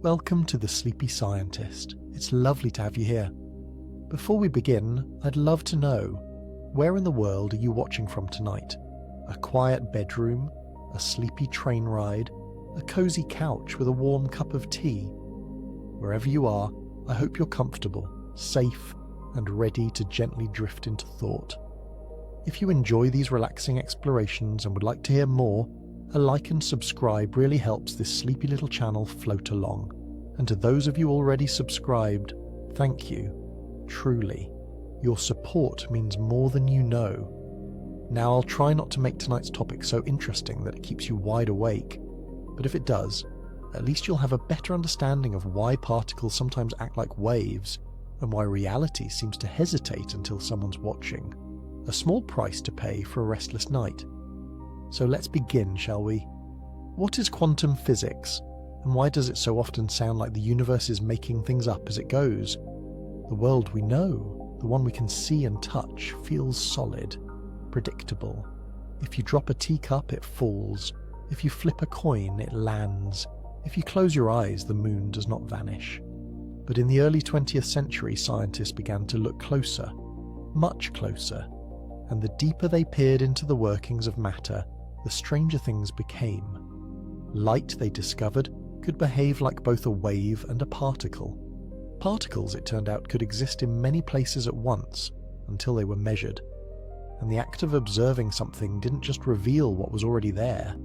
Welcome to The Sleepy Scientist. It's lovely to have you here. Before we begin, I'd love to know, where in the world are you watching from tonight? A quiet bedroom? A sleepy train ride? A cozy couch with a warm cup of tea? Wherever you are, I hope you're comfortable, safe, and ready to gently drift into thought. If you enjoy these relaxing explorations and would like to hear more, a like and subscribe really helps this sleepy little channel float along. And to those of you already subscribed, thank you. Truly, your support means more than you know. Now, I'll try not to make tonight's topic so interesting that it keeps you wide awake, but if it does, at least you'll have a better understanding of why particles sometimes act like waves and why reality seems to hesitate until someone's watching. A small price to pay for a restless night. So let's begin, shall we? What is quantum physics, and why does it so often sound like the universe is making things up as it goes? The world we know, the one we can see and touch, feels solid, predictable. If you drop a teacup, it falls. If you flip a coin, it lands. If you close your eyes, the moon does not vanish. But in the early 20th century, scientists began to look closer, much closer, and the deeper they peered into the workings of matter, the stranger things became. Light, they discovered, could behave like both a wave and a particle. Particles, it turned out, could exist in many places at once until they were measured. And the act of observing something didn't just reveal what was already there,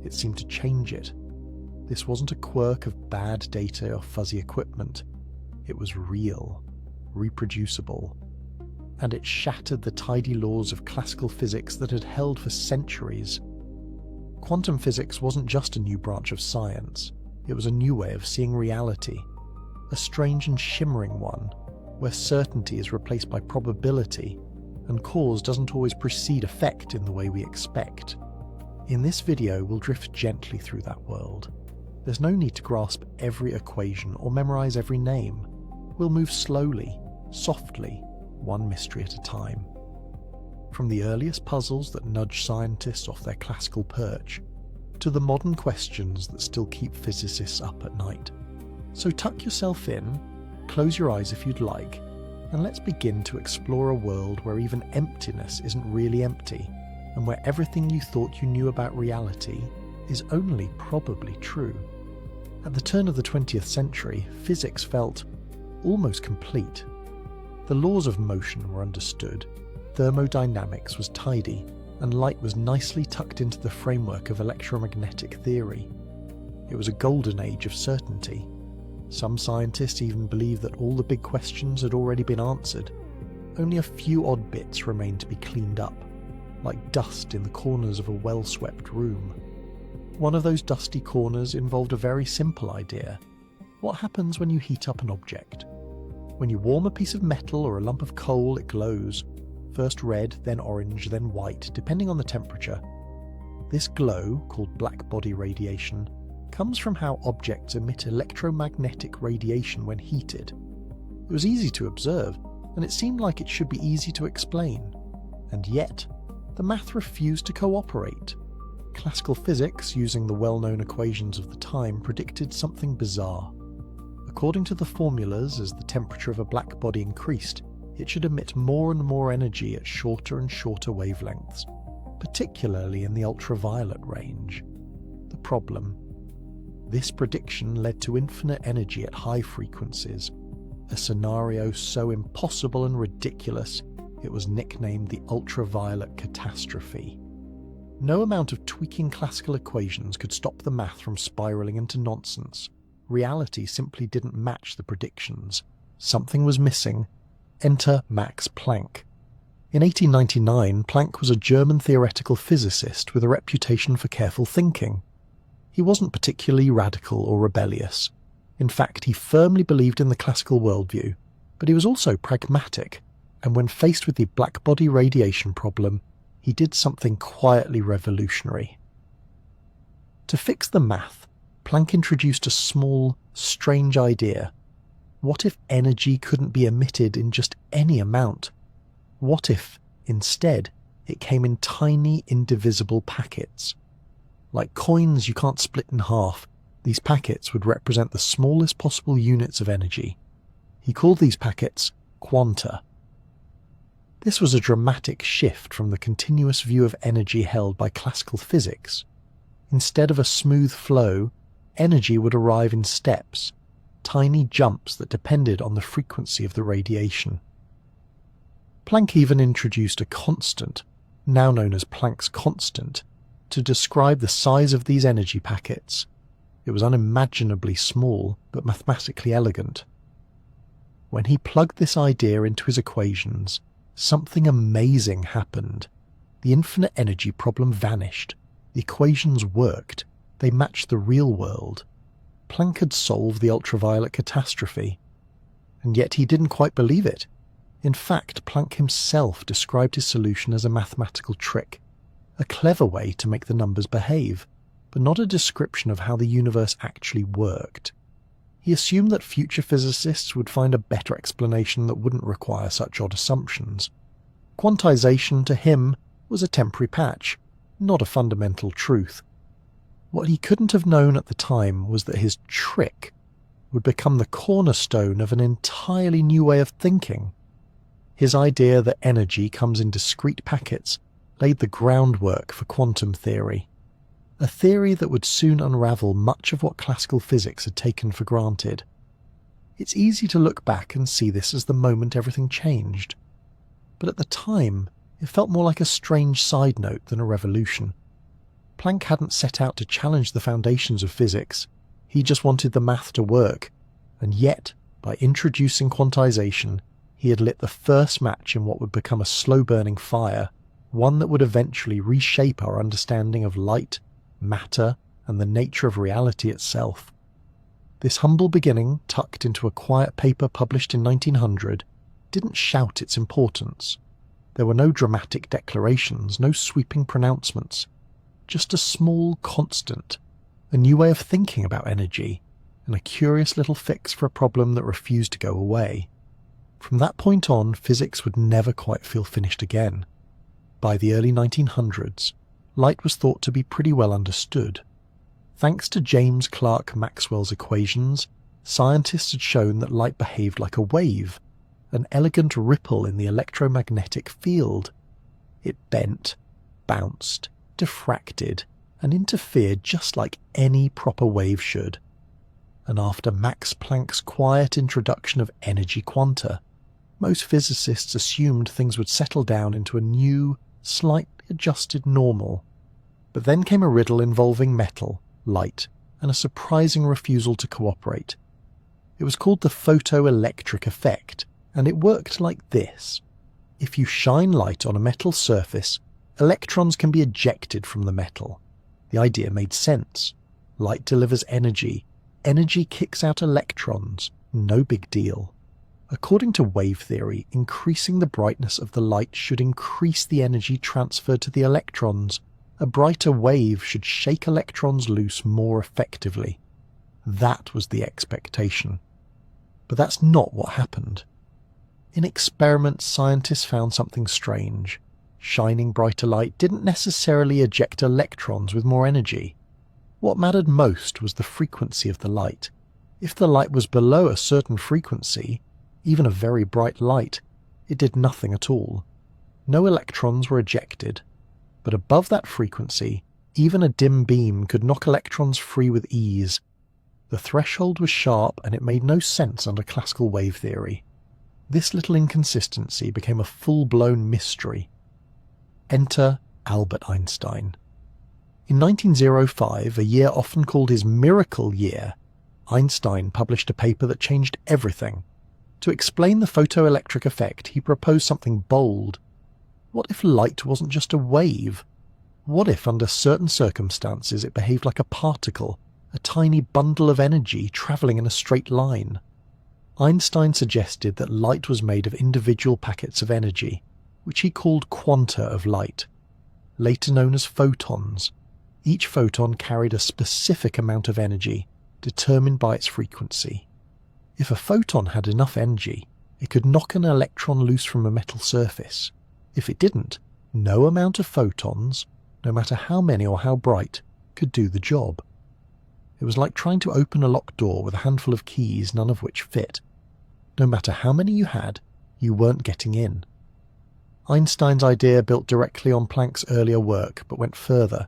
it seemed to change it. This wasn't a quirk of bad data or fuzzy equipment. It was real, reproducible, and it shattered the tidy laws of classical physics that had held for centuries. Quantum physics wasn't just a new branch of science, it was a new way of seeing reality, a strange and shimmering one, where certainty is replaced by probability, and cause doesn't always precede effect in the way we expect. In this video, we'll drift gently through that world. There's no need to grasp every equation or memorize every name. We'll move slowly, softly, one mystery at a time. From the earliest puzzles that nudge scientists off their classical perch, to the modern questions that still keep physicists up at night. So tuck yourself in, close your eyes if you'd like, and let's begin to explore a world where even emptiness isn't really empty, and where everything you thought you knew about reality is only probably true. At the turn of the 20th century, physics felt almost complete. The laws of motion were understood, thermodynamics was tidy, and light was nicely tucked into the framework of electromagnetic theory. It was a golden age of certainty. Some scientists even believed that all the big questions had already been answered. Only a few odd bits remained to be cleaned up, like dust in the corners of a well-swept room. One of those dusty corners involved a very simple idea. What happens when you heat up an object? When you warm a piece of metal or a lump of coal, it glows. First red, then orange, then white, depending on the temperature. This glow, called black body radiation, comes from how objects emit electromagnetic radiation when heated. It was easy to observe, and it seemed like it should be easy to explain. And yet, the math refused to cooperate. Classical physics, using the well-known equations of the time, predicted something bizarre. According to the formulas, as the temperature of a black body increased, it should emit more and more energy at shorter and shorter wavelengths, particularly in the ultraviolet range. The problem: this prediction led to infinite energy at high frequencies, a scenario so impossible and ridiculous it was nicknamed the ultraviolet catastrophe. No amount of tweaking classical equations could stop the math from spiraling into nonsense. Reality simply didn't match the predictions. Something was missing. Enter Max Planck. In 1899, Planck was a German theoretical physicist with a reputation for careful thinking. He wasn't particularly radical or rebellious. In fact, he firmly believed in the classical worldview, but he was also pragmatic, and when faced with the blackbody radiation problem, he did something quietly revolutionary. To fix the math, Planck introduced a small, strange idea. What if energy couldn't be emitted in just any amount? What if, instead, it came in tiny, indivisible packets? Like coins you can't split in half, These packets would represent the smallest possible units of energy. He called these packets quanta. This was a dramatic shift from the continuous view of energy held by classical physics. Instead of a smooth flow, energy would arrive in steps, tiny jumps that depended on the frequency of the radiation. Planck even introduced a constant, now known as Planck's constant, to describe the size of these energy packets. It was unimaginably small, but mathematically elegant. When he plugged this idea into his equations, something amazing happened. The infinite energy problem vanished. The equations worked. They matched the real world. Planck had solved the ultraviolet catastrophe. And yet he didn't quite believe it. In fact, Planck himself described his solution as a mathematical trick, a clever way to make the numbers behave, but not a description of how the universe actually worked. He assumed that future physicists would find a better explanation that wouldn't require such odd assumptions. Quantization, to him, was a temporary patch, not a fundamental truth. What he couldn't have known at the time was that his trick would become the cornerstone of an entirely new way of thinking. His idea that energy comes in discrete packets laid the groundwork for quantum theory, a theory that would soon unravel much of what classical physics had taken for granted. It's easy to look back and see this as the moment everything changed, but at the time it felt more like a strange side note than a revolution. Planck hadn't set out to challenge the foundations of physics, he just wanted the math to work, and yet, by introducing quantization, he had lit the first match in what would become a slow-burning fire, one that would eventually reshape our understanding of light, matter, and the nature of reality itself. This humble beginning, tucked into a quiet paper published in 1900, didn't shout its importance. There were no dramatic declarations, no sweeping pronouncements, just a small constant, a new way of thinking about energy, and a curious little fix for a problem that refused to go away. From that point on, physics would never quite feel finished again. By the early 1900s, light was thought to be pretty well understood. Thanks to James Clerk Maxwell's equations, scientists had shown that light behaved like a wave, an elegant ripple in the electromagnetic field. It bent, bounced, diffracted, and interfered just like any proper wave should. And after Max Planck's quiet introduction of energy quanta, most physicists assumed things would settle down into a new, slightly adjusted normal. But then came a riddle involving metal, light, and a surprising refusal to cooperate. It was called the photoelectric effect, and it worked like this. If you shine light on a metal surface, electrons can be ejected from the metal. The idea made sense. Light delivers energy. Energy kicks out electrons. No big deal. According to wave theory, increasing the brightness of the light should increase the energy transferred to the electrons. A brighter wave should shake electrons loose more effectively. That was the expectation. But that's not what happened. In experiments, scientists found something strange. Shining brighter light didn't necessarily eject electrons with more energy. What mattered most was the frequency of the light. If the light was below a certain frequency, even a very bright light, it did nothing at all. No electrons were ejected, but above that frequency, even a dim beam could knock electrons free with ease. The threshold was sharp and it made no sense under classical wave theory. This little inconsistency became a full-blown mystery. Enter Albert Einstein. In 1905, a year often called his miracle year, Einstein published a paper that changed everything. To explain the photoelectric effect, he proposed something bold. What if light wasn't just a wave? What if, under certain circumstances, it behaved like a particle, a tiny bundle of energy travelling in a straight line? Einstein suggested that light was made of individual packets of energy, which he called quanta of light, later known as photons. Each photon carried a specific amount of energy, determined by its frequency. If a photon had enough energy, it could knock an electron loose from a metal surface. If it didn't, no amount of photons, no matter how many or how bright, could do the job. It was like trying to open a locked door with a handful of keys, none of which fit. No matter how many you had, you weren't getting in. Einstein's idea built directly on Planck's earlier work, but went further.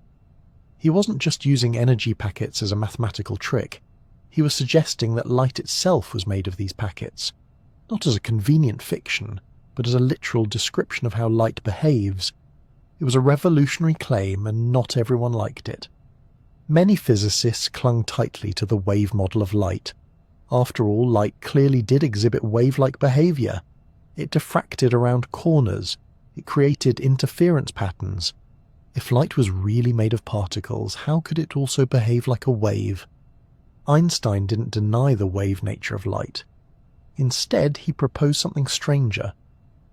He wasn't just using energy packets as a mathematical trick. He was suggesting that light itself was made of these packets, not as a convenient fiction, but as a literal description of how light behaves. It was a revolutionary claim, and not everyone liked it. Many physicists clung tightly to the wave model of light. After all, light clearly did exhibit wave-like behavior. It diffracted around corners. It created interference patterns. If light was really made of particles, how could it also behave like a wave? Einstein didn't deny the wave nature of light. Instead, he proposed something stranger.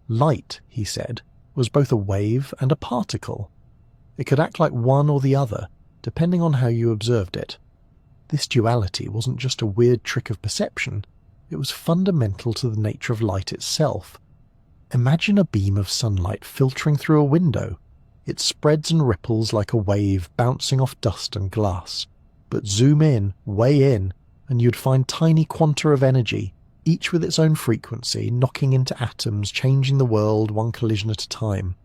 Light, he said, was both a wave and a particle. It could act like one or the other, depending on how you observed it. This duality wasn't just a weird trick of perception, it was fundamental to the nature of light itself. Imagine a beam of sunlight filtering through a window. It spreads and ripples like a wave bouncing off dust and glass. But zoom in, way in, and you'd find tiny quanta of energy, each with its own frequency, knocking into atoms, changing the world one collision at a time.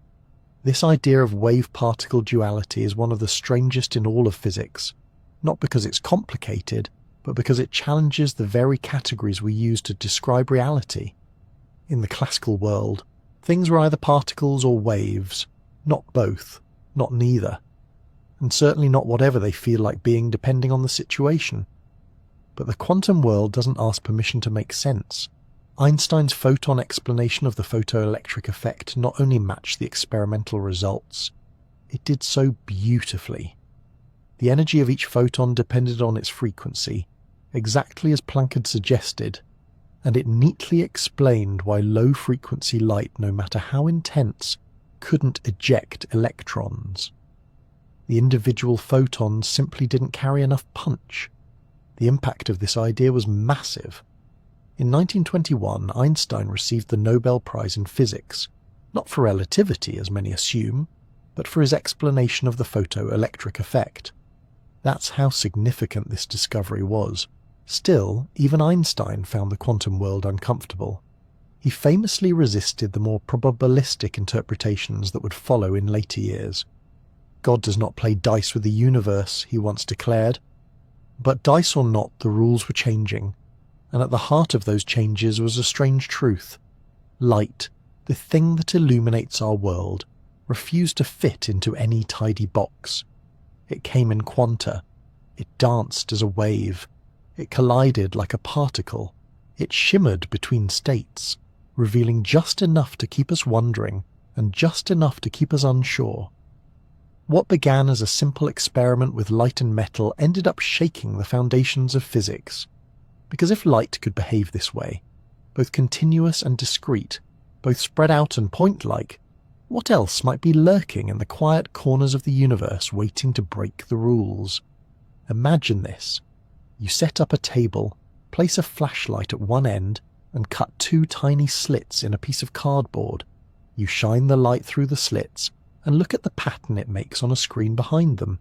This idea of wave-particle duality is one of the strangest in all of physics, not because it's complicated, but because it challenges the very categories we use to describe reality. In the classical world, things were either particles or waves, not both, not neither, and certainly not whatever they feel like being depending on the situation. But the quantum world doesn't ask permission to make sense. Einstein's photon explanation of the photoelectric effect not only matched the experimental results, it did so beautifully. The energy of each photon depended on its frequency, exactly as Planck had suggested, and it neatly explained why low-frequency light, no matter how intense, couldn't eject electrons. The individual photons simply didn't carry enough punch. The impact of this idea was massive. In 1921, Einstein received the Nobel Prize in Physics, not for relativity, as many assume, but for his explanation of the photoelectric effect. That's how significant this discovery was. Still, even Einstein found the quantum world uncomfortable. He famously resisted the more probabilistic interpretations that would follow in later years. God does not play dice with the universe, he once declared. But dice or not, the rules were changing, and at the heart of those changes was a strange truth. Light, the thing that illuminates our world, refused to fit into any tidy box. It came in quanta. It danced as a wave. It collided like a particle. It shimmered between states, revealing just enough to keep us wondering and just enough to keep us unsure. What began as a simple experiment with light and metal ended up shaking the foundations of physics. Because if light could behave this way, both continuous and discrete, both spread out and point-like, what else might be lurking in the quiet corners of the universe waiting to break the rules? Imagine this. You set up a table, place a flashlight at one end, and cut two tiny slits in a piece of cardboard. You shine the light through the slits, and look at the pattern it makes on a screen behind them.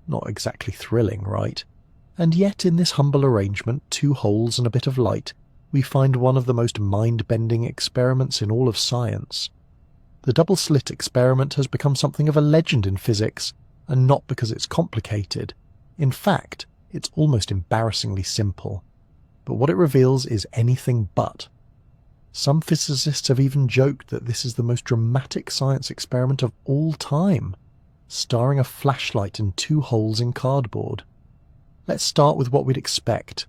Not exactly thrilling, right? And yet in this humble arrangement, two holes and a bit of light, we find one of the most mind-bending experiments in all of science. The double-slit experiment has become something of a legend in physics, and not because it's complicated. In fact, it's almost embarrassingly simple. But what it reveals is anything but. Some physicists have even joked that this is the most dramatic science experiment of all time, starring a flashlight and two holes in cardboard. Let's start with what we'd expect.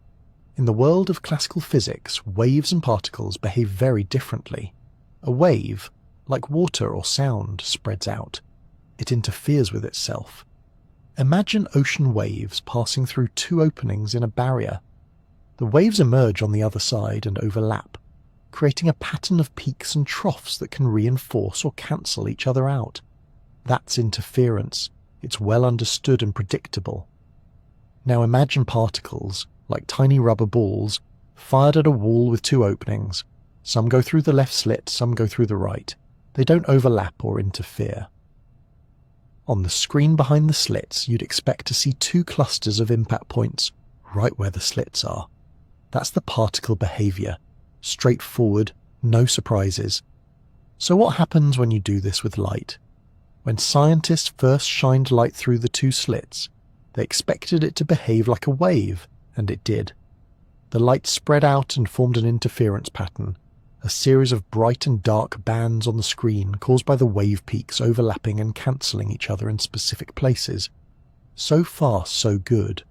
In the world of classical physics, waves and particles behave very differently. A wave, like water or sound, spreads out. It interferes with itself. Imagine ocean waves passing through two openings in a barrier. The waves emerge on the other side and overlap, creating a pattern of peaks and troughs that can reinforce or cancel each other out. That's interference. It's well understood and predictable. Now imagine particles, like tiny rubber balls, fired at a wall with two openings. Some go through the left slit, some go through the right. They don't overlap or interfere. On the screen behind the slits, you'd expect to see two clusters of impact points, right where the slits are. That's the particle behavior. Straightforward, no surprises. So what happens when you do this with light? When scientists first shined light through the two slits, they expected it to behave like a wave, and it did. The light spread out and formed an interference pattern, a series of bright and dark bands on the screen caused by the wave peaks overlapping and cancelling each other in specific places. So far, so good.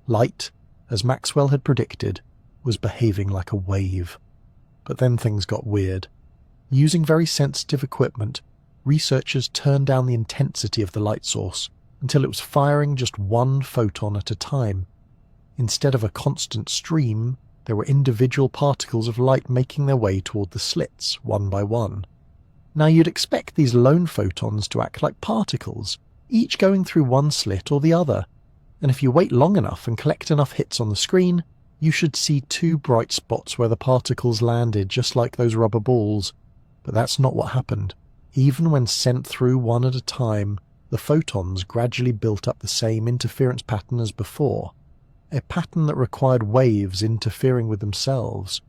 Light, as Maxwell had predicted, was behaving like a wave. But then things got weird. Using very sensitive equipment, researchers turned down the intensity of the light source until it was firing just one photon at a time. Instead of a constant stream, there were individual particles of light making their way toward the slits, one by one. Now you'd expect these lone photons to act like particles, each going through one slit or the other, and if you wait long enough and collect enough hits on the screen, you should see two bright spots where the particles landed just like those rubber balls. But that's not what happened. Even when sent through one at a time, the photons gradually built up the same interference pattern as before, a pattern that required waves interfering with themselves.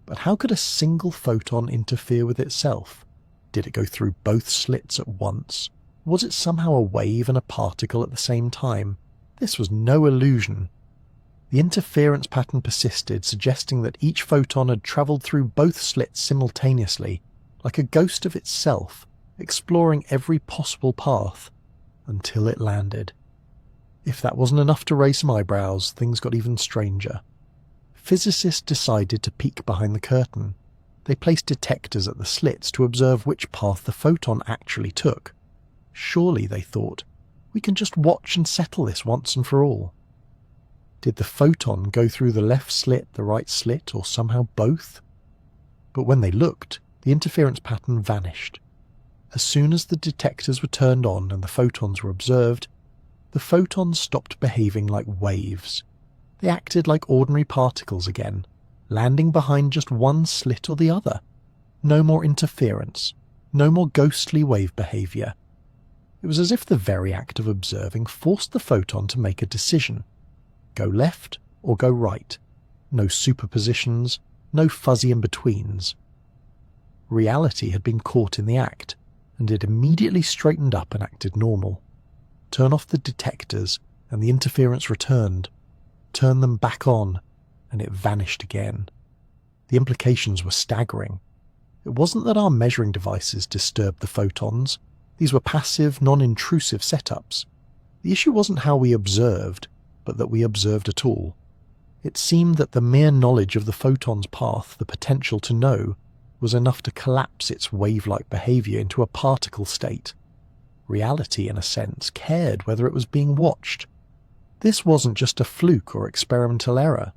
But how could a single photon interfere with itself? Did it go through both slits at once? Was it somehow a wave and a particle at the same time? This was no illusion. The interference pattern persisted, suggesting that each photon had travelled through both slits simultaneously, like a ghost of itself, exploring every possible path, until it landed. If that wasn't enough to raise some eyebrows, things got even stranger. Physicists decided to peek behind the curtain. They placed detectors at the slits to observe which path the photon actually took. Surely, they thought, we can just watch and settle this once and for all. Did the photon go through the left slit, the right slit, or somehow both? But when they looked, the interference pattern vanished. As soon as the detectors were turned on and the photons were observed, the photons stopped behaving like waves. They acted like ordinary particles again, landing behind just one slit or the other. No more interference, no more ghostly wave behaviour. It was as if the very act of observing forced the photon to make a decision. Go left or go right. No superpositions, no fuzzy in-betweens. Reality had been caught in the act, and it immediately straightened up and acted normal. Turn off the detectors, and the interference returned. Turn them back on, and it vanished again. The implications were staggering. It wasn't that our measuring devices disturbed the photons. These were passive, non-intrusive setups. The issue wasn't how we observed, but that we observed at all. It seemed that the mere knowledge of the photon's path, the potential to know, was enough to collapse its wave-like behaviour into a particle state. Reality, in a sense, cared whether it was being watched. This wasn't just a fluke or experimental error.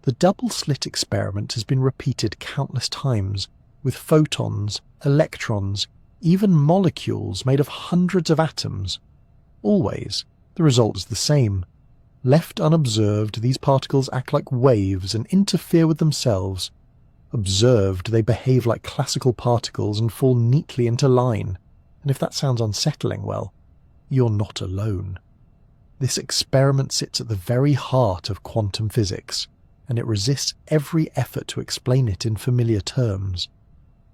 The double-slit experiment has been repeated countless times, with photons, electrons, even molecules made of hundreds of atoms. Always, the result is the same. Left unobserved, these particles act like waves and interfere with themselves. Observed, they behave like classical particles and fall neatly into line. And if that sounds unsettling, well, you're not alone. This experiment sits at the very heart of quantum physics, and it resists every effort to explain it in familiar terms.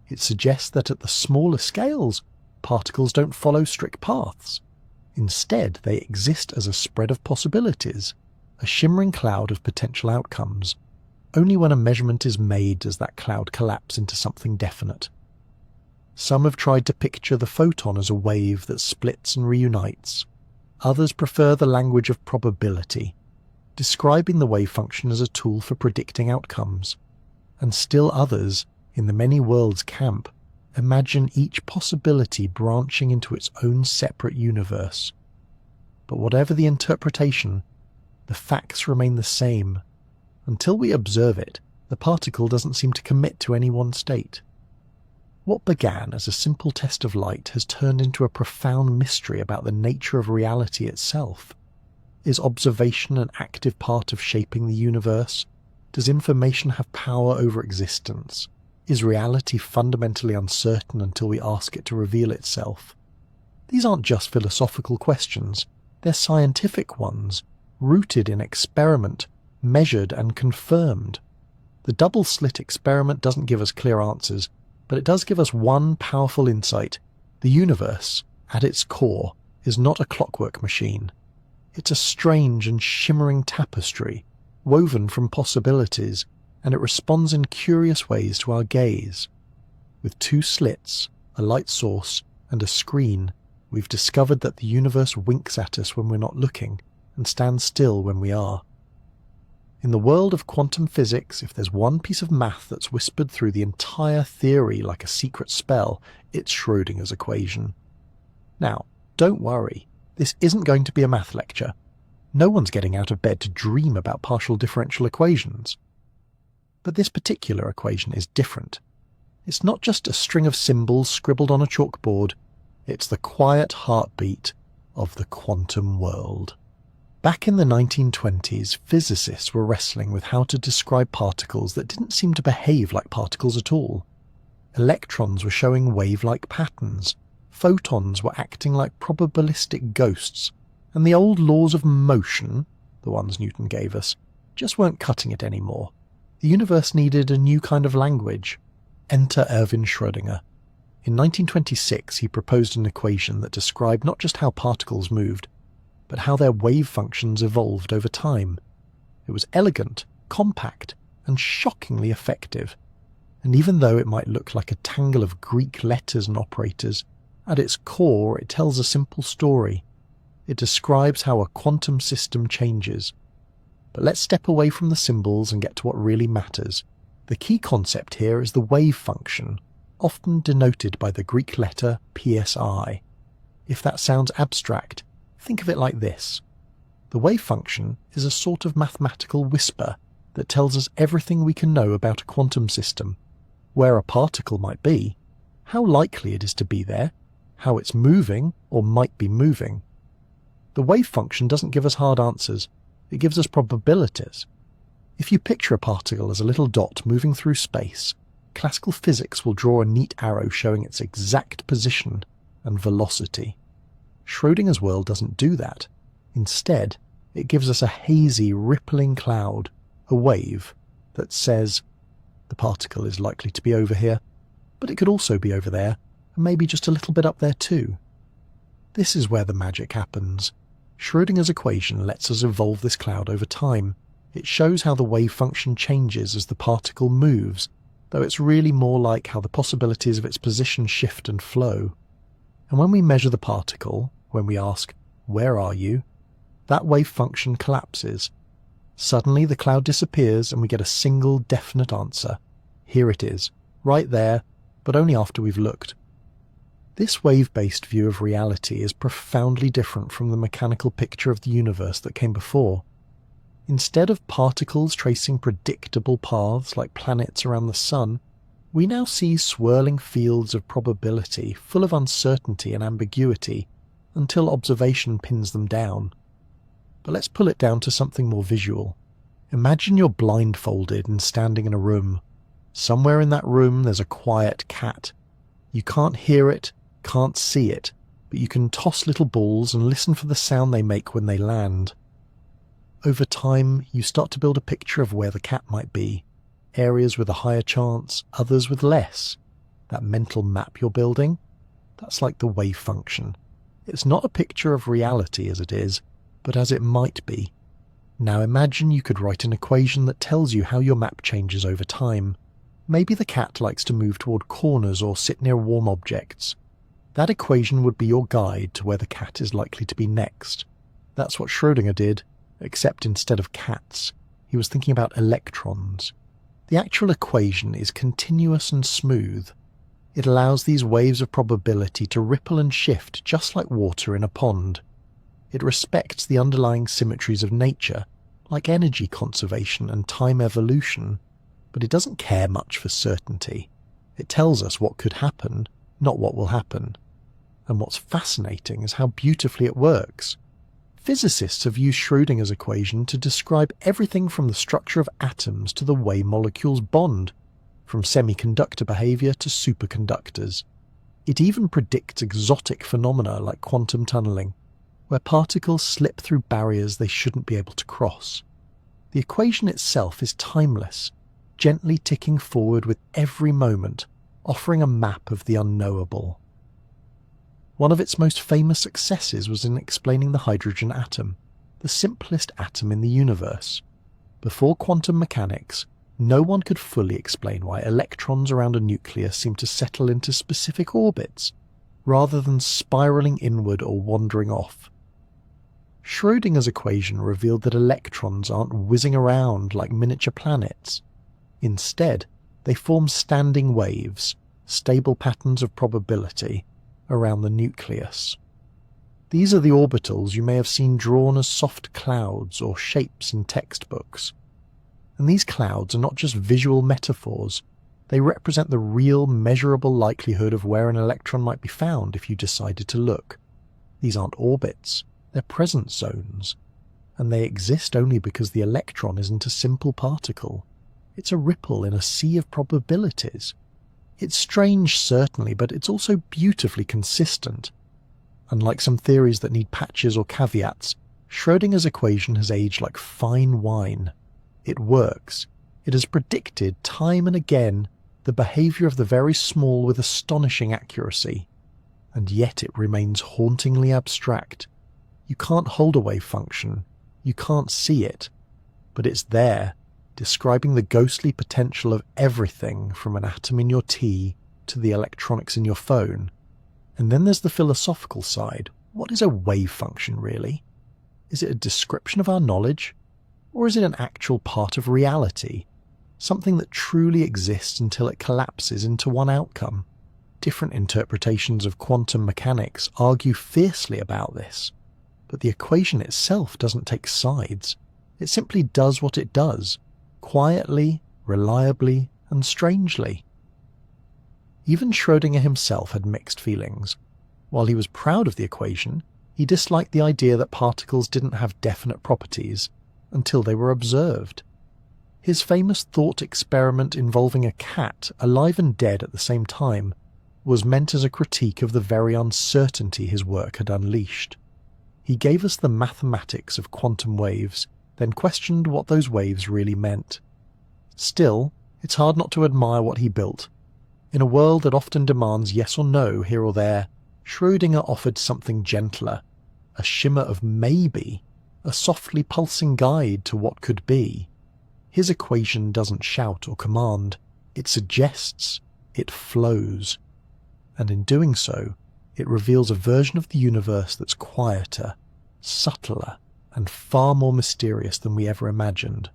It suggests that at the smaller scales, particles don't follow strict paths. Instead, they exist as a spread of possibilities, a shimmering cloud of potential outcomes. Only when a measurement is made does that cloud collapse into something definite. Some have tried to picture the photon as a wave that splits and reunites. Others prefer the language of probability, describing the wave function as a tool for predicting outcomes. And still others, in the many worlds camp, imagine each possibility branching into its own separate universe. But whatever the interpretation, the facts remain the same. Until we observe it, the particle doesn't seem to commit to any one state. What began as a simple test of light has turned into a profound mystery about the nature of reality itself. Is observation an active part of shaping the universe? Does information have power over existence? Is reality fundamentally uncertain until we ask it to reveal itself? These aren't just philosophical questions, they're scientific ones, rooted in experiment, measured and confirmed. The double-slit experiment doesn't give us clear answers, but it does give us one powerful insight. The universe, at its core, is not a clockwork machine. It's a strange and shimmering tapestry, woven from possibilities, and it responds in curious ways to our gaze. With two slits, a light source, and a screen, we've discovered that the universe winks at us when we're not looking, and stands still when we are. In the world of quantum physics, if there's one piece of math that's whispered through the entire theory like a secret spell, it's Schrödinger's equation. Now, don't worry, this isn't going to be a math lecture. No one's getting out of bed to dream about partial differential equations. But this particular equation is different. It's not just a string of symbols scribbled on a chalkboard, it's the quiet heartbeat of the quantum world. Back in the 1920s, physicists were wrestling with how to describe particles that didn't seem to behave like particles at all. Electrons were showing wave-like patterns, photons were acting like probabilistic ghosts, and the old laws of motion, the ones Newton gave us, just weren't cutting it anymore. The universe needed a new kind of language. Enter Erwin Schrödinger. In 1926, he proposed an equation that described not just how particles moved, but how their wave functions evolved over time. It was elegant, compact, and shockingly effective. And even though it might look like a tangle of Greek letters and operators, at its core it tells a simple story. It describes how a quantum system changes. But let's step away from the symbols and get to what really matters. The key concept here is the wave function, often denoted by the Greek letter psi. If that sounds abstract, think of it like this. The wave function is a sort of mathematical whisper that tells us everything we can know about a quantum system, where a particle might be, how likely it is to be there, how it's moving or might be moving. The wave function doesn't give us hard answers, it gives us probabilities. If you picture a particle as a little dot moving through space, classical physics will draw a neat arrow showing its exact position and velocity. Schrödinger's world doesn't do that. Instead, it gives us a hazy, rippling cloud, a wave, that says, the particle is likely to be over here, but it could also be over there, and maybe just a little bit up there too. This is where the magic happens. Schrödinger's equation lets us evolve this cloud over time. It shows how the wave function changes as the particle moves, though it's really more like how the possibilities of its position shift and flow. And when we measure the particle, when we ask, "Where are you?" that wave function collapses. Suddenly the cloud disappears and we get a single definite answer. Here it is, right there, but only after we've looked. This wave-based view of reality is profoundly different from the mechanical picture of the universe that came before. Instead of particles tracing predictable paths like planets around the sun, we now see swirling fields of probability full of uncertainty and ambiguity until observation pins them down. But let's pull it down to something more visual. Imagine you're blindfolded and standing in a room. Somewhere in that room there's a quiet cat. You can't hear it, can't see it, but you can toss little balls and listen for the sound they make when they land. Over time, you start to build a picture of where the cat might be. Areas with a higher chance, others with less. That mental map you're building, that's like the wave function. It's not a picture of reality as it is, but as it might be. Now imagine you could write an equation that tells you how your map changes over time. Maybe the cat likes to move toward corners or sit near warm objects. That equation would be your guide to where the cat is likely to be next. That's what Schrödinger did, except instead of cats, he was thinking about electrons. The actual equation is continuous and smooth. It allows these waves of probability to ripple and shift just like water in a pond. It respects the underlying symmetries of nature, like energy conservation and time evolution, but it doesn't care much for certainty. It tells us what could happen, not what will happen. And what's fascinating is how beautifully it works. Physicists have used Schrödinger's equation to describe everything from the structure of atoms to the way molecules bond, from semiconductor behavior to superconductors. It even predicts exotic phenomena like quantum tunneling. where particles slip through barriers they shouldn't be able to cross. The equation itself is timeless, gently ticking forward with every moment, offering a map of the unknowable. One of its most famous successes was in explaining the hydrogen atom, the simplest atom in the universe. Before quantum mechanics, no one could fully explain why electrons around a nucleus seem to settle into specific orbits, rather than spiraling inward or wandering off. Schrödinger's equation revealed that electrons aren't whizzing around like miniature planets. Instead, they form standing waves, stable patterns of probability, around the nucleus. These are the orbitals you may have seen drawn as soft clouds or shapes in textbooks. And these clouds are not just visual metaphors, they represent the real measurable likelihood of where an electron might be found if you decided to look. These aren't orbits, they're presence zones, and they exist only because the electron isn't a simple particle. It's a ripple in a sea of probabilities. It's strange, certainly, but it's also beautifully consistent. Unlike some theories that need patches or caveats, Schrödinger's equation has aged like fine wine. It works. It has predicted time and again the behaviour of the very small with astonishing accuracy. And yet it remains hauntingly abstract. You can't hold a wave function. You can't see it. But it's there, describing the ghostly potential of everything from an atom in your tea to the electronics in your phone. And then there's the philosophical side. What is a wave function, really? Is it a description of our knowledge? Or is it an actual part of reality? Something that truly exists until it collapses into one outcome? Different interpretations of quantum mechanics argue fiercely about this. But the equation itself doesn't take sides. It simply does what it does, quietly, reliably, and strangely. Even Schrödinger himself had mixed feelings. While he was proud of the equation, he disliked the idea that particles didn't have definite properties until they were observed. His famous thought experiment involving a cat, alive and dead at the same time, was meant as a critique of the very uncertainty his work had unleashed. He gave us the mathematics of quantum waves, then questioned what those waves really meant. Still, it's hard not to admire what he built. In a world that often demands yes or no here or there, Schrödinger offered something gentler, a shimmer of maybe, a softly pulsing guide to what could be. His equation doesn't shout or command, it suggests, it flows. And in doing so, it reveals a version of the universe that's quieter, subtler, and far more mysterious than we ever imagined.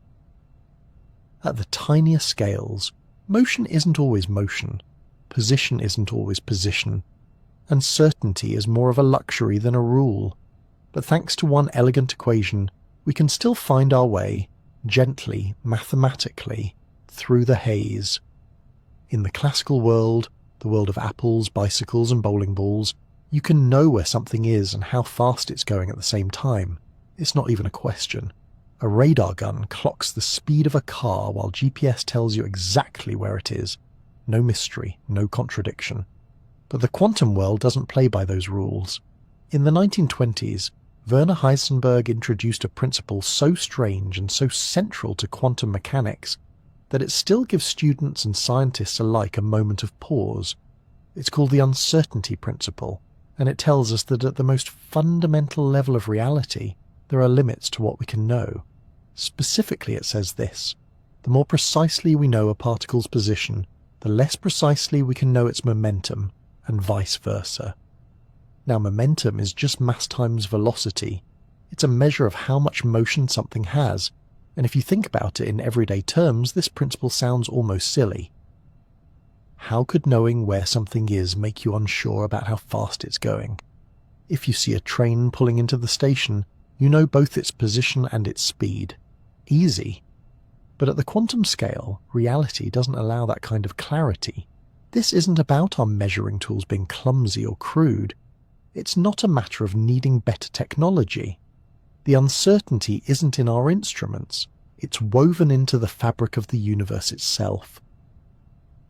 At the tiniest scales, motion isn't always motion, position isn't always position, and certainty is more of a luxury than a rule. But thanks to one elegant equation, we can still find our way, gently, mathematically, through the haze. In the classical world, the world of apples, bicycles, and bowling balls, you can know where something is and how fast it's going at the same time. It's not even a question. A radar gun clocks the speed of a car while GPS tells you exactly where it is. No mystery, no contradiction. But the quantum world doesn't play by those rules. In the 1920s, Werner Heisenberg introduced a principle so strange and so central to quantum mechanics that it still gives students and scientists alike a moment of pause. It's called the uncertainty principle, and it tells us that at the most fundamental level of reality, there are limits to what we can know. Specifically, it says this: the more precisely we know a particle's position, the less precisely we can know its momentum, and vice versa. Now, momentum is just mass times velocity. It's a measure of how much motion something has, and if you think about it in everyday terms, this principle sounds almost silly. How could knowing where something is make you unsure about how fast it's going? If you see a train pulling into the station, you know both its position and its speed. Easy. But at the quantum scale, reality doesn't allow that kind of clarity. This isn't about our measuring tools being clumsy or crude. It's not a matter of needing better technology. The uncertainty isn't in our instruments. It's woven into the fabric of the universe itself.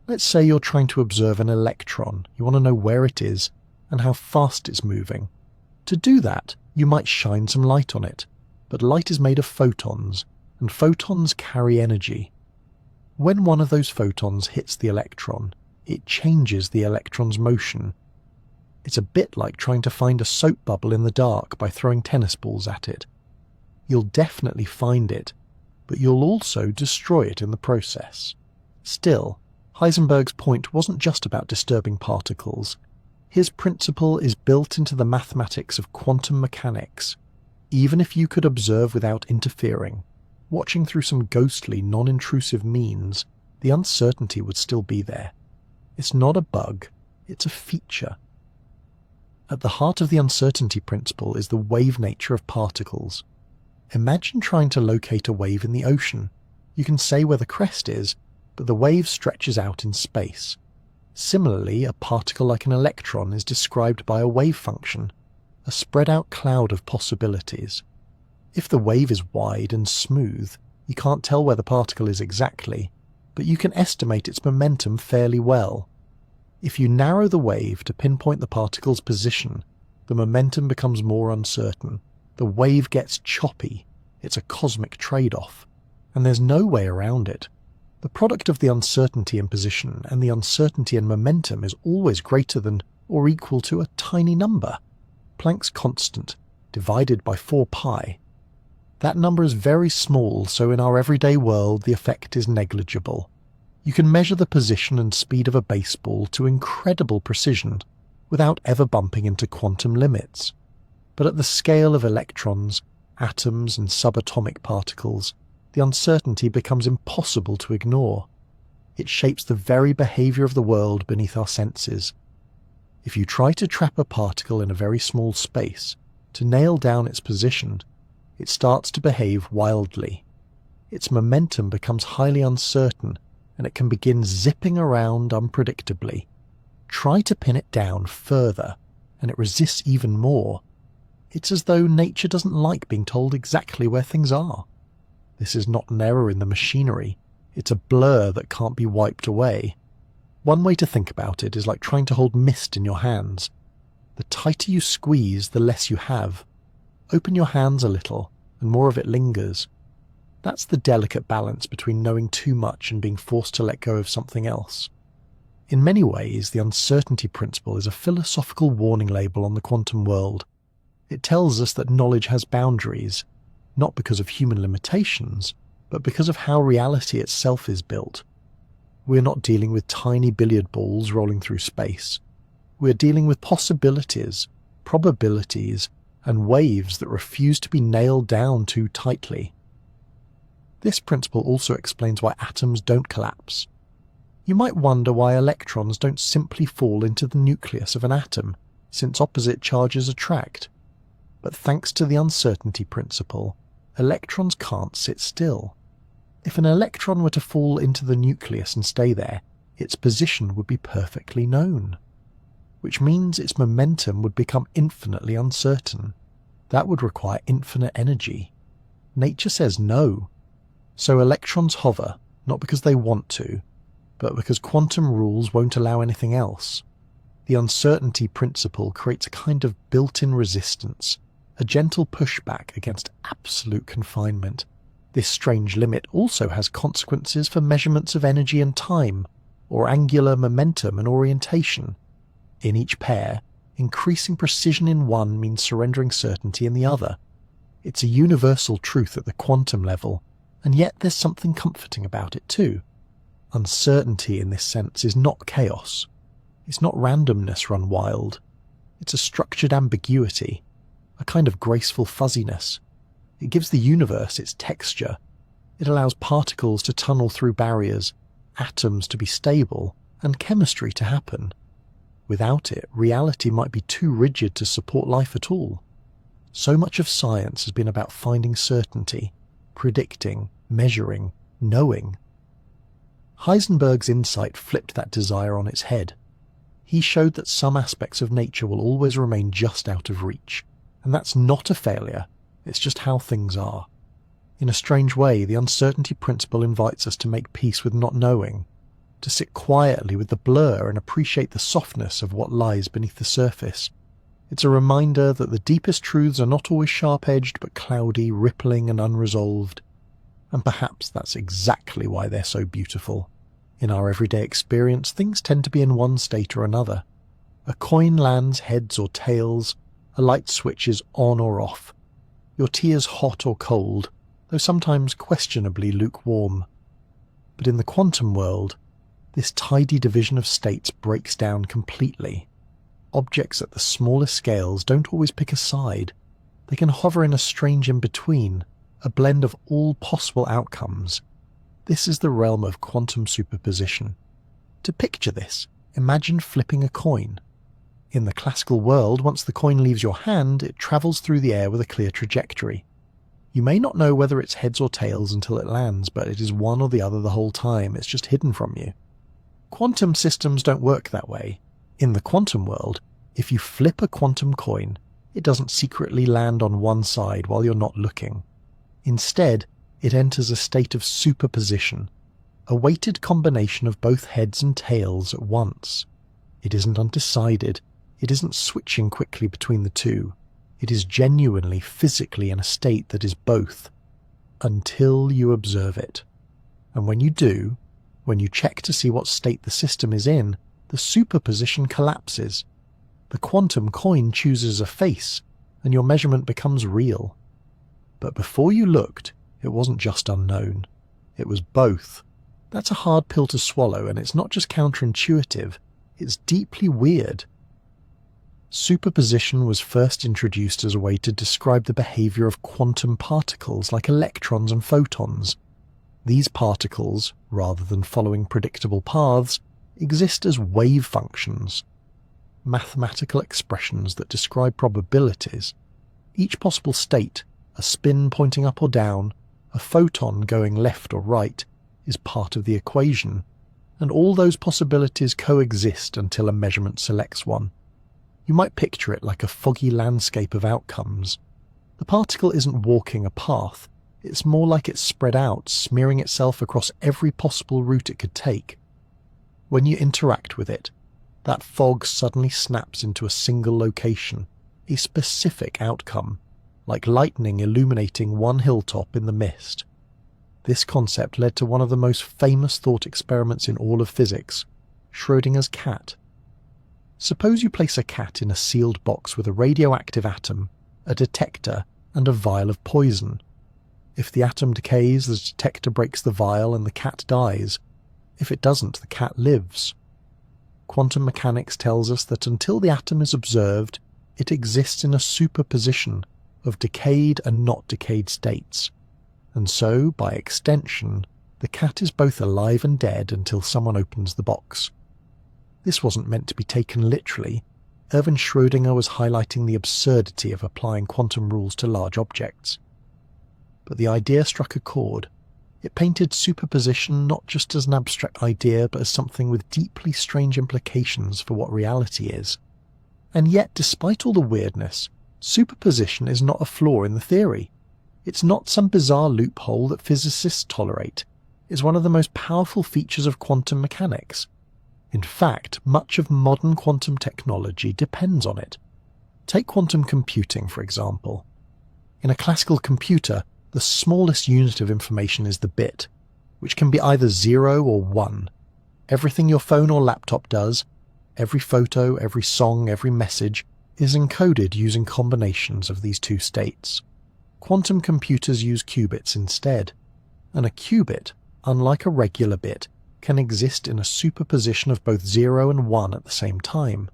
Let's say you're trying to observe an electron. You want to know where it is and how fast it's moving. To do that, You might shine some light on it, but light is made of photons, and photons carry energy. When one of those photons hits the electron, it changes the electron's motion. It's a bit like trying to find a soap bubble in the dark by throwing tennis balls at it. You'll definitely find it, but you'll also destroy it in the process. Still, Heisenberg's point wasn't just about disturbing particles. His principle is built into the mathematics of quantum mechanics. Even if you could observe without interfering, watching through some ghostly, non-intrusive means, the uncertainty would still be there. It's not a bug, it's a feature. At the heart of the uncertainty principle is the wave nature of particles. Imagine trying to locate a wave in the ocean. You can say where the crest is, but the wave stretches out in space. Similarly, a particle like an electron is described by a wave function, a spread-out cloud of possibilities. If the wave is wide and smooth, you can't tell where the particle is exactly, but you can estimate its momentum fairly well. If you narrow the wave to pinpoint the particle's position, the momentum becomes more uncertain. The wave gets choppy. It's a cosmic trade-off, and there's no way around it. The product of the uncertainty in position and the uncertainty in momentum is always greater than or equal to a tiny number, Planck's constant, divided by 4 pi. That number is very small, so in our everyday world the effect is negligible. You can measure the position and speed of a baseball to incredible precision without ever bumping into quantum limits. But at the scale of electrons, atoms and subatomic particles, the uncertainty becomes impossible to ignore. It shapes the very behavior of the world beneath our senses. If you try to trap a particle in a very small space, to nail down its position, it starts to behave wildly. Its momentum becomes highly uncertain, and it can begin zipping around unpredictably. Try to pin it down further, and it resists even more. It's as though nature doesn't like being told exactly where things are. This is not an error in the machinery, it's a blur that can't be wiped away. One way to think about it is like trying to hold mist in your hands. The tighter you squeeze, the less you have. Open your hands a little, and more of it lingers. That's the delicate balance between knowing too much and being forced to let go of something else. In many ways, the uncertainty principle is a philosophical warning label on the quantum world. It tells us that knowledge has boundaries, not because of human limitations, but because of how reality itself is built. We're not dealing with tiny billiard balls rolling through space. We're dealing with possibilities, probabilities, and waves that refuse to be nailed down too tightly. This principle also explains why atoms don't collapse. You might wonder why electrons don't simply fall into the nucleus of an atom, since opposite charges attract. But thanks to the uncertainty principle, electrons can't sit still. If an electron were to fall into the nucleus and stay there, its position would be perfectly known, which means its momentum would become infinitely uncertain. That would require infinite energy. Nature says no. So electrons hover, not because they want to, but because quantum rules won't allow anything else. The uncertainty principle creates a kind of built-in resistance, a gentle pushback against absolute confinement. This strange limit also has consequences for measurements of energy and time, or angular momentum and orientation. In each pair, increasing precision in one means surrendering certainty in the other. It's a universal truth at the quantum level, and yet there's something comforting about it too. Uncertainty in this sense is not chaos. It's not randomness run wild. It's a structured ambiguity, a kind of graceful fuzziness. It gives the universe its texture. It allows particles to tunnel through barriers, atoms to be stable, and chemistry to happen. Without it, reality might be too rigid to support life at all. So much of science has been about finding certainty, predicting, measuring, knowing. Heisenberg's insight flipped that desire on its head. He showed that some aspects of nature will always remain just out of reach, and that's not a failure, it's just how things are. In a strange way, the uncertainty principle invites us to make peace with not knowing, to sit quietly with the blur and appreciate the softness of what lies beneath the surface. It's a reminder that the deepest truths are not always sharp-edged but cloudy, rippling and unresolved. And perhaps that's exactly why they're so beautiful. In our everyday experience, things tend to be in one state or another. A coin lands heads or tails, a light switch is on or off. Your tea is hot or cold, though sometimes questionably lukewarm. But in the quantum world, this tidy division of states breaks down completely. Objects at the smallest scales don't always pick a side. They can hover in a strange in-between, a blend of all possible outcomes. This is the realm of quantum superposition. To picture this, imagine flipping a coin. In the classical world, once the coin leaves your hand, it travels through the air with a clear trajectory. You may not know whether it's heads or tails until it lands, but it is one or the other the whole time. It's just hidden from you. Quantum systems don't work that way. In the quantum world, if you flip a quantum coin, it doesn't secretly land on one side while you're not looking. Instead, it enters a state of superposition, a weighted combination of both heads and tails at once. It isn't undecided, it isn't switching quickly between the two. It is genuinely, physically in a state that is both, until you observe it. And when you do, when you check to see what state the system is in, the superposition collapses. The quantum coin chooses a face, and your measurement becomes real. But before you looked, it wasn't just unknown. It was both. That's a hard pill to swallow, and it's not just counterintuitive, it's deeply weird. Superposition was first introduced as a way to describe the behavior of quantum particles like electrons and photons. These particles, rather than following predictable paths, exist as wave functions, mathematical expressions that describe probabilities. Each possible state, a spin pointing up or down, a photon going left or right, is part of the equation, and all those possibilities coexist until a measurement selects one. You might picture it like a foggy landscape of outcomes. The particle isn't walking a path, it's more like it's spread out, smearing itself across every possible route it could take. When you interact with it, that fog suddenly snaps into a single location, a specific outcome, like lightning illuminating one hilltop in the mist. This concept led to one of the most famous thought experiments in all of physics, Schrödinger's cat. Suppose you place a cat in a sealed box with a radioactive atom, a detector, and a vial of poison. If the atom decays, the detector breaks the vial and the cat dies. If it doesn't, the cat lives. Quantum mechanics tells us that until the atom is observed, it exists in a superposition of decayed and not decayed states. And so, by extension, the cat is both alive and dead until someone opens the box. This wasn't meant to be taken literally. Erwin Schrödinger was highlighting the absurdity of applying quantum rules to large objects. But the idea struck a chord. It painted superposition not just as an abstract idea, but as something with deeply strange implications for what reality is. And yet, despite all the weirdness, superposition is not a flaw in the theory. It's not some bizarre loophole that physicists tolerate. It's one of the most powerful features of quantum mechanics. In fact, much of modern quantum technology depends on it. Take quantum computing, for example. In a classical computer, the smallest unit of information is the bit, which can be either 0 or 1. Everything your phone or laptop does, every photo, every song, every message, is encoded using combinations of these two states. Quantum computers use qubits instead, and a qubit, unlike a regular bit, can exist in a superposition of both 0 and 1 at the same time.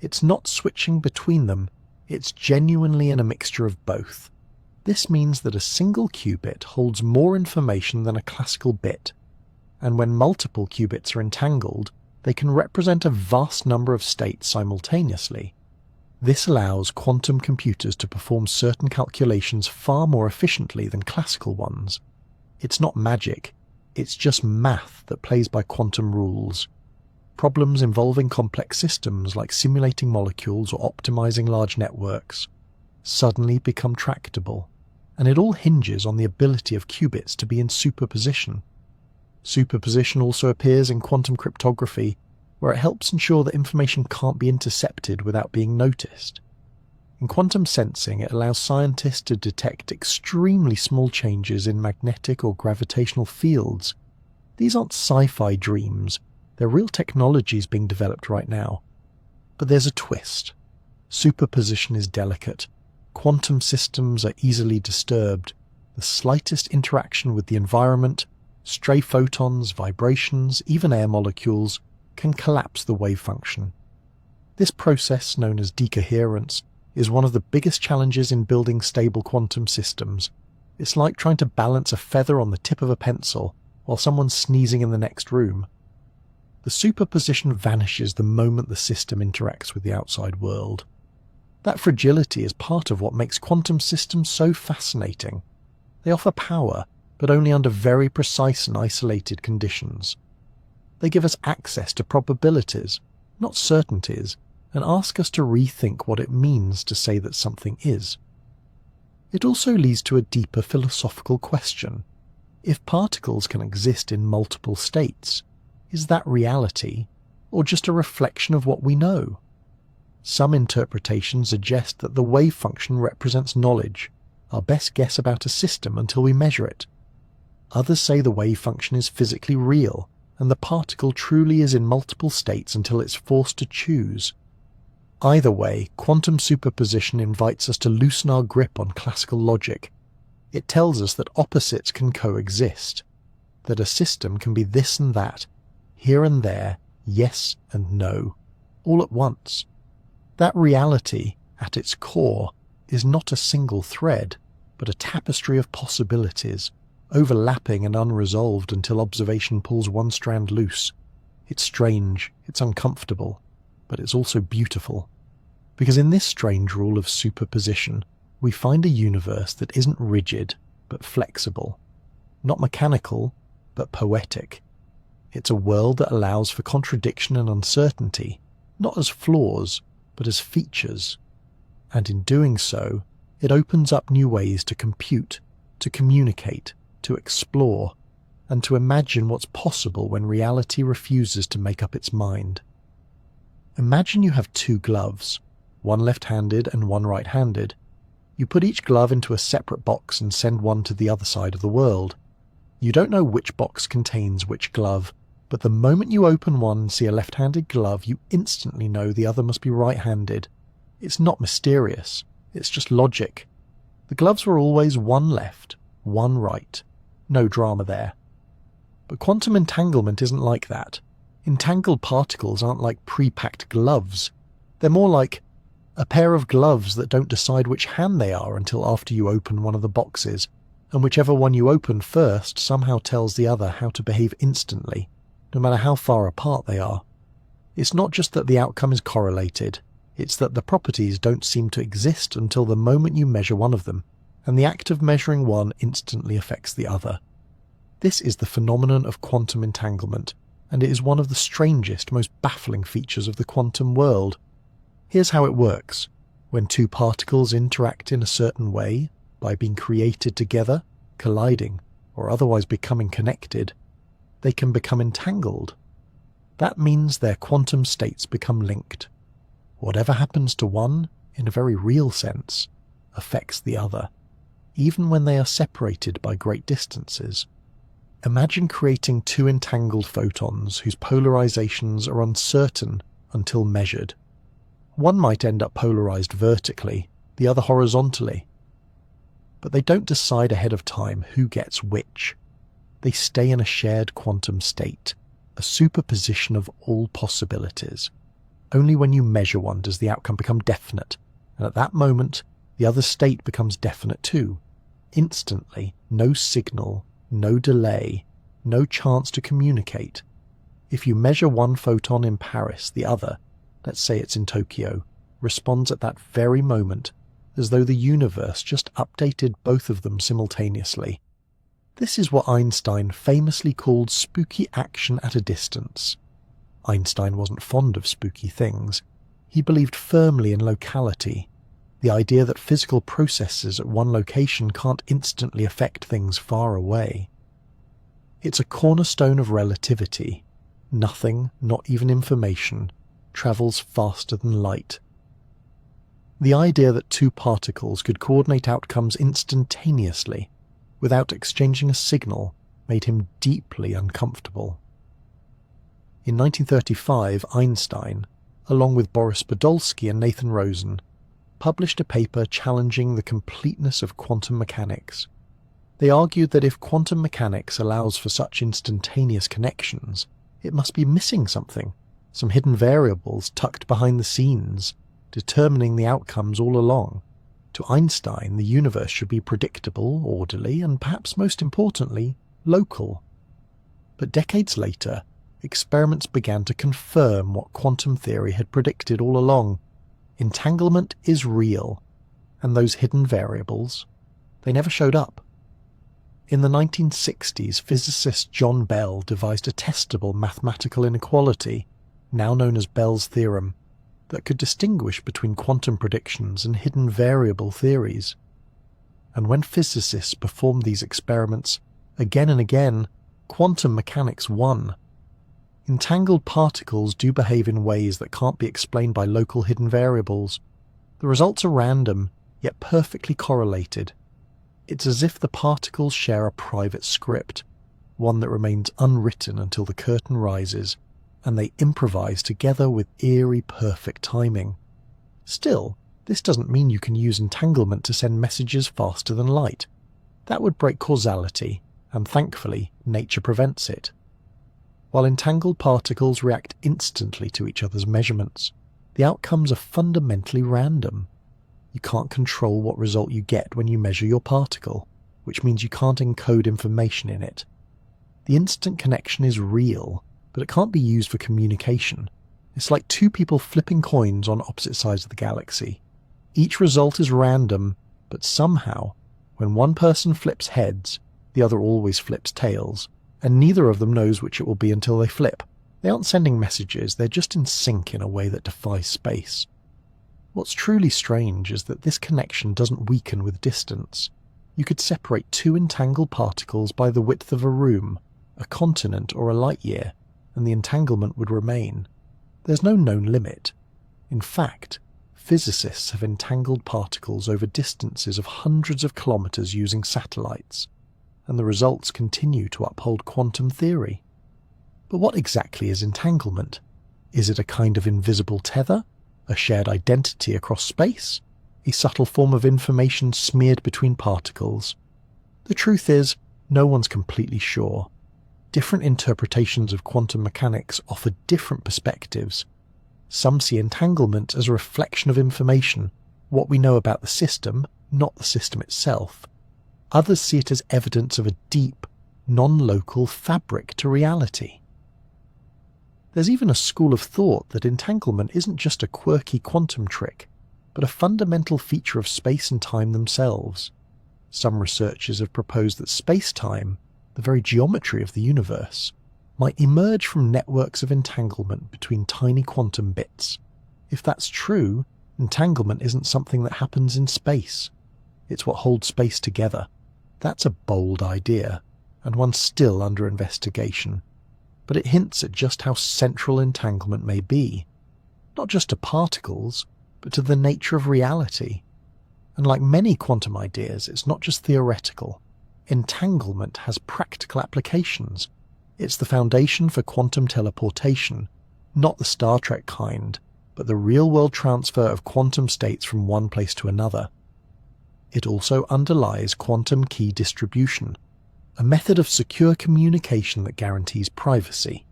It's not switching between them, it's genuinely in a mixture of both. This means that a single qubit holds more information than a classical bit, and when multiple qubits are entangled, they can represent a vast number of states simultaneously. This allows quantum computers to perform certain calculations far more efficiently than classical ones. It's not magic, it's just math that plays by quantum rules. Problems involving complex systems like simulating molecules or optimizing large networks suddenly become tractable, and it all hinges on the ability of qubits to be in superposition. Superposition also appears in quantum cryptography, where it helps ensure that information can't be intercepted without being noticed. In quantum sensing, it allows scientists to detect extremely small changes in magnetic or gravitational fields. These aren't sci-fi dreams, they're real technologies being developed right now. But there's a twist. Superposition is delicate. Quantum systems are easily disturbed. The slightest interaction with the environment, stray photons, vibrations, even air molecules, can collapse the wave function. This process, known as decoherence, is one of the biggest challenges in building stable quantum systems. It's like trying to balance a feather on the tip of a pencil while someone's sneezing in the next room. The superposition vanishes the moment the system interacts with the outside world. That fragility is part of what makes quantum systems so fascinating. They offer power, but only under very precise and isolated conditions. They give us access to probabilities, not certainties, and ask us to rethink what it means to say that something is. It also leads to a deeper philosophical question. If particles can exist in multiple states, is that reality, or just a reflection of what we know? Some interpretations suggest that the wave function represents knowledge, our best guess about a system until we measure it. Others say the wave function is physically real, and the particle truly is in multiple states until it's forced to choose. Either way, quantum superposition invites us to loosen our grip on classical logic. It tells us that opposites can coexist, that a system can be this and that, here and there, yes and no, all at once. That reality, at its core, is not a single thread, but a tapestry of possibilities, overlapping and unresolved until observation pulls one strand loose. It's strange, it's uncomfortable, but it's also beautiful. Because in this strange rule of superposition, we find a universe that isn't rigid, but flexible. Not mechanical, but poetic. It's a world that allows for contradiction and uncertainty, not as flaws, but as features. And in doing so, it opens up new ways to compute, to communicate, to explore, and to imagine what's possible when reality refuses to make up its mind. Imagine you have two gloves, one left-handed and one right-handed. You put each glove into a separate box and send one to the other side of the world. You don't know which box contains which glove, but the moment you open one and see a left-handed glove, you instantly know the other must be right-handed. It's not mysterious, it's just logic. The gloves were always one left, one right. No drama there. But quantum entanglement isn't like that. Entangled particles aren't like pre-packed gloves. They're more like a pair of gloves that don't decide which hand they are until after you open one of the boxes, and whichever one you open first somehow tells the other how to behave instantly, no matter how far apart they are. It's not just that the outcome is correlated, it's that the properties don't seem to exist until the moment you measure one of them, and the act of measuring one instantly affects the other. This is the phenomenon of quantum entanglement, and it is one of the strangest, most baffling features of the quantum world. Here's how it works. When two particles interact in a certain way, by being created together, colliding, or otherwise becoming connected, they can become entangled. That means their quantum states become linked. Whatever happens to one, in a very real sense, affects the other, even when they are separated by great distances. Imagine creating two entangled photons whose polarizations are uncertain until measured. One might end up polarized vertically, the other horizontally. But they don't decide ahead of time who gets which. They stay in a shared quantum state, a superposition of all possibilities. Only when you measure one does the outcome become definite, and at that moment, the other state becomes definite too. Instantly, no signal, no delay, no chance to communicate. If you measure one photon in Paris, the other, let's say it's in Tokyo, responds at that very moment, as though the universe just updated both of them simultaneously. This is what Einstein famously called spooky action at a distance. Einstein wasn't fond of spooky things. He believed firmly in locality, the idea that physical processes at one location can't instantly affect things far away. It's a cornerstone of relativity. Nothing, not even information, travels faster than light. The idea that two particles could coordinate outcomes instantaneously without exchanging a signal made him deeply uncomfortable. In 1935, Einstein, along with Boris Podolsky and Nathan Rosen, published a paper challenging the completeness of quantum mechanics. They argued that if quantum mechanics allows for such instantaneous connections, it must be missing something, some hidden variables tucked behind the scenes, determining the outcomes all along. To Einstein, the universe should be predictable, orderly, and perhaps most importantly, local. But decades later, experiments began to confirm what quantum theory had predicted all along. Entanglement is real, and those hidden variables, they never showed up. In the 1960s, physicist John Bell devised a testable mathematical inequality, now known as Bell's theorem, that could distinguish between quantum predictions and hidden variable theories. And when physicists performed these experiments again and again, quantum mechanics won. Entangled particles do behave in ways that can't be explained by local hidden variables. The results are random, yet perfectly correlated. It's as if the particles share a private script, one that remains unwritten until the curtain rises, and they improvise together with eerie perfect timing. Still, this doesn't mean you can use entanglement to send messages faster than light. That would break causality, and thankfully, nature prevents it. While entangled particles react instantly to each other's measurements, the outcomes are fundamentally random. You can't control what result you get when you measure your particle, which means you can't encode information in it. The instant connection is real, but it can't be used for communication. It's like two people flipping coins on opposite sides of the galaxy. Each result is random, but somehow, when one person flips heads, the other always flips tails, and neither of them knows which it will be until they flip. They aren't sending messages, they're just in sync in a way that defies space. What's truly strange is that this connection doesn't weaken with distance. You could separate two entangled particles by the width of a room, a continent or a light year, and the entanglement would remain. There's no known limit. In fact, physicists have entangled particles over distances of hundreds of kilometers using satellites, and the results continue to uphold quantum theory. But what exactly is entanglement? Is it a kind of invisible tether? A shared identity across space? A subtle form of information smeared between particles? The truth is, no one's completely sure. Different interpretations of quantum mechanics offer different perspectives. Some see entanglement as a reflection of information, what we know about the system, not the system itself. Others see it as evidence of a deep, non-local fabric to reality. There's even a school of thought that entanglement isn't just a quirky quantum trick, but a fundamental feature of space and time themselves. Some researchers have proposed that space-time, the very geometry of the universe, might emerge from networks of entanglement between tiny quantum bits. If that's true, entanglement isn't something that happens in space. It's what holds space together. That's a bold idea, and one still under investigation. But it hints at just how central entanglement may be, not just to particles, but to the nature of reality. And like many quantum ideas, it's not just theoretical. Entanglement has practical applications. It's the foundation for quantum teleportation, not the Star Trek kind, but the real-world transfer of quantum states from one place to another. It also underlies quantum key distribution, a method of secure communication that guarantees privacy.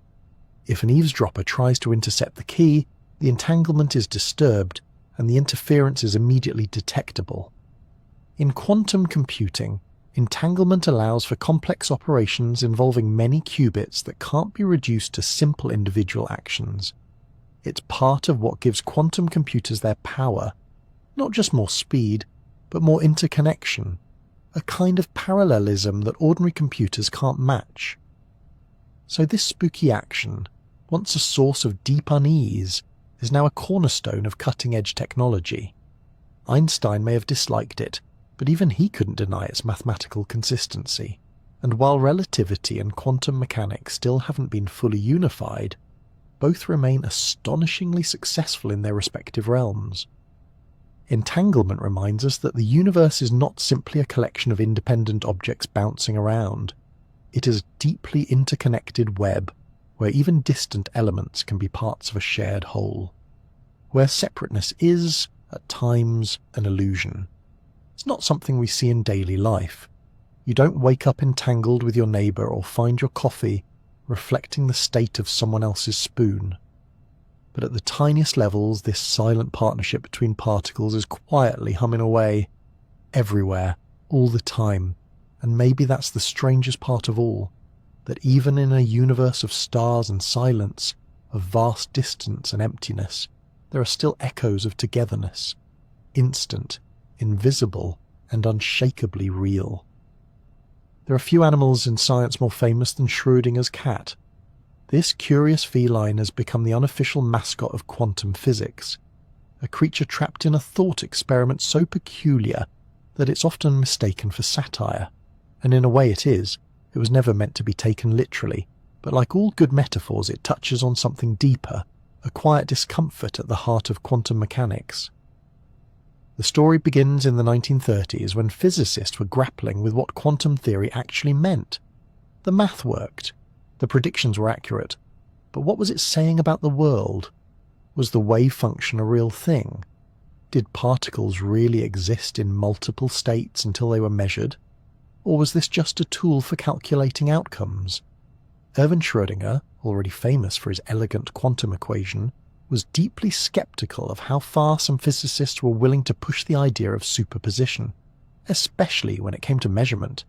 If an eavesdropper tries to intercept the key, the entanglement is disturbed, and the interference is immediately detectable. In quantum computing, entanglement allows for complex operations involving many qubits that can't be reduced to simple individual actions. It's part of what gives quantum computers their power, not just more speed, but more interconnection, a kind of parallelism that ordinary computers can't match. So this spooky action, once a source of deep unease, is now a cornerstone of cutting-edge technology. Einstein may have disliked it, but even he couldn't deny its mathematical consistency, and while relativity and quantum mechanics still haven't been fully unified, both remain astonishingly successful in their respective realms. Entanglement reminds us that the universe is not simply a collection of independent objects bouncing around. It is a deeply interconnected web where even distant elements can be parts of a shared whole, where separateness is, at times, an illusion. It's not something we see in daily life. You don't wake up entangled with your neighbour or find your coffee reflecting the state of someone else's spoon. But at the tiniest levels, this silent partnership between particles is quietly humming away, everywhere, all the time. And maybe that's the strangest part of all, that even in a universe of stars and silence, of vast distance and emptiness, there are still echoes of togetherness, instant, invisible, and unshakably real. There are few animals in science more famous than Schrödinger's cat. This curious feline has become the unofficial mascot of quantum physics, a creature trapped in a thought experiment so peculiar that it's often mistaken for satire. And in a way it is. It was never meant to be taken literally, but like all good metaphors it touches on something deeper, a quiet discomfort at the heart of quantum mechanics. The story begins in the 1930s when physicists were grappling with what quantum theory actually meant. The math worked. The predictions were accurate, but what was it saying about the world? Was the wave function a real thing? Did particles really exist in multiple states until they were measured? Or was this just a tool for calculating outcomes? Erwin Schrödinger, already famous for his elegant quantum equation, was deeply skeptical of how far some physicists were willing to push the idea of superposition, especially when it came to measurement.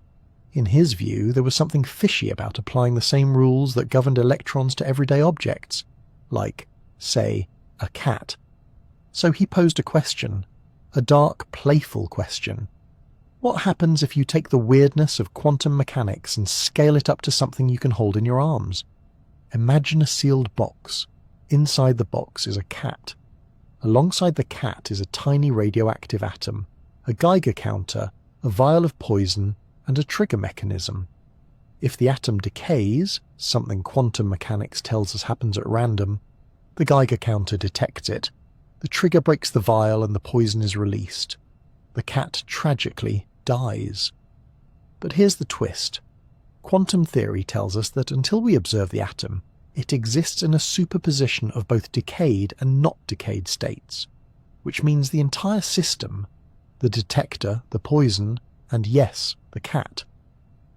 In his view, there was something fishy about applying the same rules that governed electrons to everyday objects, like, say, a cat. So he posed a question, a dark, playful question. What happens if you take the weirdness of quantum mechanics and scale it up to something you can hold in your arms? Imagine a sealed box. Inside the box is a cat. Alongside the cat is a tiny radioactive atom, a Geiger counter, a vial of poison, and a trigger mechanism. If the atom decays, something quantum mechanics tells us happens at random, the Geiger counter detects it. The trigger breaks the vial and the poison is released. The cat tragically dies. But here's the twist. Quantum theory tells us that until we observe the atom, it exists in a superposition of both decayed and not decayed states, which means the entire system, the detector, the poison, and yes, the cat,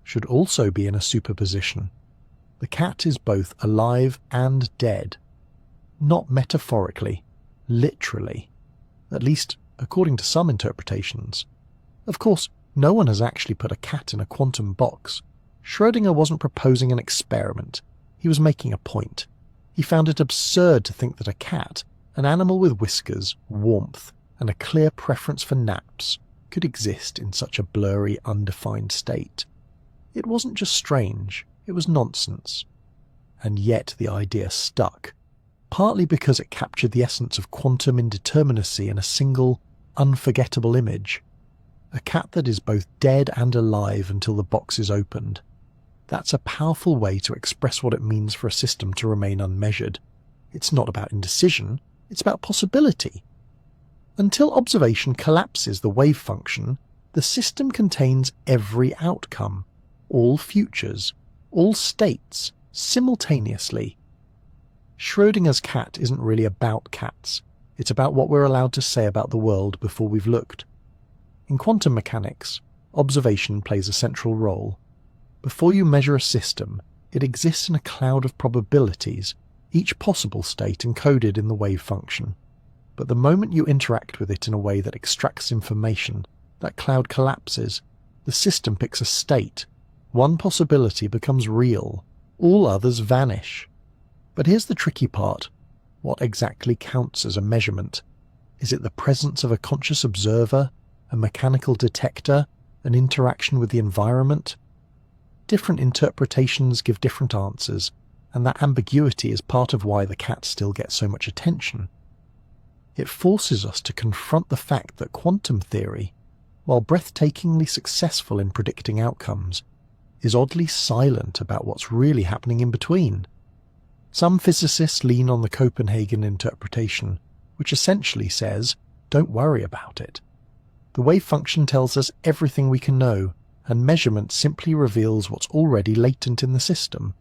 should also be in a superposition. The cat is both alive and dead. Not metaphorically, literally, at least according to some interpretations. Of course, no one has actually put a cat in a quantum box. Schrödinger wasn't proposing an experiment. He was making a point. He found it absurd to think that a cat, an animal with whiskers, warmth, and a clear preference for naps, could exist in such a blurry, undefined state. It wasn't just strange, it was nonsense. And yet the idea stuck, partly because it captured the essence of quantum indeterminacy in a single, unforgettable image. A cat that is both dead and alive until the box is opened. That's a powerful way to express what it means for a system to remain unmeasured. It's not about indecision, it's about possibility. Until observation collapses the wave function, the system contains every outcome, all futures, all states, simultaneously. Schrödinger's cat isn't really about cats. It's about what we're allowed to say about the world before we've looked. In quantum mechanics, observation plays a central role. Before you measure a system, it exists in a cloud of probabilities, each possible state encoded in the wave function. But the moment you interact with it in a way that extracts information, that cloud collapses, the system picks a state. One possibility becomes real, all others vanish. But here's the tricky part. What exactly counts as a measurement? Is it the presence of a conscious observer, a mechanical detector, an interaction with the environment? Different interpretations give different answers, and that ambiguity is part of why the cat still gets so much attention. It forces us to confront the fact that quantum theory, while breathtakingly successful in predicting outcomes, is oddly silent about what's really happening in between. Some physicists lean on the Copenhagen interpretation, which essentially says Don't worry about it. The wave function tells us everything we can know, and measurement simply reveals what's already latent in the system.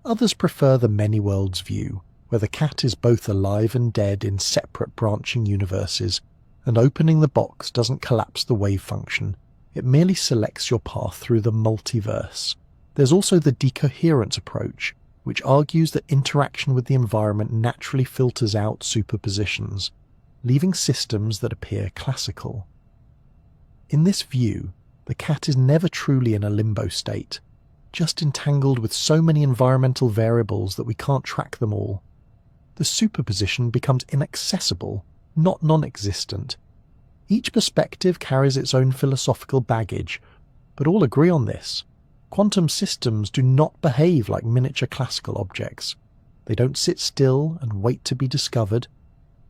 Others prefer the many worlds view, where the cat is both alive and dead in separate branching universes, and opening the box doesn't collapse the wave function, it merely selects your path through the multiverse. There's also the decoherence approach, which argues that interaction with the environment naturally filters out superpositions, leaving systems that appear classical. In this view, the cat is never truly in a limbo state, just entangled with so many environmental variables that we can't track them all. The superposition becomes inaccessible, not non-existent. Each perspective carries its own philosophical baggage, but all agree on this. Quantum systems do not behave like miniature classical objects. They don't sit still and wait to be discovered.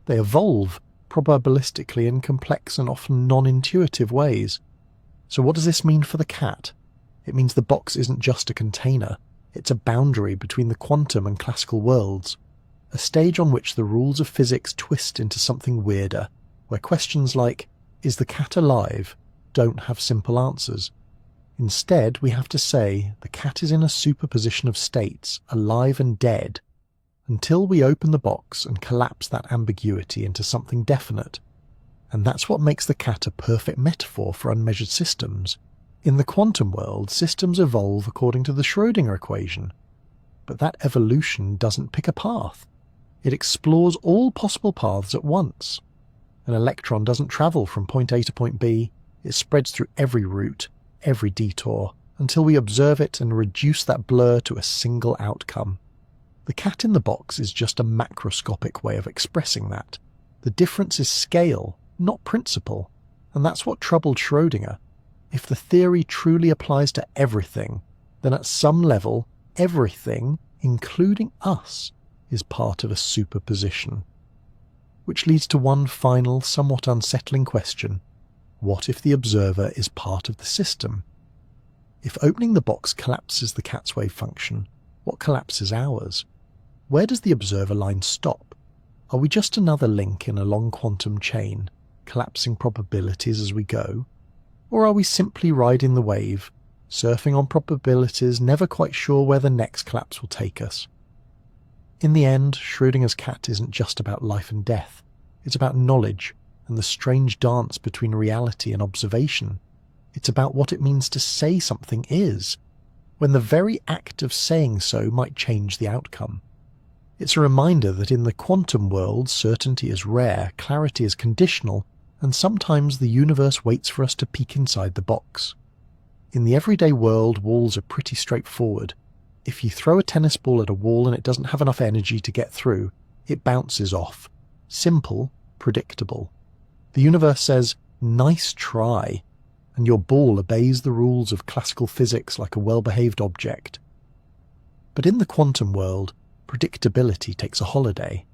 They evolve, probabilistically in complex and often non-intuitive ways. So what does this mean for the cat? It means the box isn't just a container, it's a boundary between the quantum and classical worlds, a stage on which the rules of physics twist into something weirder, where questions like, is the cat alive, don't have simple answers. Instead, we have to say the cat is in a superposition of states, alive and dead, until we open the box and collapse that ambiguity into something definite. And that's what makes the cat a perfect metaphor for unmeasured systems. In the quantum world, systems evolve according to the Schrödinger equation. But that evolution doesn't pick a path. It explores all possible paths at once. An electron doesn't travel from point A to point B, it spreads through every route, every detour, until we observe it and reduce that blur to a single outcome. The cat in the box is just a macroscopic way of expressing that. The difference is scale, not principle, and that's what troubled Schrödinger. If the theory truly applies to everything, then at some level, everything, including us, is part of a superposition. Which leads to one final, somewhat unsettling question. What if the observer is part of the system? If opening the box collapses the cat's wave function, what collapses ours? Where does the observer line stop? Are we just another link in a long quantum chain, collapsing probabilities as we go? Or are we simply riding the wave, surfing on probabilities, never quite sure where the next collapse will take us? In the end, Schrödinger's cat isn't just about life and death. It's about knowledge and the strange dance between reality and observation. It's about what it means to say something is, when the very act of saying so might change the outcome. It's a reminder that in the quantum world, certainty is rare, clarity is conditional, and sometimes the universe waits for us to peek inside the box. In the everyday world, walls are pretty straightforward. If you throw a tennis ball at a wall and it doesn't have enough energy to get through, it bounces off. Simple, predictable. The universe says, nice try, and your ball obeys the rules of classical physics like a well-behaved object. But in the quantum world, predictability takes a holiday.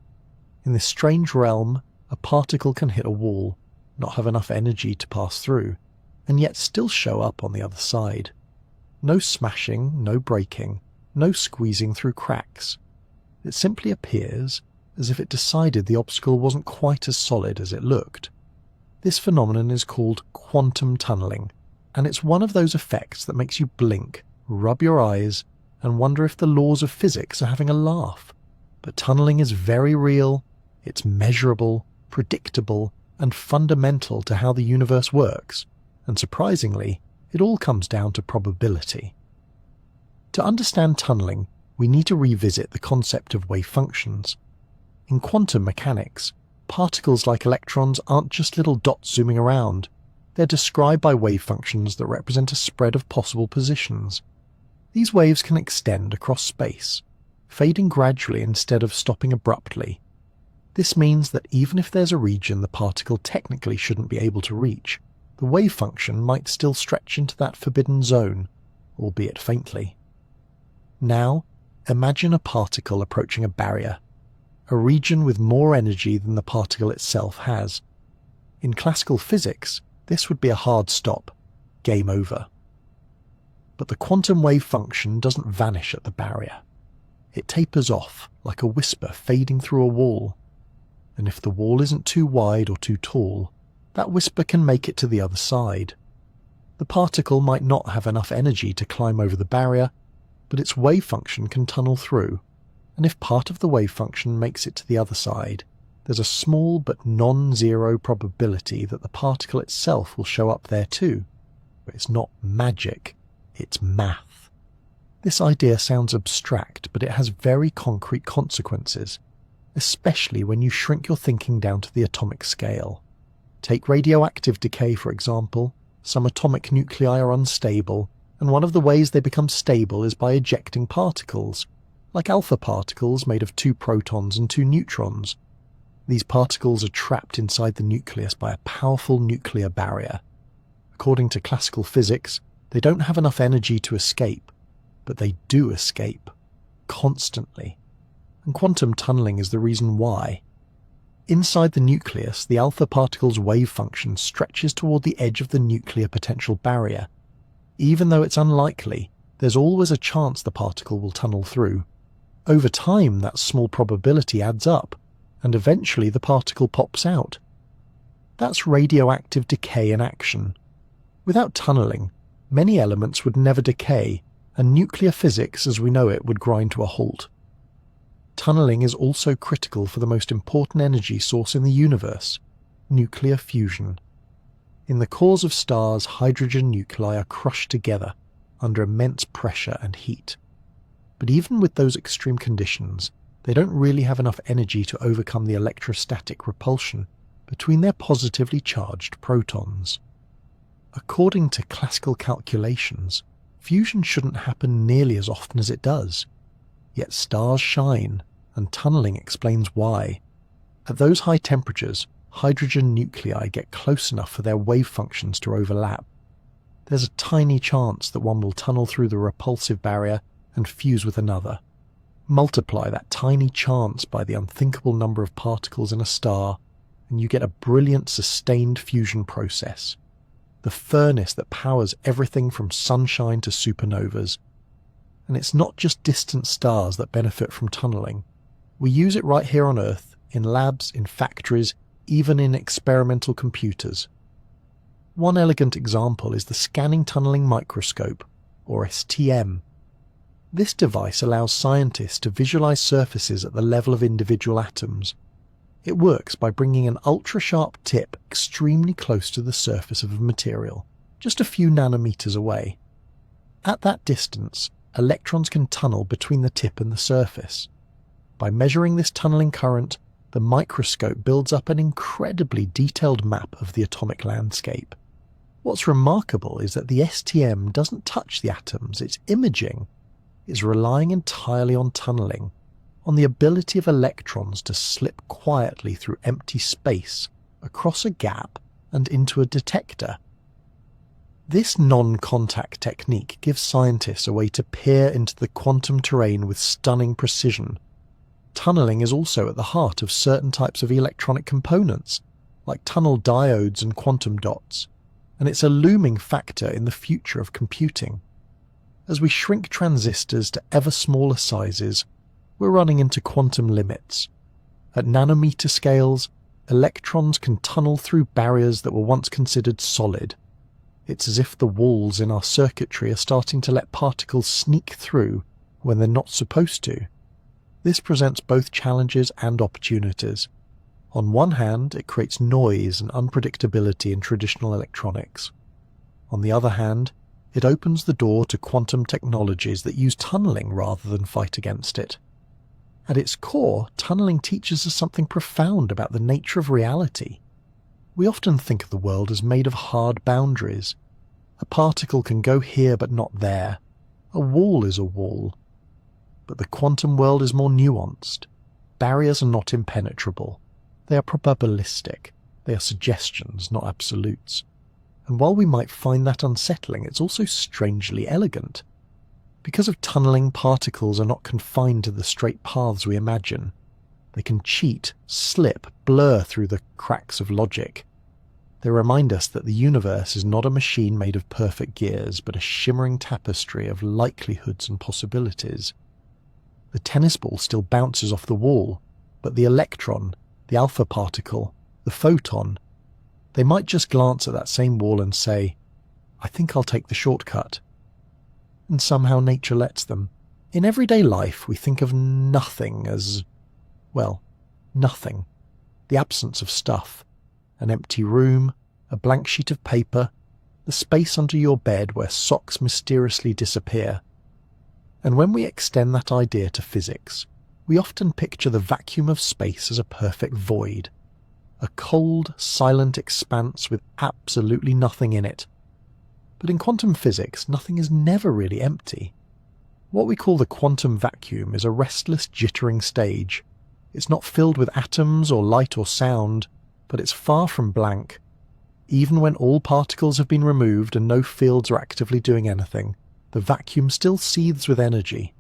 In this strange realm, a particle can hit a wall, not have enough energy to pass through, and yet still show up on the other side. No smashing, no breaking, no squeezing through cracks. It simply appears as if it decided the obstacle wasn't quite as solid as it looked. This phenomenon is called quantum tunneling, and it's one of those effects that makes you blink, rub your eyes, and wonder if the laws of physics are having a laugh. But tunneling is very real, it's measurable, predictable, and fundamental to how the universe works, and surprisingly, it all comes down to probability. To understand tunneling, we need to revisit the concept of wave functions. In quantum mechanics, particles like electrons aren't just little dots zooming around. They're described by wave functions that represent a spread of possible positions. These waves can extend across space, fading gradually instead of stopping abruptly. This means that even if there's a region the particle technically shouldn't be able to reach, the wave function might still stretch into that forbidden zone, albeit faintly. Now, imagine a particle approaching a barrier, a region with more energy than the particle itself has. In classical physics, this would be a hard stop, game over. But the quantum wave function doesn't vanish at the barrier. It tapers off like a whisper fading through a wall. and if the wall isn't too wide or too tall, that whisper can make it to the other side. The particle might not have enough energy to climb over the barrier, but its wave function can tunnel through, and if part of the wave function makes it to the other side, there's a small but non-zero probability that the particle itself will show up there too. It's not magic, it's math. This idea sounds abstract, but it has very concrete consequences, especially when you shrink your thinking down to the atomic scale. Take radioactive decay, for example. Some atomic nuclei are unstable, and one of the ways they become stable is by ejecting particles, like alpha particles made of 2 protons and 2 neutrons. These particles are trapped inside the nucleus by a powerful nuclear barrier. According to classical physics, they don't have enough energy to escape, but they do escape, constantly. And quantum tunneling is the reason why. Inside the nucleus, the alpha particle's wave function stretches toward the edge of the nuclear potential barrier. Even though it's unlikely, there's always a chance the particle will tunnel through. Over time, that small probability adds up, and eventually the particle pops out. That's radioactive decay in action. Without tunneling, many elements would never decay, and nuclear physics as we know it would grind to a halt. Tunneling is also critical for the most important energy source in the universe, nuclear fusion. In the cores of stars, hydrogen nuclei are crushed together under immense pressure and heat. But even with those extreme conditions, they don't really have enough energy to overcome the electrostatic repulsion between their positively charged protons. According to classical calculations, fusion shouldn't happen nearly as often as it does. Yet stars shine, and tunneling explains why. At those high temperatures, hydrogen nuclei get close enough for their wave functions to overlap. There's a tiny chance that one will tunnel through the repulsive barrier and fuse with another. Multiply that tiny chance by the unthinkable number of particles in a star, and you get a brilliant sustained fusion process. The furnace that powers everything from sunshine to supernovas. And it's not just distant stars that benefit from tunneling. We use it right here on Earth, in labs, in factories, even in experimental computers. One elegant example is the Scanning Tunneling Microscope, or STM. This device allows scientists to visualize surfaces at the level of individual atoms. It works by bringing an ultra-sharp tip extremely close to the surface of a material, just a few nanometers away. At that distance, electrons can tunnel between the tip and the surface. By measuring this tunneling current, the microscope builds up an incredibly detailed map of the atomic landscape. What's remarkable is that the STM doesn't touch the atoms it's imaging. It's relying entirely on tunneling, on the ability of electrons to slip quietly through empty space, across a gap, and into a detector. This non-contact technique gives scientists a way to peer into the quantum terrain with stunning precision. Tunneling is also at the heart of certain types of electronic components, like tunnel diodes and quantum dots, and it's a looming factor in the future of computing. As we shrink transistors to ever smaller sizes, we're running into quantum limits. At nanometer scales, electrons can tunnel through barriers that were once considered solid. It's as if the walls in our circuitry are starting to let particles sneak through when they're not supposed to. This presents both challenges and opportunities. On one hand, it creates noise and unpredictability in traditional electronics. On the other hand, it opens the door to quantum technologies that use tunneling rather than fight against it. At its core, tunneling teaches us something profound about the nature of reality. We often think of the world as made of hard boundaries. A particle can go here but not there. A wall is a wall. But the quantum world is more nuanced. Barriers are not impenetrable. They are probabilistic. They are suggestions, not absolutes. And while we might find that unsettling, it's also strangely elegant. Because of tunneling, particles are not confined to the straight paths we imagine. They can cheat, slip, blur through the cracks of logic. They remind us that the universe is not a machine made of perfect gears, but a shimmering tapestry of likelihoods and possibilities. The tennis ball still bounces off the wall, but the electron, the alpha particle, the photon. They might just glance at that same wall and say, "I think I'll take the shortcut." And somehow nature lets them. In everyday life, we think of nothing as, well, nothing. The absence of stuff. An empty room, a blank sheet of paper, the space under your bed where socks mysteriously disappear. And when we extend that idea to physics, we often picture the vacuum of space as a perfect void. A cold, silent expanse with absolutely nothing in it. But in quantum physics, nothing is never really empty. What we call the quantum vacuum is a restless, jittering stage. It's not filled with atoms or light or sound, but it's far from blank. Even when all particles have been removed and no fields are actively doing anything, the vacuum still seethes with energy.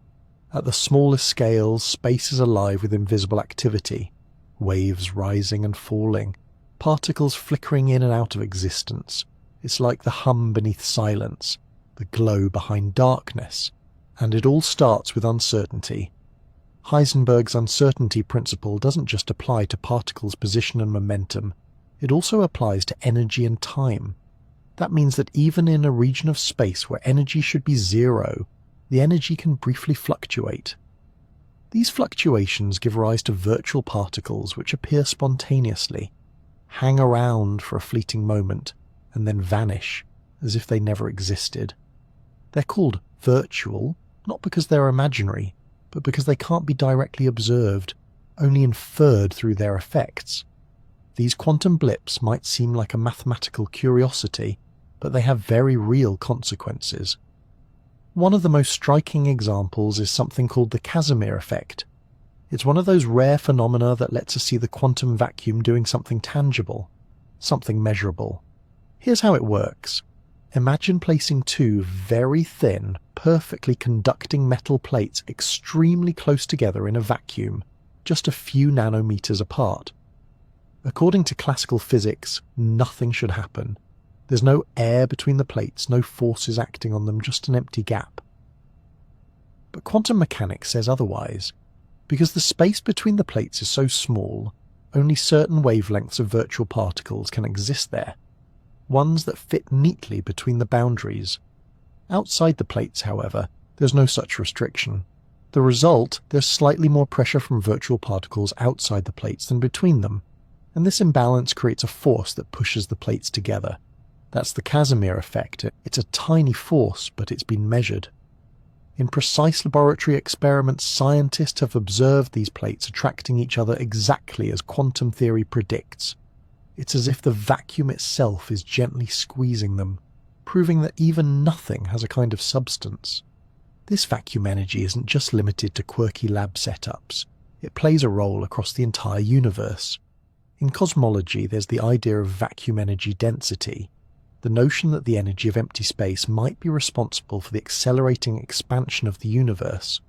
At the smallest scales, space is alive with invisible activity. Waves rising and falling, particles flickering in and out of existence. It's like the hum beneath silence, the glow behind darkness. And it all starts with uncertainty. Heisenberg's uncertainty principle doesn't just apply to particles' position and momentum, it also applies to energy and time. That means that even in a region of space where energy should be zero, the energy can briefly fluctuate. These fluctuations give rise to virtual particles which appear spontaneously, hang around for a fleeting moment, and then vanish as if they never existed. They're called virtual, not because they're imaginary, but because they can't be directly observed, only inferred through their effects. These quantum blips might seem like a mathematical curiosity, but they have very real consequences. One of the most striking examples is something called the Casimir effect. It's one of those rare phenomena that lets us see the quantum vacuum doing something tangible, something measurable. Here's how it works. Imagine placing two very thin, perfectly conducting metal plates extremely close together in a vacuum, just a few nanometers apart. According to classical physics, nothing should happen. There's no air between the plates, no forces acting on them, just an empty gap. But quantum mechanics says otherwise. Because the space between the plates is so small, only certain wavelengths of virtual particles can exist there. Ones that fit neatly between the boundaries. Outside the plates, however, there's no such restriction. The result, there's slightly more pressure from virtual particles outside the plates than between them, and this imbalance creates a force that pushes the plates together. That's the Casimir effect. It's a tiny force, but it's been measured. In precise laboratory experiments, scientists have observed these plates attracting each other exactly as quantum theory predicts. It's as if the vacuum itself is gently squeezing them, proving that even nothing has a kind of substance. This vacuum energy isn't just limited to quirky lab setups. It plays a role across the entire universe. In cosmology, there's the idea of vacuum energy density, the notion that the energy of empty space might be responsible for the accelerating expansion of the universe.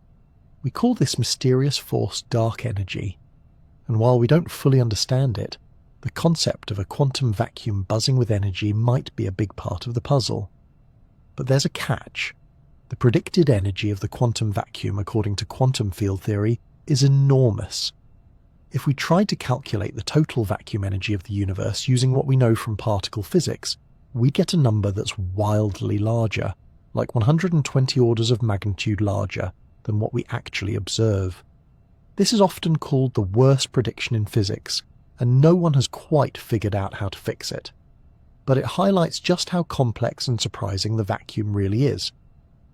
We call this mysterious force dark energy, and while we don't fully understand it, the concept of a quantum vacuum buzzing with energy might be a big part of the puzzle. But there's a catch. The predicted energy of the quantum vacuum, according to quantum field theory, is enormous. If we tried to calculate the total vacuum energy of the universe using what we know from particle physics, we'd get a number that's wildly larger, like 120 orders of magnitude larger than what we actually observe. This is often called the worst prediction in physics, and no one has quite figured out how to fix it. But it highlights just how complex and surprising the vacuum really is.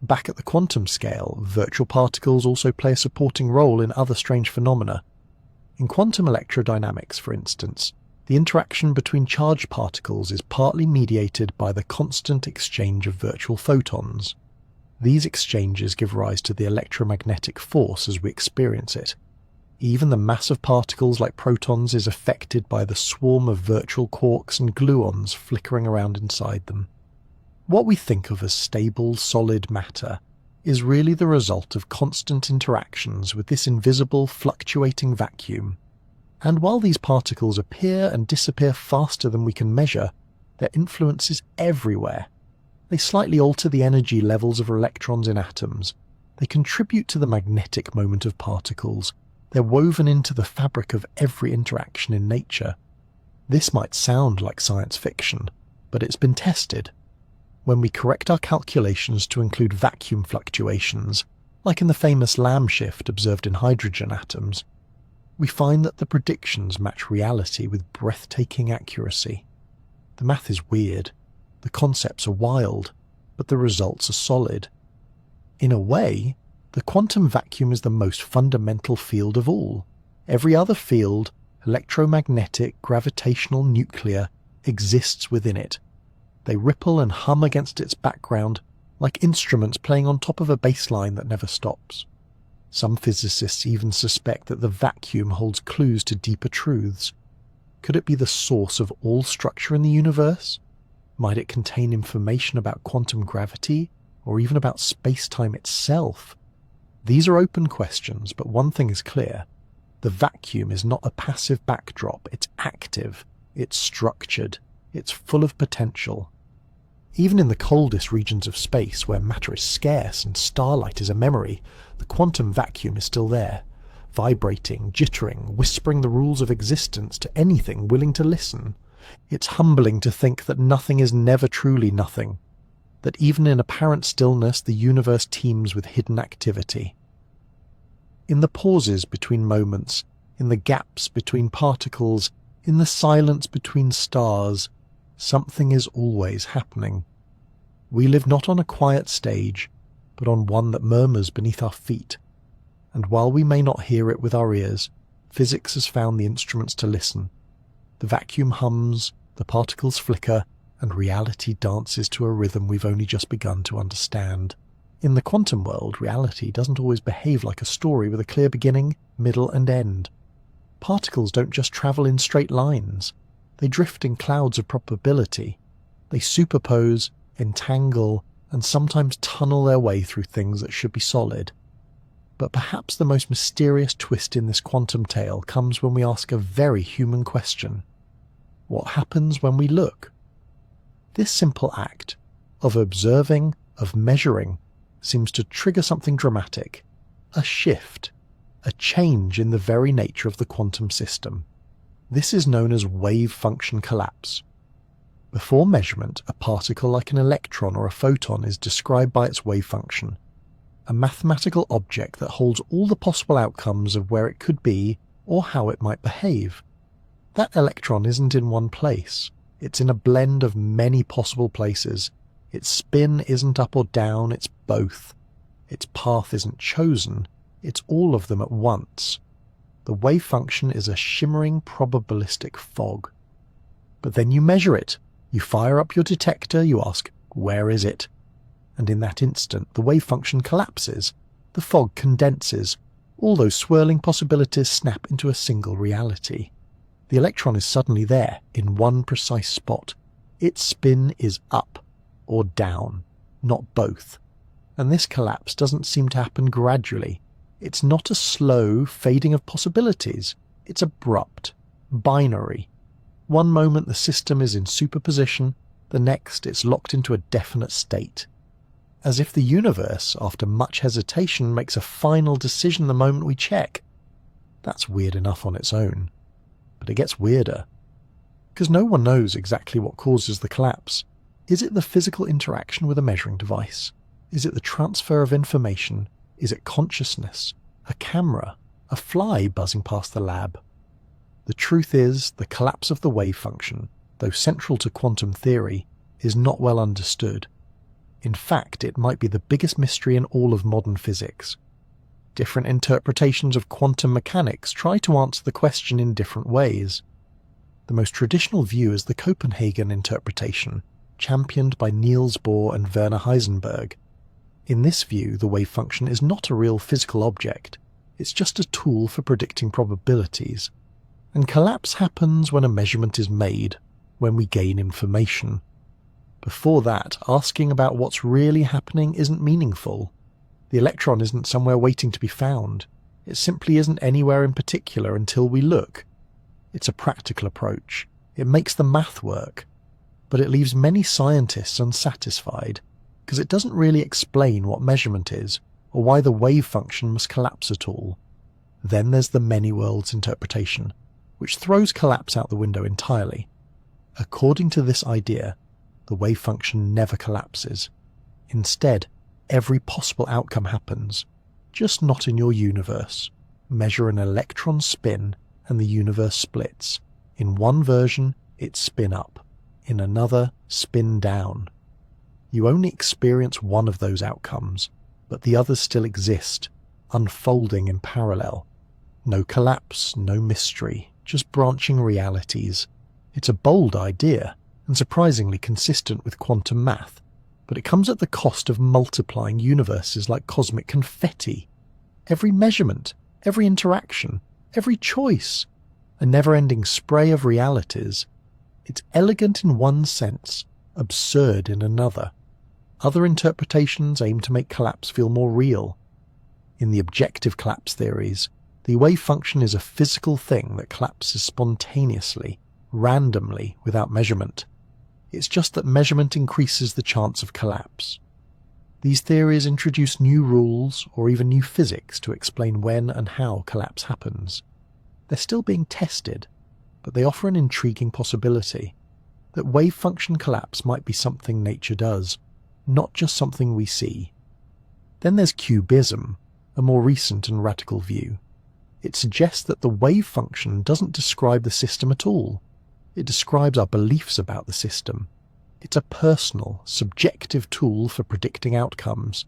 Back at the quantum scale, virtual particles also play a supporting role in other strange phenomena. In quantum electrodynamics, for instance, the interaction between charged particles is partly mediated by the constant exchange of virtual photons. These exchanges give rise to the electromagnetic force as we experience it. Even the mass of particles like protons is affected by the swarm of virtual quarks and gluons flickering around inside them. What we think of as stable, solid matter is really the result of constant interactions with this invisible, fluctuating vacuum. And while these particles appear and disappear faster than we can measure, their influence is everywhere. They slightly alter the energy levels of electrons in atoms. They contribute to the magnetic moment of particles. They're woven into the fabric of every interaction in nature. This might sound like science fiction, but it's been tested. When we correct our calculations to include vacuum fluctuations, like in the famous Lamb shift observed in hydrogen atoms, we find that the predictions match reality with breathtaking accuracy. The math is weird, the concepts are wild, but the results are solid. In a way, the quantum vacuum is the most fundamental field of all. Every other field, electromagnetic, gravitational, nuclear, exists within it. They ripple and hum against its background like instruments playing on top of a bass line that never stops. Some physicists even suspect that the vacuum holds clues to deeper truths. Could it be the source of all structure in the universe? Might it contain information about quantum gravity, or even about space-time itself? These are open questions, but one thing is clear. The vacuum is not a passive backdrop, it's active, it's structured, it's full of potential. Even in the coldest regions of space, where matter is scarce and starlight is a memory, the quantum vacuum is still there, vibrating, jittering, whispering the rules of existence to anything willing to listen. It's humbling to think that nothing is never truly nothing, that even in apparent stillness the universe teems with hidden activity. In the pauses between moments, in the gaps between particles, in the silence between stars, something is always happening. We live not on a quiet stage, but on one that murmurs beneath our feet. And while we may not hear it with our ears, physics has found the instruments to listen. The vacuum hums, the particles flicker, and reality dances to a rhythm we've only just begun to understand. In the quantum world, reality doesn't always behave like a story with a clear beginning, middle, and end. Particles don't just travel in straight lines. They drift in clouds of probability. They superpose, entangle, and sometimes tunnel their way through things that should be solid. But perhaps the most mysterious twist in this quantum tale comes when we ask a very human question. What happens when we look? This simple act, of observing, of measuring, seems to trigger something dramatic, a shift, a change in the very nature of the quantum system. This is known as wave function collapse. Before measurement, a particle like an electron or a photon is described by its wave function, a mathematical object that holds all the possible outcomes of where it could be or how it might behave. That electron isn't in one place, it's in a blend of many possible places. Its spin isn't up or down, it's both. Its path isn't chosen, it's all of them at once. The wave function is a shimmering probabilistic fog. But then you measure it. You fire up your detector, you ask, where is it? And in that instant, the wave function collapses. The fog condenses. All those swirling possibilities snap into a single reality. The electron is suddenly there, in one precise spot. Its spin is up or down, not both. And this collapse doesn't seem to happen gradually. It's not a slow fading of possibilities. It's abrupt, binary. One moment the system is in superposition, the next it's locked into a definite state. As if the universe, after much hesitation, makes a final decision the moment we check. That's weird enough on its own. But it gets weirder. Because no one knows exactly what causes the collapse. Is it the physical interaction with a measuring device? Is it the transfer of information? Is it consciousness? A camera? A fly buzzing past the lab? The truth is, the collapse of the wave function, though central to quantum theory, is not well understood. In fact, it might be the biggest mystery in all of modern physics. Different interpretations of quantum mechanics try to answer the question in different ways. The most traditional view is the Copenhagen interpretation, championed by Niels Bohr and Werner Heisenberg. In this view, the wave function is not a real physical object, it's just a tool for predicting probabilities. And collapse happens when a measurement is made, when we gain information. Before that, asking about what's really happening isn't meaningful. The electron isn't somewhere waiting to be found. It simply isn't anywhere in particular until we look. It's a practical approach. It makes the math work. But it leaves many scientists unsatisfied, because it doesn't really explain what measurement is, or why the wave function must collapse at all. Then there's the many worlds interpretation, which throws collapse out the window entirely. According to this idea, the wave function never collapses. Instead, every possible outcome happens, just not in your universe. Measure an electron spin and the universe splits. In one version, it's spin up. In another, spin down. You only experience one of those outcomes, but the others still exist, unfolding in parallel. No collapse, no mystery, just branching realities. It's a bold idea, and surprisingly consistent with quantum math, but it comes at the cost of multiplying universes like cosmic confetti. Every measurement, every interaction, every choice, a never-ending spray of realities. It's elegant in one sense, absurd in another. Other interpretations aim to make collapse feel more real. In the objective collapse theories, the wave function is a physical thing that collapses spontaneously, randomly, without measurement. It's just that measurement increases the chance of collapse. These theories introduce new rules or even new physics to explain when and how collapse happens. They're still being tested, but they offer an intriguing possibility that wave function collapse might be something nature does, not just something we see. Then there's cubism, a more recent and radical view. It suggests that the wave function doesn't describe the system at all. It describes our beliefs about the system. It's a personal, subjective tool for predicting outcomes.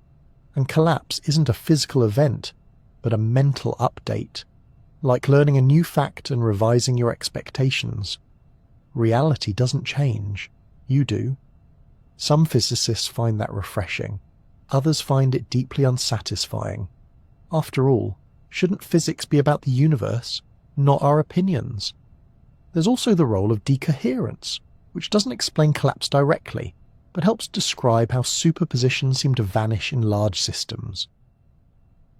And collapse isn't a physical event, but a mental update, like learning a new fact and revising your expectations. Reality doesn't change. You do. Some physicists find that refreshing. Others find it deeply unsatisfying. After all, shouldn't physics be about the universe, not our opinions? There's also the role of decoherence, which doesn't explain collapse directly, but helps describe how superpositions seem to vanish in large systems.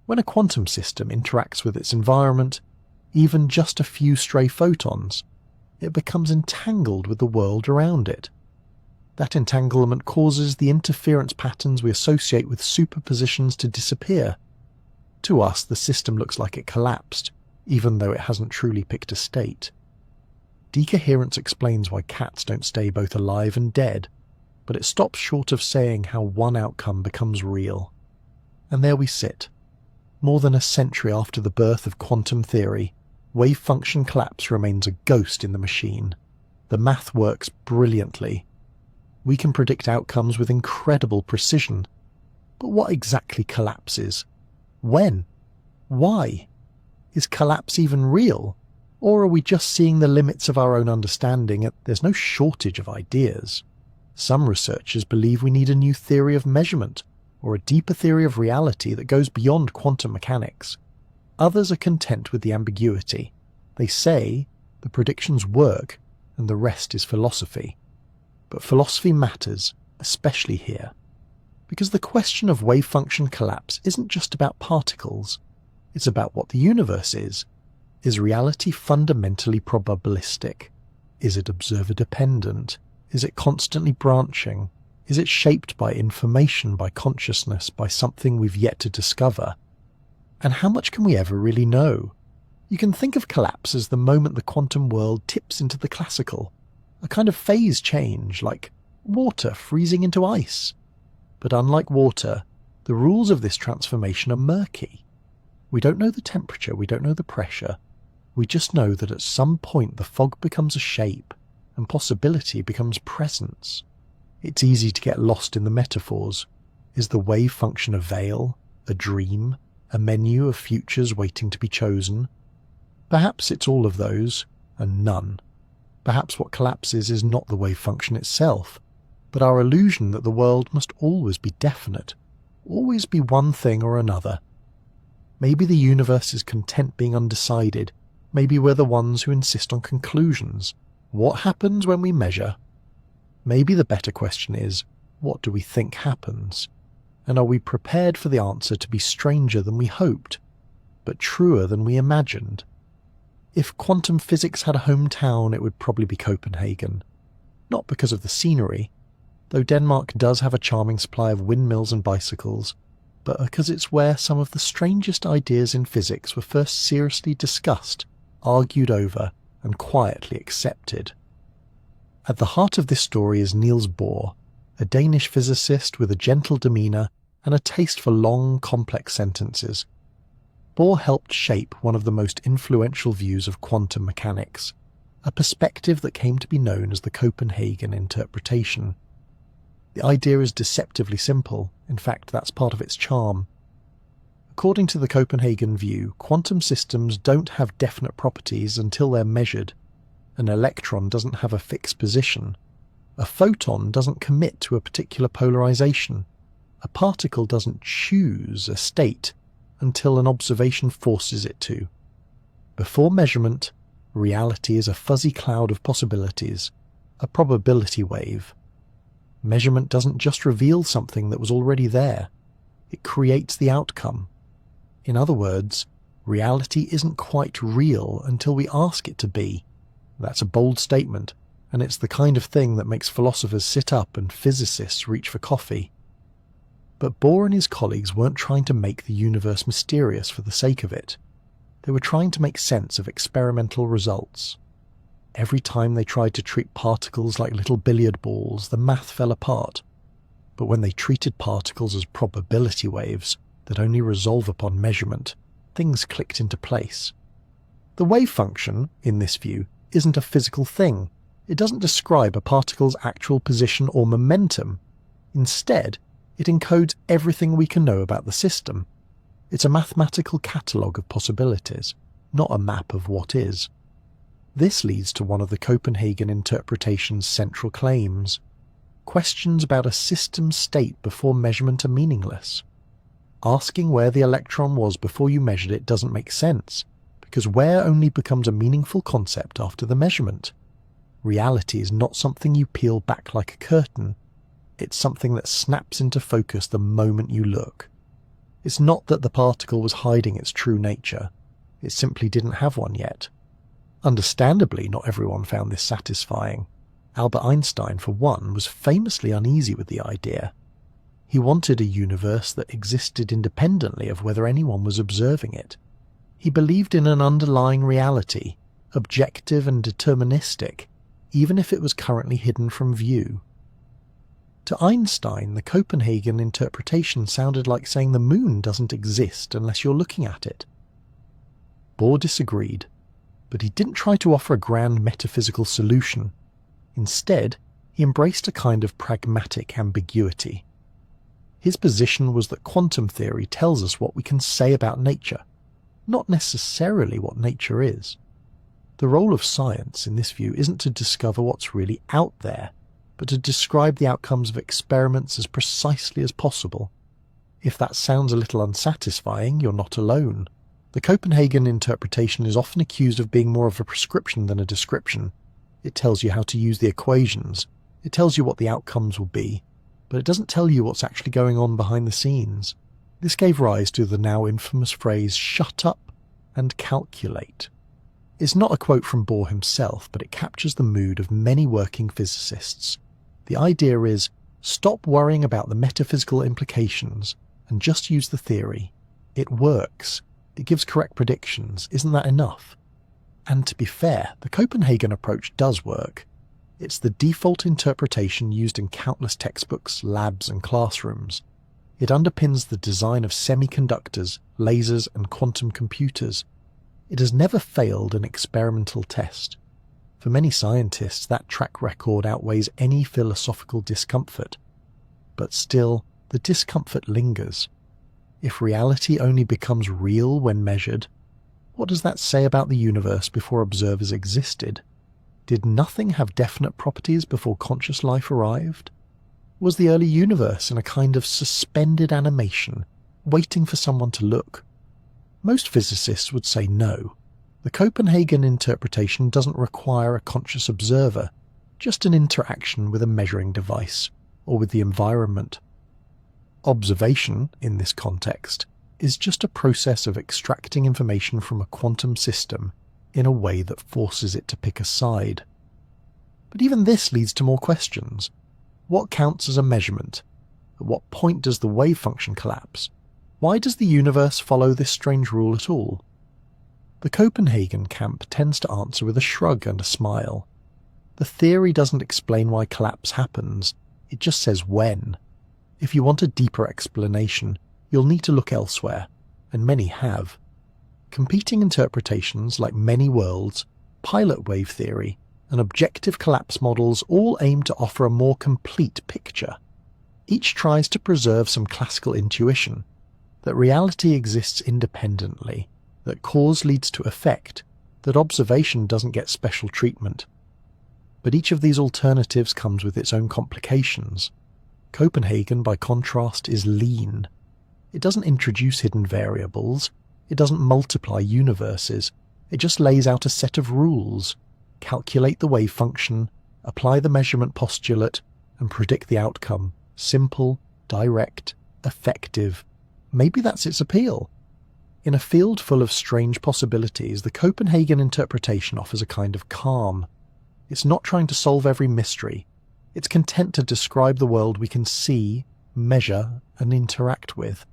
When a quantum system interacts with its environment, even just a few stray photons, it becomes entangled with the world around it. That entanglement causes the interference patterns we associate with superpositions to disappear. To us, the system looks like it collapsed, even though it hasn't truly picked a state. Decoherence explains why cats don't stay both alive and dead, but it stops short of saying how one outcome becomes real. And there we sit. More than a century after the birth of quantum theory, wave function collapse remains a ghost in the machine. The math works brilliantly. We can predict outcomes with incredible precision. But what exactly collapses? When? Why? Is collapse even real? Or are we just seeing the limits of our own understanding? There's no shortage of ideas. Some researchers believe we need a new theory of measurement, or a deeper theory of reality that goes beyond quantum mechanics. Others are content with the ambiguity. They say the predictions work and the rest is philosophy. But philosophy matters, especially here, because the question of wave function collapse isn't just about particles. It's about what the universe is. Is reality fundamentally probabilistic? Is it observer-dependent? Is it constantly branching? Is it shaped by information, by consciousness, by something we've yet to discover? And how much can we ever really know? You can think of collapse as the moment the quantum world tips into the classical, a kind of phase change, like water freezing into ice. But unlike water, the rules of this transformation are murky. We don't know the temperature, we don't know the pressure. We just know that at some point the fog becomes a shape, and possibility becomes presence. It's easy to get lost in the metaphors. Is the wave function a veil, a dream, a menu of futures waiting to be chosen? Perhaps it's all of those, and none. Perhaps what collapses is not the wave function itself, but our illusion that the world must always be definite, always be one thing or another. Maybe the universe is content being undecided. Maybe we're the ones who insist on conclusions. What happens when we measure? Maybe the better question is, what do we think happens? And are we prepared for the answer to be stranger than we hoped, but truer than we imagined? If quantum physics had a hometown, it would probably be Copenhagen. Not because of the scenery, though Denmark does have a charming supply of windmills and bicycles, but because it's where some of the strangest ideas in physics were first seriously discussed, argued over, and quietly accepted. At the heart of this story is Niels Bohr, a Danish physicist with a gentle demeanour and a taste for long, complex sentences. Bohr helped shape one of the most influential views of quantum mechanics, a perspective that came to be known as the Copenhagen interpretation. The idea is deceptively simple. In fact, that's part of its charm. According to the Copenhagen view, quantum systems don't have definite properties until they're measured. An electron doesn't have a fixed position. A photon doesn't commit to a particular polarization. A particle doesn't choose a state until an observation forces it to. Before measurement, reality is a fuzzy cloud of possibilities, a probability wave. Measurement doesn't just reveal something that was already there, it creates the outcome. In other words, reality isn't quite real until we ask it to be. That's a bold statement, and it's the kind of thing that makes philosophers sit up and physicists reach for coffee. But Bohr and his colleagues weren't trying to make the universe mysterious for the sake of it. They were trying to make sense of experimental results. Every time they tried to treat particles like little billiard balls, the math fell apart. But when they treated particles as probability waves that only resolve upon measurement, things clicked into place. The wave function, in this view, isn't a physical thing. It doesn't describe a particle's actual position or momentum. Instead, it encodes everything we can know about the system. It's a mathematical catalogue of possibilities, not a map of what is. This leads to one of the Copenhagen interpretation's central claims. Questions about a system state before measurement are meaningless. Asking where the electron was before you measured it doesn't make sense, because where only becomes a meaningful concept after the measurement. Reality is not something you peel back like a curtain. It's something that snaps into focus the moment you look. It's not that the particle was hiding its true nature. It simply didn't have one yet. Understandably, not everyone found this satisfying. Albert Einstein, for one, was famously uneasy with the idea. He wanted a universe that existed independently of whether anyone was observing it. He believed in an underlying reality, objective and deterministic, even if it was currently hidden from view. To Einstein, the Copenhagen interpretation sounded like saying the moon doesn't exist unless you're looking at it. Bohr disagreed, but he didn't try to offer a grand metaphysical solution. Instead, he embraced a kind of pragmatic ambiguity. His position was that quantum theory tells us what we can say about nature, not necessarily what nature is. The role of science, in this view, isn't to discover what's really out there, but to describe the outcomes of experiments as precisely as possible. If that sounds a little unsatisfying, you're not alone. The Copenhagen interpretation is often accused of being more of a prescription than a description. It tells you how to use the equations, it tells you what the outcomes will be, but it doesn't tell you what's actually going on behind the scenes. This gave rise to the now infamous phrase, "shut up and calculate." It's not a quote from Bohr himself, but it captures the mood of many working physicists. The idea is, stop worrying about the metaphysical implications and just use the theory. It works. It gives correct predictions. Isn't that enough? And to be fair, the Copenhagen approach does work. It's the default interpretation used in countless textbooks, labs, and classrooms. It underpins the design of semiconductors, lasers, and quantum computers. It has never failed an experimental test. For many scientists, that track record outweighs any philosophical discomfort. But still, the discomfort lingers. If reality only becomes real when measured, what does that say about the universe before observers existed? Did nothing have definite properties before conscious life arrived? Was the early universe in a kind of suspended animation, waiting for someone to look? Most physicists would say no. The Copenhagen interpretation doesn't require a conscious observer, just an interaction with a measuring device, or with the environment. Observation, in this context, is just a process of extracting information from a quantum system in a way that forces it to pick a side. But even this leads to more questions. What counts as a measurement? At what point does the wave function collapse? Why does the universe follow this strange rule at all? The Copenhagen camp tends to answer with a shrug and a smile. The theory doesn't explain why collapse happens, it just says when. If you want a deeper explanation, you'll need to look elsewhere, and many have. Competing interpretations like many worlds, pilot wave theory, and objective collapse models all aim to offer a more complete picture. Each tries to preserve some classical intuition, that reality exists independently, that cause leads to effect, that observation doesn't get special treatment. But each of these alternatives comes with its own complications. Copenhagen, by contrast, is lean. It doesn't introduce hidden variables, it doesn't multiply universes, it just lays out a set of rules. Calculate the wave function, apply the measurement postulate, and predict the outcome. Simple, direct, effective. Maybe that's its appeal. In a field full of strange possibilities, the Copenhagen interpretation offers a kind of calm. It's not trying to solve every mystery. It's content to describe the world we can see, measure, and interact with,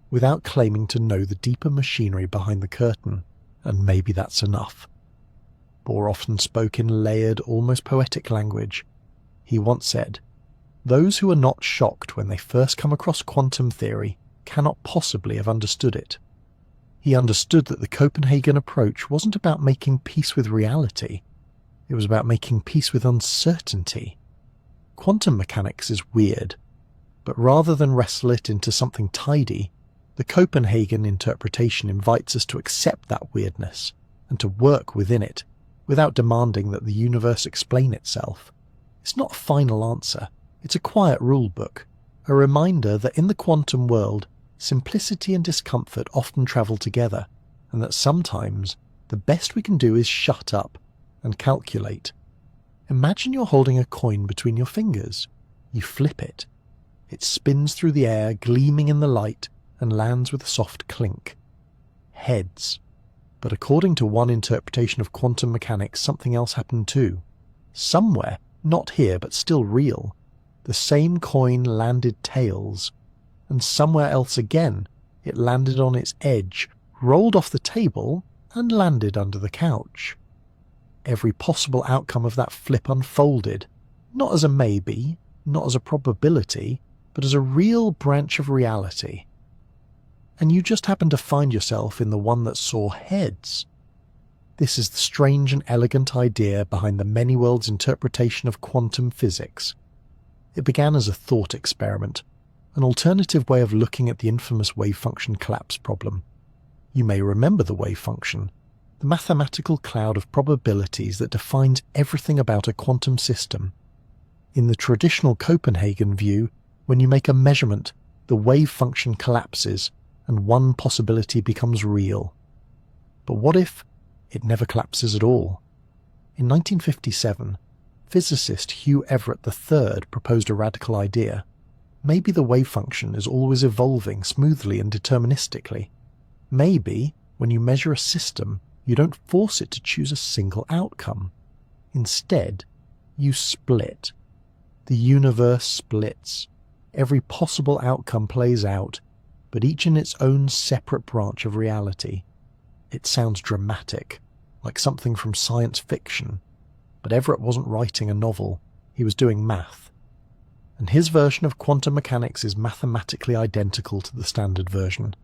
without claiming to know the deeper machinery behind the curtain, and maybe that's enough. Bohr often spoke in layered, almost poetic language. He once said, "Those who are not shocked when they first come across quantum theory cannot possibly have understood it." He understood that the Copenhagen approach wasn't about making peace with reality. It was about making peace with uncertainty. Quantum mechanics is weird, but rather than wrestle it into something tidy, the Copenhagen interpretation invites us to accept that weirdness and to work within it, without demanding that the universe explain itself. It's not a final answer, it's a quiet rule book, a reminder that in the quantum world, simplicity and discomfort often travel together, and that sometimes the best we can do is shut up and calculate. Imagine you're holding a coin between your fingers. You flip it. It spins through the air, gleaming in the light, and lands with a soft clink. Heads. But according to one interpretation of quantum mechanics, something else happened too. Somewhere, not here but still real, the same coin landed tails, and somewhere else again it landed on its edge, rolled off the table, and landed under the couch. Every possible outcome of that flip unfolded, not as a maybe, not as a probability, but as a real branch of reality. And you just happened to find yourself in the one that saw heads. This is the strange and elegant idea behind the many worlds interpretation of quantum physics. It began as a thought experiment, an alternative way of looking at the infamous wave function collapse problem. You may remember the wave function, the mathematical cloud of probabilities that defines everything about a quantum system. In the traditional Copenhagen view, when you make a measurement, the wave function collapses and one possibility becomes real. But what if it never collapses at all? In 1957, physicist Hugh Everett III proposed a radical idea. Maybe the wave function is always evolving smoothly and deterministically. Maybe, when you measure a system, you don't force it to choose a single outcome. Instead, you split. The universe splits. Every possible outcome plays out, but each in its own separate branch of reality. It sounds dramatic, like something from science fiction, but Everett wasn't writing a novel, he was doing math. And his version of quantum mechanics is mathematically identical to the standard version,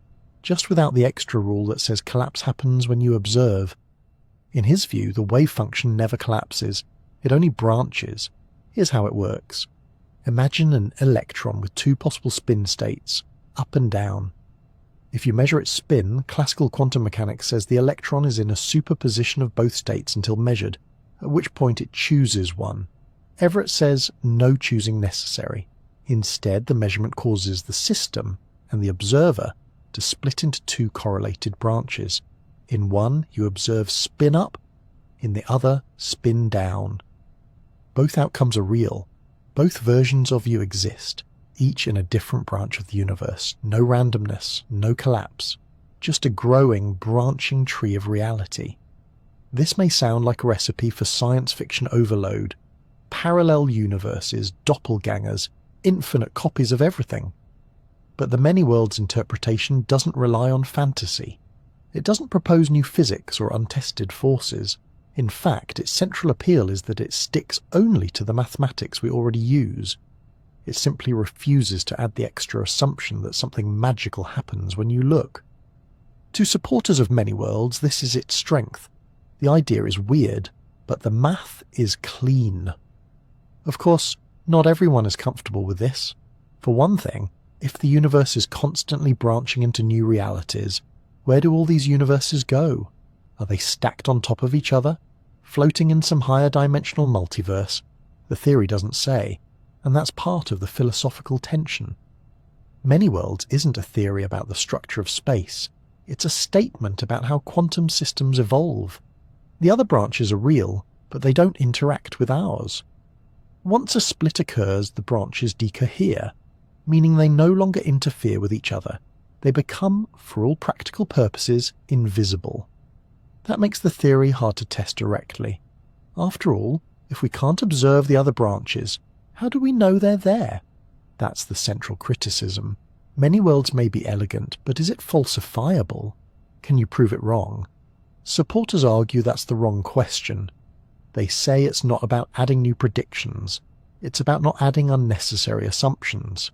just without the extra rule that says collapse happens when you observe. In his view, the wave function never collapses, it only branches. Here's how it works. Imagine an electron with two possible spin states, up and down. If you measure its spin, classical quantum mechanics says the electron is in a superposition of both states until measured, at which point it chooses one. Everett says no choosing necessary. Instead, the measurement causes the system and the observer to split into two correlated branches. In one, you observe spin up, in the other, spin down. Both outcomes are real. Both versions of you exist, each in a different branch of the universe. No randomness, no collapse, just a growing, branching tree of reality. This may sound like a recipe for science fiction overload. Parallel universes, doppelgangers, infinite copies of everything. But the many worlds interpretation doesn't rely on fantasy. It doesn't propose new physics or untested forces. In fact, its central appeal is that it sticks only to the mathematics we already use. It simply refuses to add the extra assumption that something magical happens when you look. To supporters of many worlds, this is its strength. The idea is weird, but the math is clean. Of course, not everyone is comfortable with this. For one thing, if the universe is constantly branching into new realities, where do all these universes go? Are they stacked on top of each other? Floating in some higher dimensional multiverse? The theory doesn't say, and that's part of the philosophical tension. Many worlds isn't a theory about the structure of space. It's a statement about how quantum systems evolve. The other branches are real, but they don't interact with ours. Once a split occurs, the branches decohere, meaning they no longer interfere with each other. They become, for all practical purposes, invisible. That makes the theory hard to test directly. After all, if we can't observe the other branches, how do we know they're there? That's the central criticism. Many worlds may be elegant, but is it falsifiable? Can you prove it wrong? Supporters argue that's the wrong question. They say it's not about adding new predictions. It's about not adding unnecessary assumptions.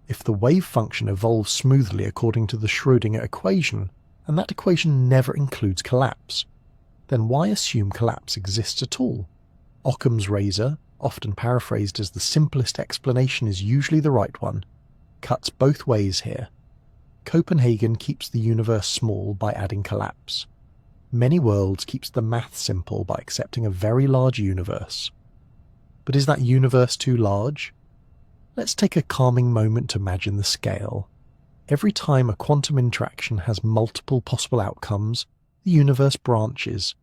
If the wave function evolves smoothly according to the Schrödinger equation, and that equation never includes collapse, then why assume collapse exists at all? Occam's razor, often paraphrased as the simplest explanation is usually the right one, cuts both ways here. Copenhagen keeps the universe small by adding collapse. Many worlds keeps the math simple by accepting a very large universe. But is that universe too large? Let's take a calming moment to imagine the scale. Every time a quantum interaction has multiple possible outcomes, the universe branches.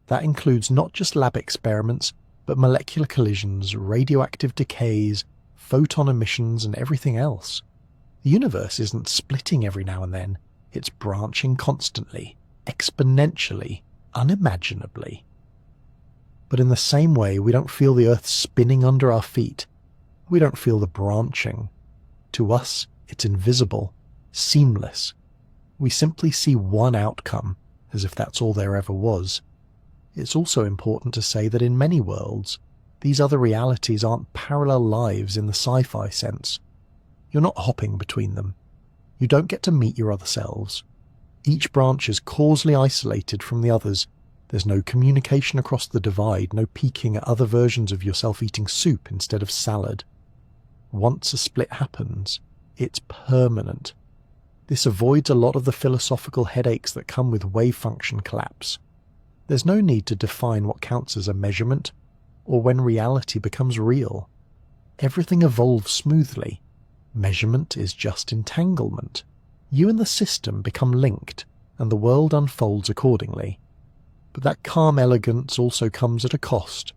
That includes not just lab experiments, but molecular collisions, radioactive decays, photon emissions, and everything else. The universe isn't splitting every now and then, it's branching constantly, exponentially, unimaginably. But in the same way, we don't feel the Earth spinning under our feet. We don't feel the branching. To us, it's invisible, seamless. We simply see one outcome, as if that's all there ever was. It's also important to say that in many worlds, these other realities aren't parallel lives in the sci-fi sense. You're not hopping between them. You don't get to meet your other selves. Each branch is causally isolated from the others. There's no communication across the divide, no peeking at other versions of yourself eating soup instead of salad. Once a split happens, it's permanent. This avoids a lot of the philosophical headaches that come with wave function collapse. There's no need to define what counts as a measurement, or when reality becomes real. Everything evolves smoothly. Measurement is just entanglement. You and the system become linked, and the world unfolds accordingly. But that calm elegance also comes at a cost.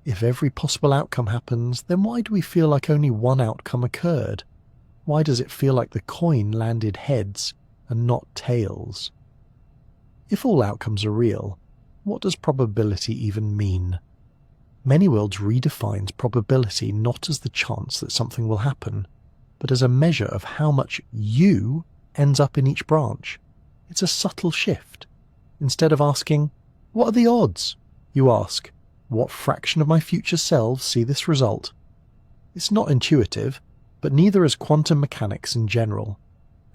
If every possible outcome happens, then why do we feel like only one outcome occurred? Why does it feel like the coin landed heads and not tails? If all outcomes are real, what does probability even mean? Many worlds redefines probability not as the chance that something will happen, but as a measure of how much you ends up in each branch. It's a subtle shift. Instead of asking, "What are the odds?" you ask, "What fraction of my future selves see this result?" It's not intuitive, but neither is quantum mechanics in general.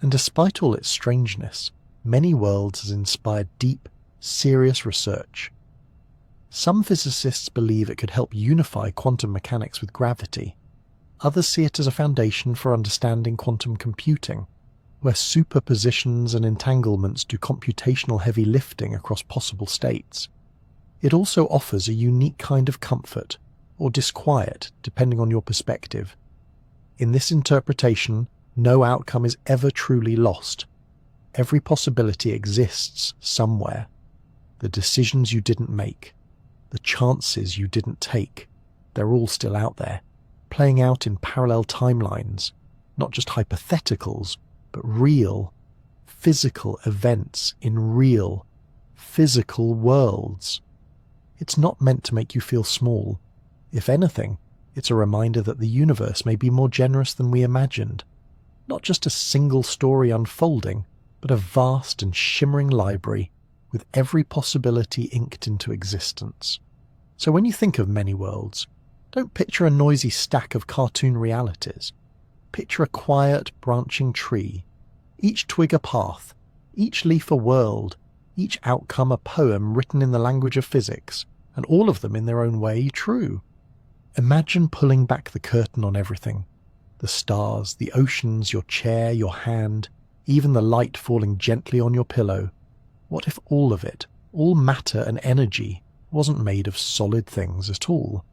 And despite all its strangeness, many worlds has inspired deep, serious research. Some physicists believe it could help unify quantum mechanics with gravity. Others see it as a foundation for understanding quantum computing, where superpositions and entanglements do computational heavy lifting across possible states. It also offers a unique kind of comfort, or disquiet, depending on your perspective. In this interpretation, no outcome is ever truly lost. Every possibility exists somewhere. The decisions you didn't make, the chances you didn't take, they're all still out there, playing out in parallel timelines, not just hypotheticals, but real, physical events in real, physical worlds. It's not meant to make you feel small. If anything, it's a reminder that the universe may be more generous than we imagined. Not just a single story unfolding, but a vast and shimmering library with every possibility inked into existence. So when you think of many worlds, don't picture a noisy stack of cartoon realities. Picture a quiet, branching tree, each twig a path, each leaf a world, each outcome a poem written in the language of physics, and all of them in their own way true. Imagine pulling back the curtain on everything. The stars, the oceans, your chair, your hand, even the light falling gently on your pillow. What if all of it, all matter and energy, wasn't made of solid things at all?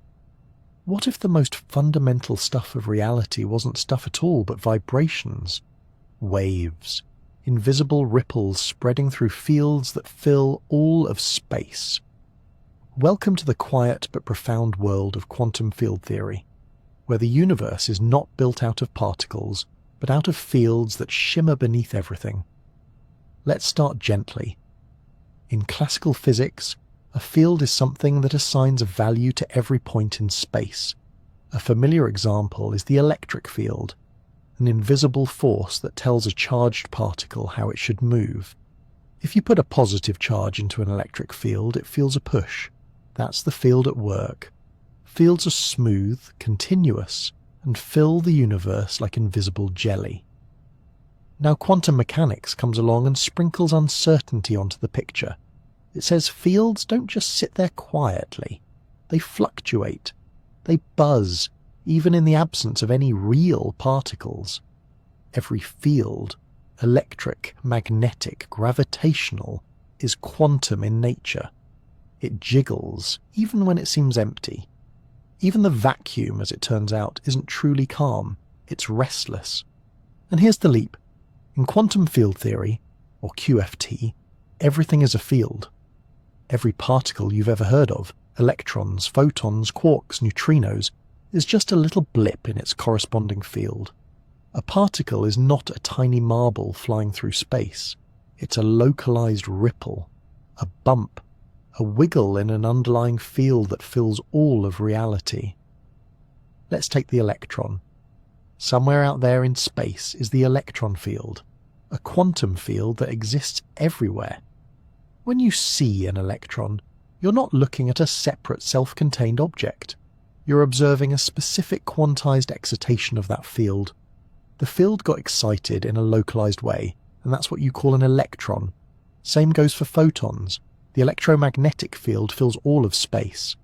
What if the most fundamental stuff of reality wasn't stuff at all but vibrations? Waves, invisible ripples spreading through fields that fill all of space. Welcome to the quiet but profound world of quantum field theory, where the universe is not built out of particles, but out of fields that shimmer beneath everything. Let's start gently. In classical physics, a field is something that assigns a value to every point in space. A familiar example is the electric field, an invisible force that tells a charged particle how it should move. If you put a positive charge into an electric field, it feels a push. That's the field at work. Fields are smooth, continuous, and fill the universe like invisible jelly. Now quantum mechanics comes along and sprinkles uncertainty onto the picture. It says fields don't just sit there quietly. They fluctuate. They buzz, even in the absence of any real particles. Every field, electric, magnetic, gravitational, is quantum in nature. It jiggles, even when it seems empty. Even the vacuum, as it turns out, isn't truly calm. It's restless. And here's the leap. In quantum field theory, or QFT, everything is a field. Every particle you've ever heard of, electrons, photons, quarks, neutrinos, is just a little blip in its corresponding field. A particle is not a tiny marble flying through space. It's a localized ripple, a bump, a wiggle in an underlying field that fills all of reality. Let's take the electron. Somewhere out there in space is the electron field, a quantum field that exists everywhere. When you see an electron, you're not looking at a separate self-contained object. You're observing a specific quantized excitation of that field. The field got excited in a localized way, and that's what you call an electron. Same goes for photons. The electromagnetic field fills all of space.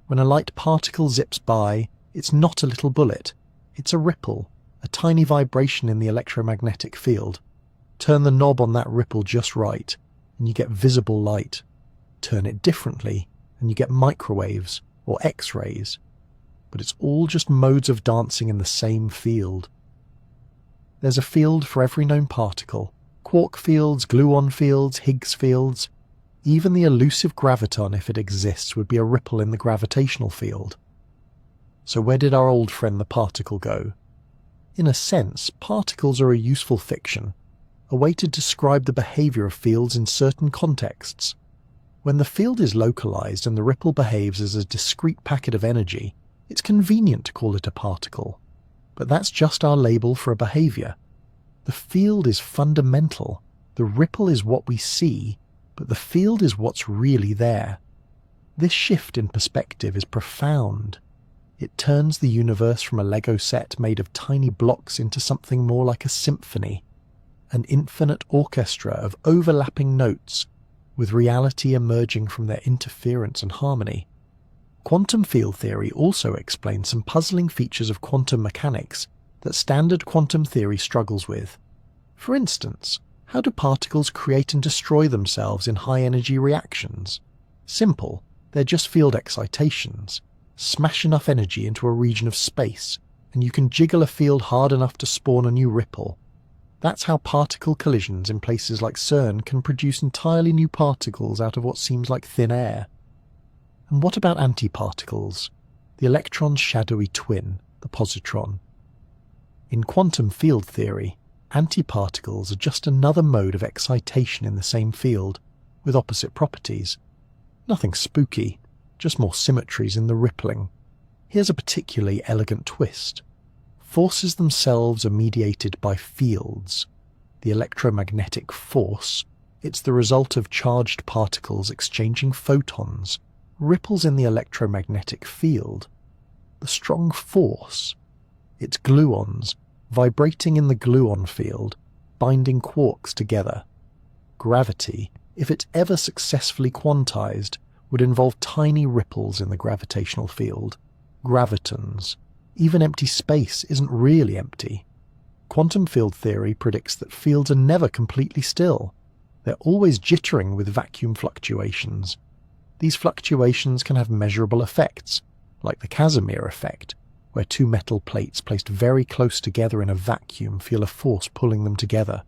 When a light particle zips by, it's not a little bullet. It's a ripple, a tiny vibration in the electromagnetic field. Turn the knob on that ripple just right, and you get visible light. Turn it differently, and you get microwaves, or X-rays. But it's all just modes of dancing in the same field. There's a field for every known particle. Quark fields, gluon fields, Higgs fields. Even the elusive graviton, if it exists, would be a ripple in the gravitational field. So where did our old friend the particle go? In a sense, particles are a useful fiction, a way to describe the behavior of fields in certain contexts. When the field is localized and the ripple behaves as a discrete packet of energy, it's convenient to call it a particle. But that's just our label for a behavior. The field is fundamental. The ripple is what we see, but the field is what's really there. This shift in perspective is profound. It turns the universe from a Lego set made of tiny blocks into something more like a symphony, an infinite orchestra of overlapping notes, with reality emerging from their interference and harmony. Quantum field theory also explains some puzzling features of quantum mechanics that standard quantum theory struggles with. For instance, how do particles create and destroy themselves in high-energy reactions? Simple, they're just field excitations. Smash enough energy into a region of space, and you can jiggle a field hard enough to spawn a new ripple. That's how particle collisions in places like CERN can produce entirely new particles out of what seems like thin air. And what about antiparticles? The electron's shadowy twin, the positron. In quantum field theory, antiparticles are just another mode of excitation in the same field, with opposite properties. Nothing spooky, just more symmetries in the rippling. Here's a particularly elegant twist. Forces themselves are mediated by fields. The electromagnetic force, it's the result of charged particles exchanging photons, ripples in the electromagnetic field. The strong force, it's gluons, vibrating in the gluon field, binding quarks together. Gravity, if it's ever successfully quantized, would involve tiny ripples in the gravitational field, gravitons. Even empty space isn't really empty. Quantum field theory predicts that fields are never completely still. They're always jittering with vacuum fluctuations. These fluctuations can have measurable effects, like the Casimir effect, where two metal plates placed very close together in a vacuum feel a force pulling them together,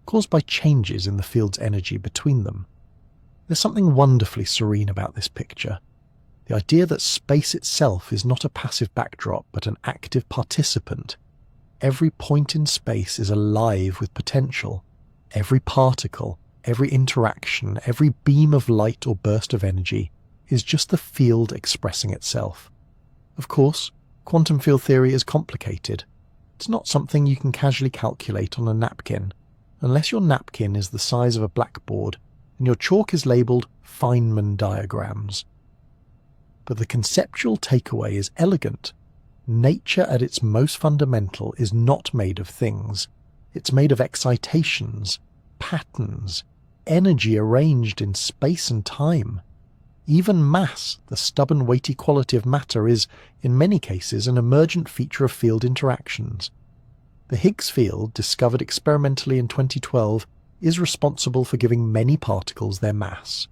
caused by changes in the field's energy between them. There's something wonderfully serene about this picture. The idea that space itself is not a passive backdrop but an active participant. Every point in space is alive with potential. Every particle, every interaction, every beam of light or burst of energy is just the field expressing itself. Of course, quantum field theory is complicated. It's not something you can casually calculate on a napkin, unless your napkin is the size of a blackboard and your chalk is labelled Feynman diagrams. But the conceptual takeaway is elegant. Nature at its most fundamental is not made of things. It's made of excitations, patterns, energy arranged in space and time. Even mass, the stubborn weighty quality of matter, is, in many cases, an emergent feature of field interactions. The Higgs field, discovered experimentally in 2012, is responsible for giving many particles their mass.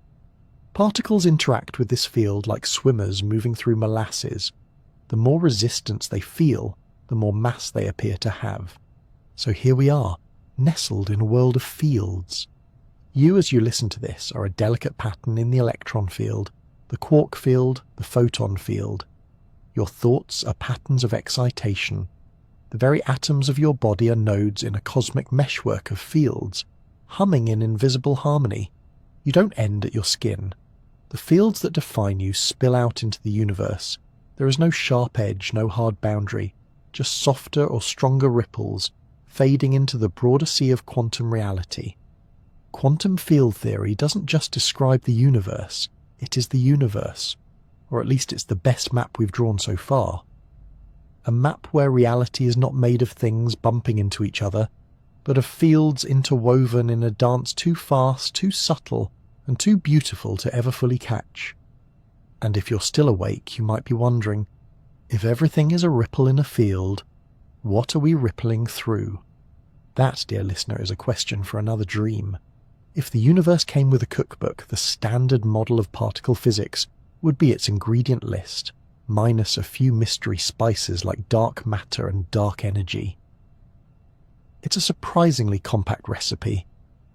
Particles interact with this field like swimmers moving through molasses. The more resistance they feel, the more mass they appear to have. So here we are, nestled in a world of fields. You, as you listen to this, are a delicate pattern in the electron field, the quark field, the photon field. Your thoughts are patterns of excitation. The very atoms of your body are nodes in a cosmic meshwork of fields, humming in invisible harmony. You don't end at your skin. The fields that define you spill out into the universe. There is no sharp edge, no hard boundary, just softer or stronger ripples, fading into the broader sea of quantum reality. Quantum field theory doesn't just describe the universe, it is the universe. Or at least it's the best map we've drawn so far. A map where reality is not made of things bumping into each other, but of fields interwoven in a dance too fast, too subtle, and too beautiful to ever fully catch. And if you're still awake, you might be wondering, if everything is a ripple in a field, what are we rippling through? That, dear listener, is a question for another dream. If the universe came with a cookbook, the standard model of particle physics would be its ingredient list, minus a few mystery spices like dark matter and dark energy. It's a surprisingly compact recipe,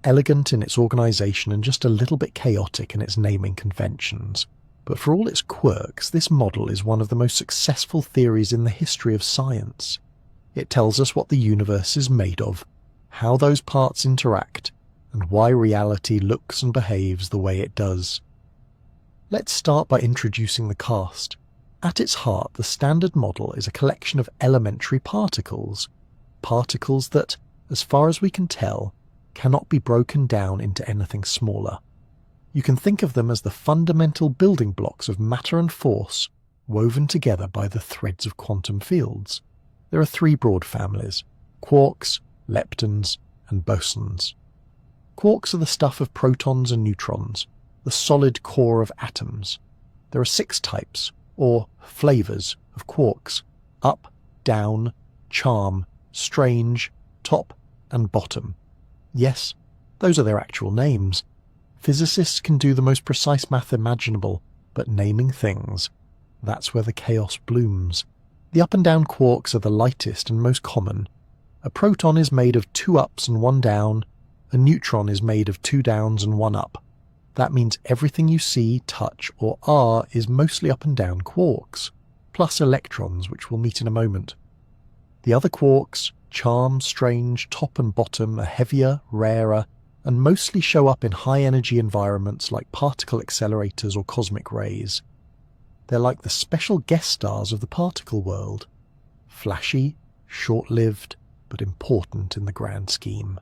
elegant in its organisation and just a little bit chaotic in its naming conventions. But for all its quirks, this model is one of the most successful theories in the history of science. It tells us what the universe is made of, how those parts interact, and why reality looks and behaves the way it does. Let's start by introducing the cast. At its heart, the standard model is a collection of elementary particles. Particles that, as far as we can tell, cannot be broken down into anything smaller. You can think of them as the fundamental building blocks of matter and force, woven together by the threads of quantum fields. There are three broad families: quarks, leptons, and bosons. Quarks are the stuff of protons and neutrons, the solid core of atoms. There are 6 types, or flavours, of quarks: up, down, charm, strange, top, and bottom. Yes, those are their actual names. Physicists can do the most precise math imaginable, but naming things, that's where the chaos blooms. The up and down quarks are the lightest and most common. A proton is made of 2 ups and 1 down. A neutron is made of 2 downs and 1 up. That means everything you see, touch, or are is mostly up and down quarks, plus electrons, which we'll meet in a moment. The other quarks, charm, strange, top and bottom, are heavier, rarer, and mostly show up in high-energy environments like particle accelerators or cosmic rays. They're like the special guest stars of the particle world. Flashy, short-lived but important in the grand scheme.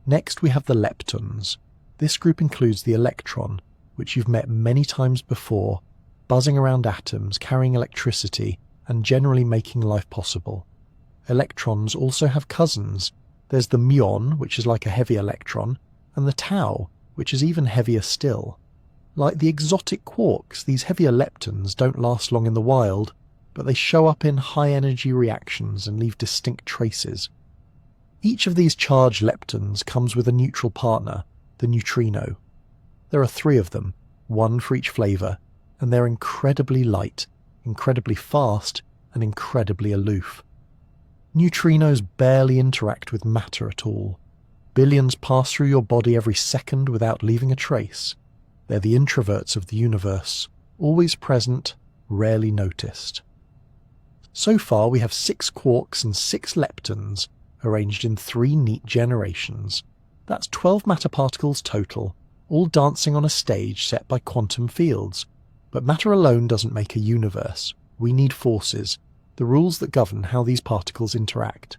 Next we have the leptons. This group includes the electron, which you've met many times before, buzzing around atoms, carrying electricity, and generally making life possible. Electrons also have cousins. There's the muon, which is like a heavy electron, and the tau, which is even heavier still. Like the exotic quarks, these heavier leptons don't last long in the wild, but they show up in high-energy reactions and leave distinct traces. Each of these charged leptons comes with a neutral partner, the neutrino. There are 3 of them, 1 for each flavour, and they're incredibly light, incredibly fast, and incredibly aloof. Neutrinos barely interact with matter at all. Billions pass through your body every second without leaving a trace. They're the introverts of the universe, always present, rarely noticed. So far we have 6 quarks and 6 leptons, arranged in 3 neat generations. That's 12 matter particles total, all dancing on a stage set by quantum fields. But matter alone doesn't make a universe. We need forces, the rules that govern how these particles interact.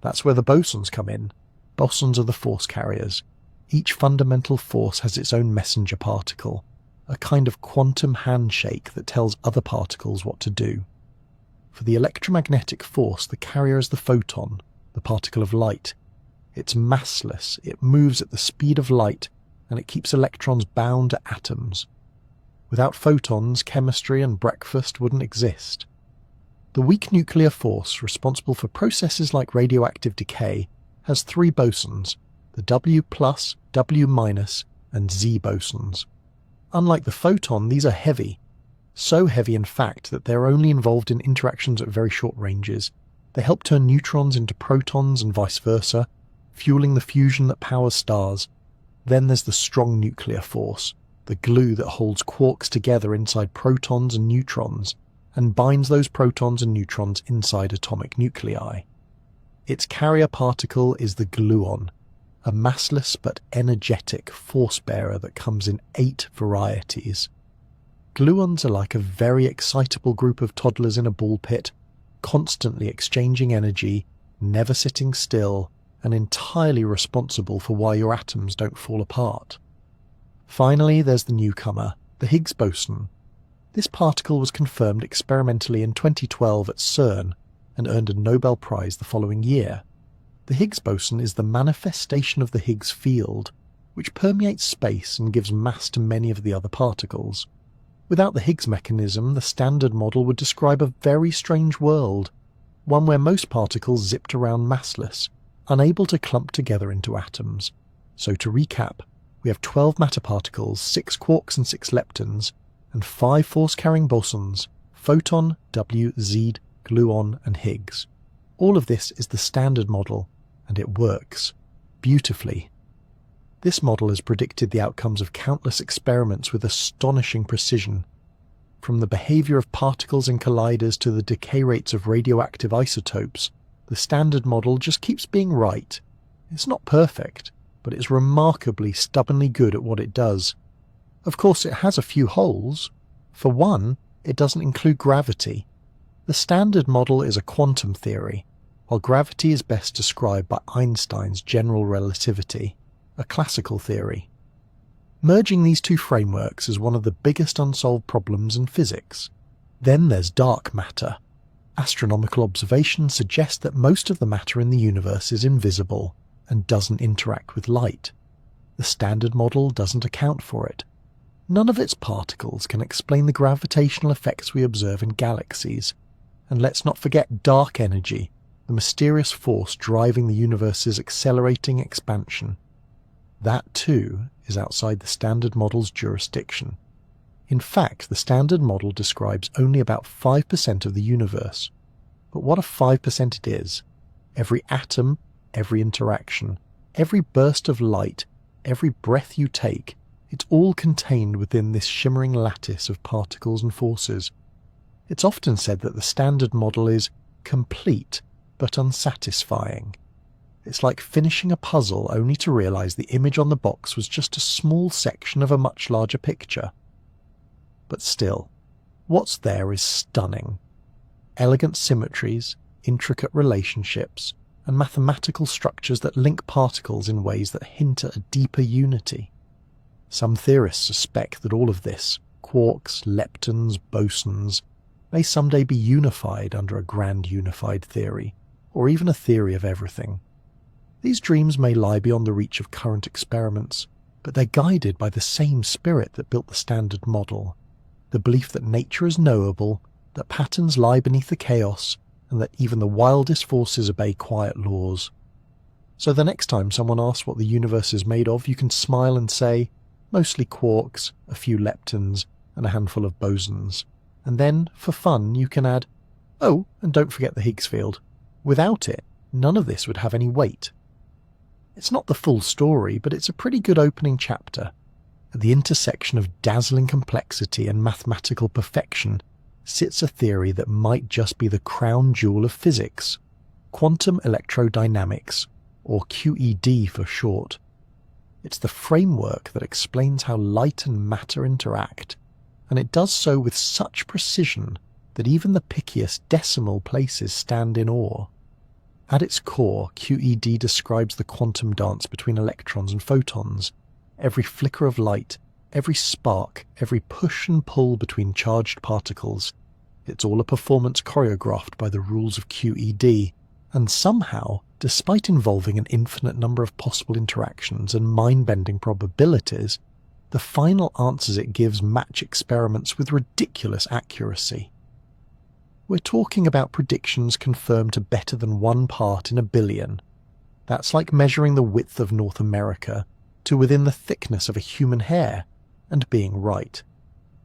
That's where the bosons come in. Bosons are the force carriers. Each fundamental force has its own messenger particle, a kind of quantum handshake that tells other particles what to do. For the electromagnetic force, the carrier is the photon, the particle of light. It's massless, it moves at the speed of light, and it keeps electrons bound to atoms. Without photons, chemistry and breakfast wouldn't exist. The weak nuclear force, responsible for processes like radioactive decay, has 3 bosons, the W+, W-, and Z bosons. Unlike the photon, these are heavy. So heavy, in fact, that they're only involved in interactions at very short ranges. They help turn neutrons into protons and vice versa, fueling the fusion that powers stars. Then there's the strong nuclear force, the glue that holds quarks together inside protons and neutrons, and binds those protons and neutrons inside atomic nuclei. Its carrier particle is the gluon, a massless but energetic force-bearer that comes in 8 varieties. Gluons are like a very excitable group of toddlers in a ball pit, constantly exchanging energy, never sitting still, and entirely responsible for why your atoms don't fall apart. Finally, there's the newcomer, the Higgs boson. This particle was confirmed experimentally in 2012 at CERN and earned a Nobel Prize the following year. The Higgs boson is the manifestation of the Higgs field, which permeates space and gives mass to many of the other particles. Without the Higgs mechanism, the standard model would describe a very strange world, one where most particles zipped around massless, unable to clump together into atoms. So to recap, we have 12 matter particles, 6 quarks and 6 leptons, and 5 force-carrying bosons, photon, W, Z, gluon, and Higgs. All of this is the standard model, and it works beautifully. This model has predicted the outcomes of countless experiments with astonishing precision. From the behavior of particles in colliders to the decay rates of radioactive isotopes, the standard model just keeps being right. It's not perfect, but it's remarkably stubbornly good at what it does. Of course, it has a few holes. For one, it doesn't include gravity. The standard model is a quantum theory, while gravity is best described by Einstein's general relativity, a classical theory. Merging these 2 frameworks is one of the biggest unsolved problems in physics. Then there's dark matter. Astronomical observations suggest that most of the matter in the universe is invisible and doesn't interact with light. The standard model doesn't account for it. None of its particles can explain the gravitational effects we observe in galaxies. And let's not forget dark energy, the mysterious force driving the universe's accelerating expansion. That too is outside the standard model's jurisdiction. In fact, the standard model describes only about 5% of the universe. But what a 5% it is! Every atom, every interaction, every burst of light, every breath you take, it's all contained within this shimmering lattice of particles and forces. It's often said that the standard model is complete but unsatisfying. It's like finishing a puzzle only to realize the image on the box was just a small section of a much larger picture. But still, what's there is stunning. Elegant symmetries, intricate relationships, and mathematical structures that link particles in ways that hint at a deeper unity. Some theorists suspect that all of this, quarks, leptons, bosons, may someday be unified under a grand unified theory, or even a theory of everything. These dreams may lie beyond the reach of current experiments, but they're guided by the same spirit that built the Standard Model, the belief that nature is knowable, that patterns lie beneath the chaos, and that even the wildest forces obey quiet laws. So the next time someone asks what the universe is made of, you can smile and say, mostly quarks, a few leptons, and a handful of bosons. And then, for fun, you can add, oh, and don't forget the Higgs field. Without it, none of this would have any weight. It's not the full story, but it's a pretty good opening chapter. At the intersection of dazzling complexity and mathematical perfection sits a theory that might just be the crown jewel of physics, quantum electrodynamics, or QED for short. It's the framework that explains how light and matter interact, and it does so with such precision that even the pickiest decimal places stand in awe. At its core, QED describes the quantum dance between electrons and photons. Every flicker of light, every spark, every push and pull between charged particles. It's all a performance choreographed by the rules of QED, and somehow, despite involving an infinite number of possible interactions and mind-bending probabilities, the final answers it gives match experiments with ridiculous accuracy. We're talking about predictions confirmed to better than 1 part in a billion. That's like measuring the width of North America to within the thickness of a human hair, and being right.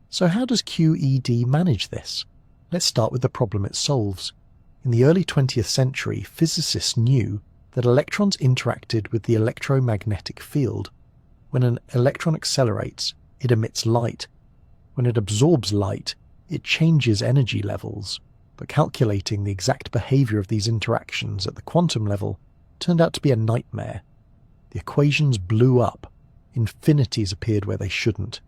So how does QED manage this? Let's start with the problem it solves. In the early 20th century, physicists knew that electrons interacted with the electromagnetic field. When an electron accelerates, it emits light. When it absorbs light, it changes energy levels. But calculating the exact behavior of these interactions at the quantum level turned out to be a nightmare. The equations blew up. Infinities appeared where they shouldn't.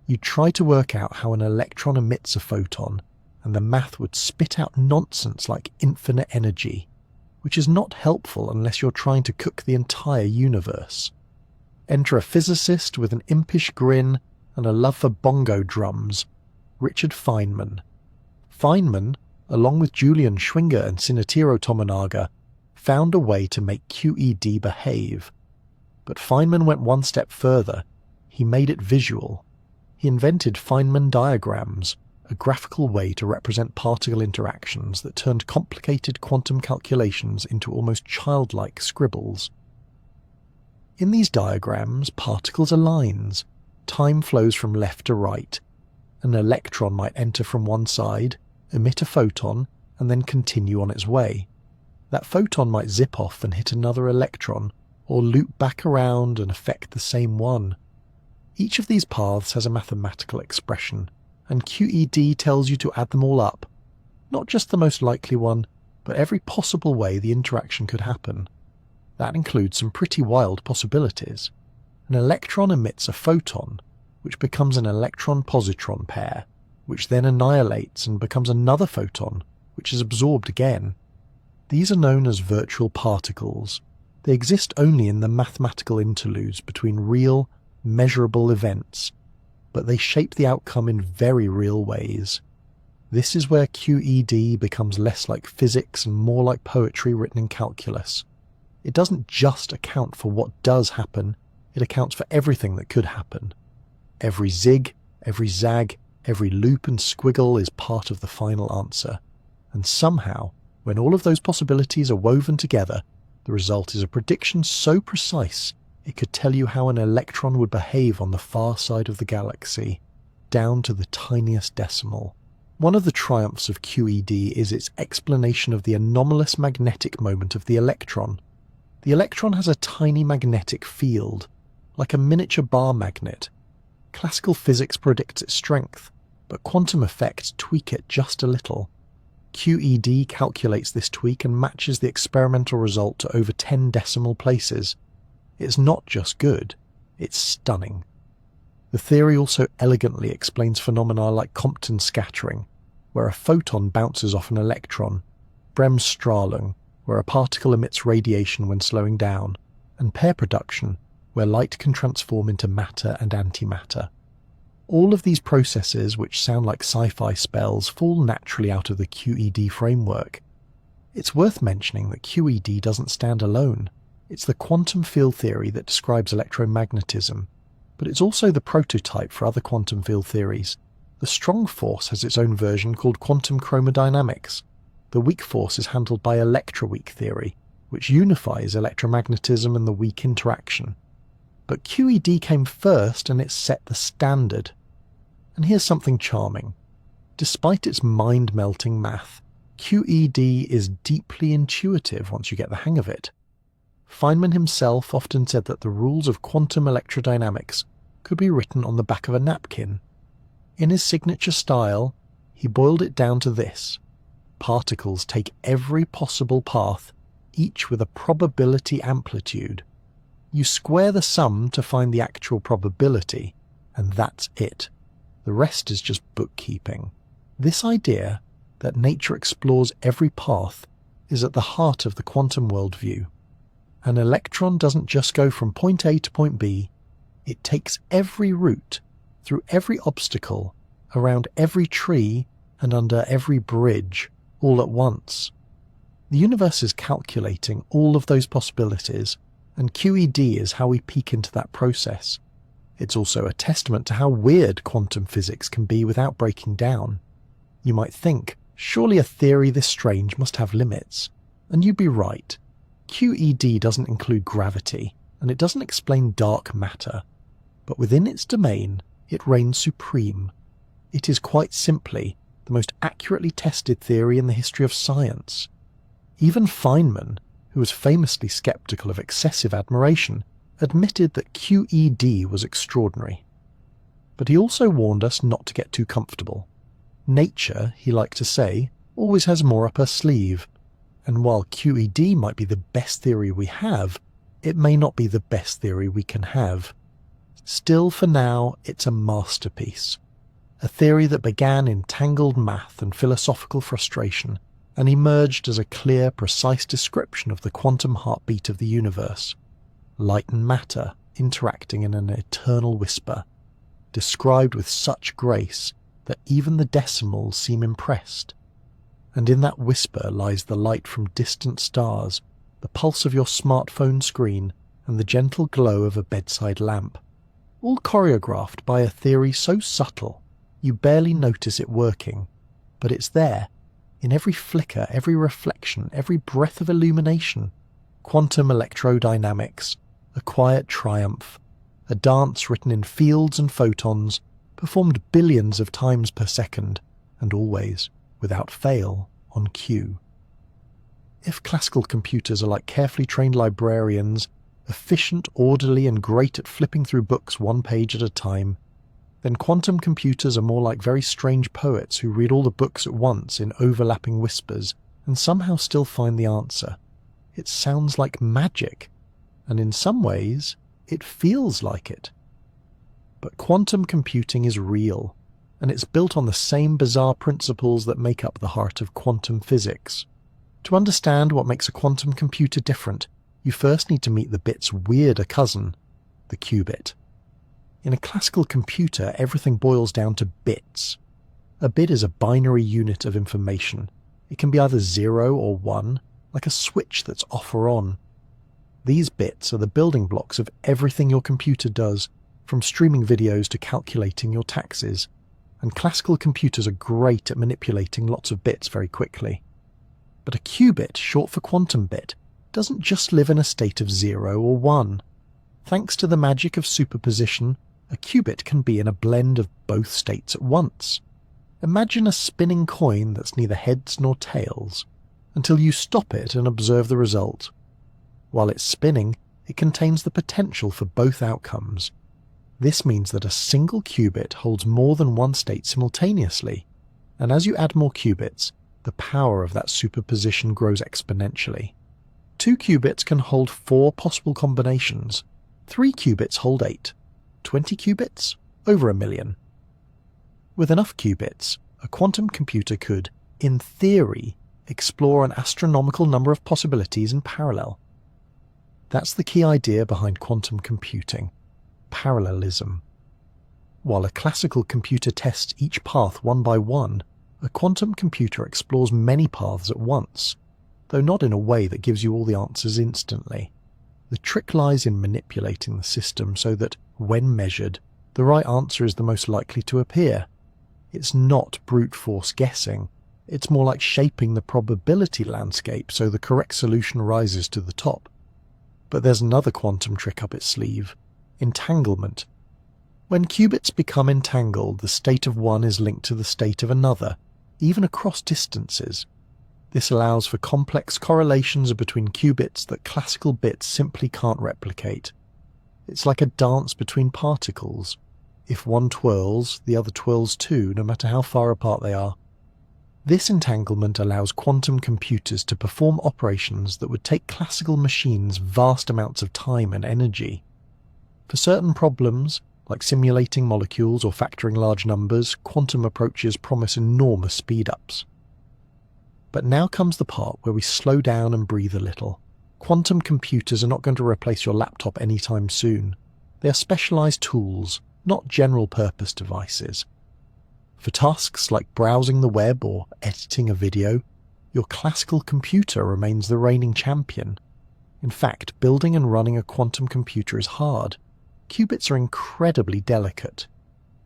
You try to work out how an electron emits a photon, and the math would spit out nonsense like infinite energy, which is not helpful unless you're trying to cook the entire universe. Enter a physicist with an impish grin and a love for bongo drums, Richard Feynman. Feynman, along with Julian Schwinger and Shinichiro Tominaga, found a way to make QED behave. But Feynman went one step further. He made it visual. He invented Feynman diagrams, a graphical way to represent particle interactions that turned complicated quantum calculations into almost childlike scribbles. In these diagrams, particles are lines. Time flows from left to right. An electron might enter from one side, emit a photon, and then continue on its way. That photon might zip off and hit another electron, or loop back around and affect the same one. Each of these paths has a mathematical expression, and QED tells you to add them all up. Not just the most likely one, but every possible way the interaction could happen. That includes some pretty wild possibilities. An electron emits a photon, which becomes an electron-positron pair, which then annihilates and becomes another photon, which is absorbed again. These are known as virtual particles. They exist only in the mathematical interludes between real, measurable events, but they shape the outcome in very real ways. This is where QED becomes less like physics and more like poetry written in calculus. It doesn't just account for what does happen, it accounts for everything that could happen. Every zig, every zag, every loop and squiggle is part of the final answer. And somehow, when all of those possibilities are woven together, the result is a prediction so precise it could tell you how an electron would behave on the far side of the galaxy, down to the tiniest decimal. One of the triumphs of QED is its explanation of the anomalous magnetic moment of the electron. The electron has a tiny magnetic field, like a miniature bar magnet. Classical physics predicts its strength, but quantum effects tweak it just a little. QED calculates this tweak and matches the experimental result to over 10 decimal places. It's not just good, it's stunning. The theory also elegantly explains phenomena like Compton scattering, where a photon bounces off an electron, Bremsstrahlung, where a particle emits radiation when slowing down, and pair production, where light can transform into matter and antimatter. All of these processes, which sound like sci-fi spells, fall naturally out of the QED framework. It's worth mentioning that QED doesn't stand alone. It's the quantum field theory that describes electromagnetism, but it's also the prototype for other quantum field theories. The strong force has its own version called quantum chromodynamics. The weak force is handled by electroweak theory, which unifies electromagnetism and the weak interaction. But QED came first and it set the standard. And here's something charming. Despite its mind-melting math, QED is deeply intuitive once you get the hang of it. Feynman himself often said that the rules of quantum electrodynamics could be written on the back of a napkin. In his signature style, he boiled it down to this: particles take every possible path, each with a probability amplitude. You square the sum to find the actual probability, and that's it. The rest is just bookkeeping. This idea that nature explores every path is at the heart of the quantum worldview. An electron doesn't just go from point A to point B, it takes every route, through every obstacle, around every tree, and under every bridge, all at once. The universe is calculating all of those possibilities, and QED is how we peek into that process. It's also a testament to how weird quantum physics can be without breaking down. You might think, surely a theory this strange must have limits, and you'd be right. QED doesn't include gravity, and it doesn't explain dark matter, but within its domain, it reigns supreme. It is quite simply the most accurately tested theory in the history of science. Even Feynman, who was famously skeptical of excessive admiration, admitted that QED was extraordinary. But he also warned us not to get too comfortable. Nature, he liked to say, always has more up her sleeve, and while QED might be the best theory we have, it may not be the best theory we can have. Still, for now, it's a masterpiece. A theory that began in tangled math and philosophical frustration, and emerged as a clear, precise description of the quantum heartbeat of the universe. Light and matter interacting in an eternal whisper, described with such grace that even the decimals seem impressed. And in that whisper lies the light from distant stars, the pulse of your smartphone screen, and the gentle glow of a bedside lamp, all choreographed by a theory so subtle you barely notice it working, but it's there, in every flicker, every reflection, every breath of illumination. Quantum electrodynamics, a quiet triumph, a dance written in fields and photons, performed billions of times per second, and always, without fail, on cue. If classical computers are like carefully trained librarians, efficient, orderly, and great at flipping through books one page at a time, then quantum computers are more like very strange poets who read all the books at once in overlapping whispers and somehow still find the answer. It sounds like magic, and in some ways, it feels like it. But quantum computing is real, and it's built on the same bizarre principles that make up the heart of quantum physics. To understand what makes a quantum computer different, you first need to meet the bit's weirder cousin, the qubit. In a classical computer, everything boils down to bits. A bit is a binary unit of information. It can be either 0 or 1, like a switch that's off or on. These bits are the building blocks of everything your computer does, from streaming videos to calculating your taxes, and classical computers are great at manipulating lots of bits very quickly. But a qubit, short for quantum bit, doesn't just live in a state of 0 or 1. Thanks to the magic of superposition, a qubit can be in a blend of both states at once. Imagine a spinning coin that's neither heads nor tails, until you stop it and observe the result. While it's spinning, it contains the potential for both outcomes. This means that a single qubit holds more than one state simultaneously, and as you add more qubits, the power of that superposition grows exponentially. 2 qubits can hold 4 possible combinations. 3 qubits hold 8. 20 qubits? Over 1 million. With enough qubits, a quantum computer could, in theory, explore an astronomical number of possibilities in parallel. That's the key idea behind quantum computing: parallelism. While a classical computer tests each path one by one, a quantum computer explores many paths at once, though not in a way that gives you all the answers instantly. The trick lies in manipulating the system so that, when measured, the right answer is the most likely to appear. It's not brute force guessing, it's more like shaping the probability landscape so the correct solution rises to the top. But there's another quantum trick up its sleeve: entanglement. When qubits become entangled, the state of one is linked to the state of another, even across distances. This allows for complex correlations between qubits that classical bits simply can't replicate. It's like a dance between particles. If one twirls, the other twirls too, no matter how far apart they are. This entanglement allows quantum computers to perform operations that would take classical machines vast amounts of time and energy. For certain problems, like simulating molecules or factoring large numbers, quantum approaches promise enormous speed-ups. But now comes the part where we slow down and breathe a little. Quantum computers are not going to replace your laptop anytime soon. They are specialized tools, not general-purpose devices. For tasks like browsing the web or editing a video, your classical computer remains the reigning champion. In fact, building and running a quantum computer is hard. Qubits are incredibly delicate.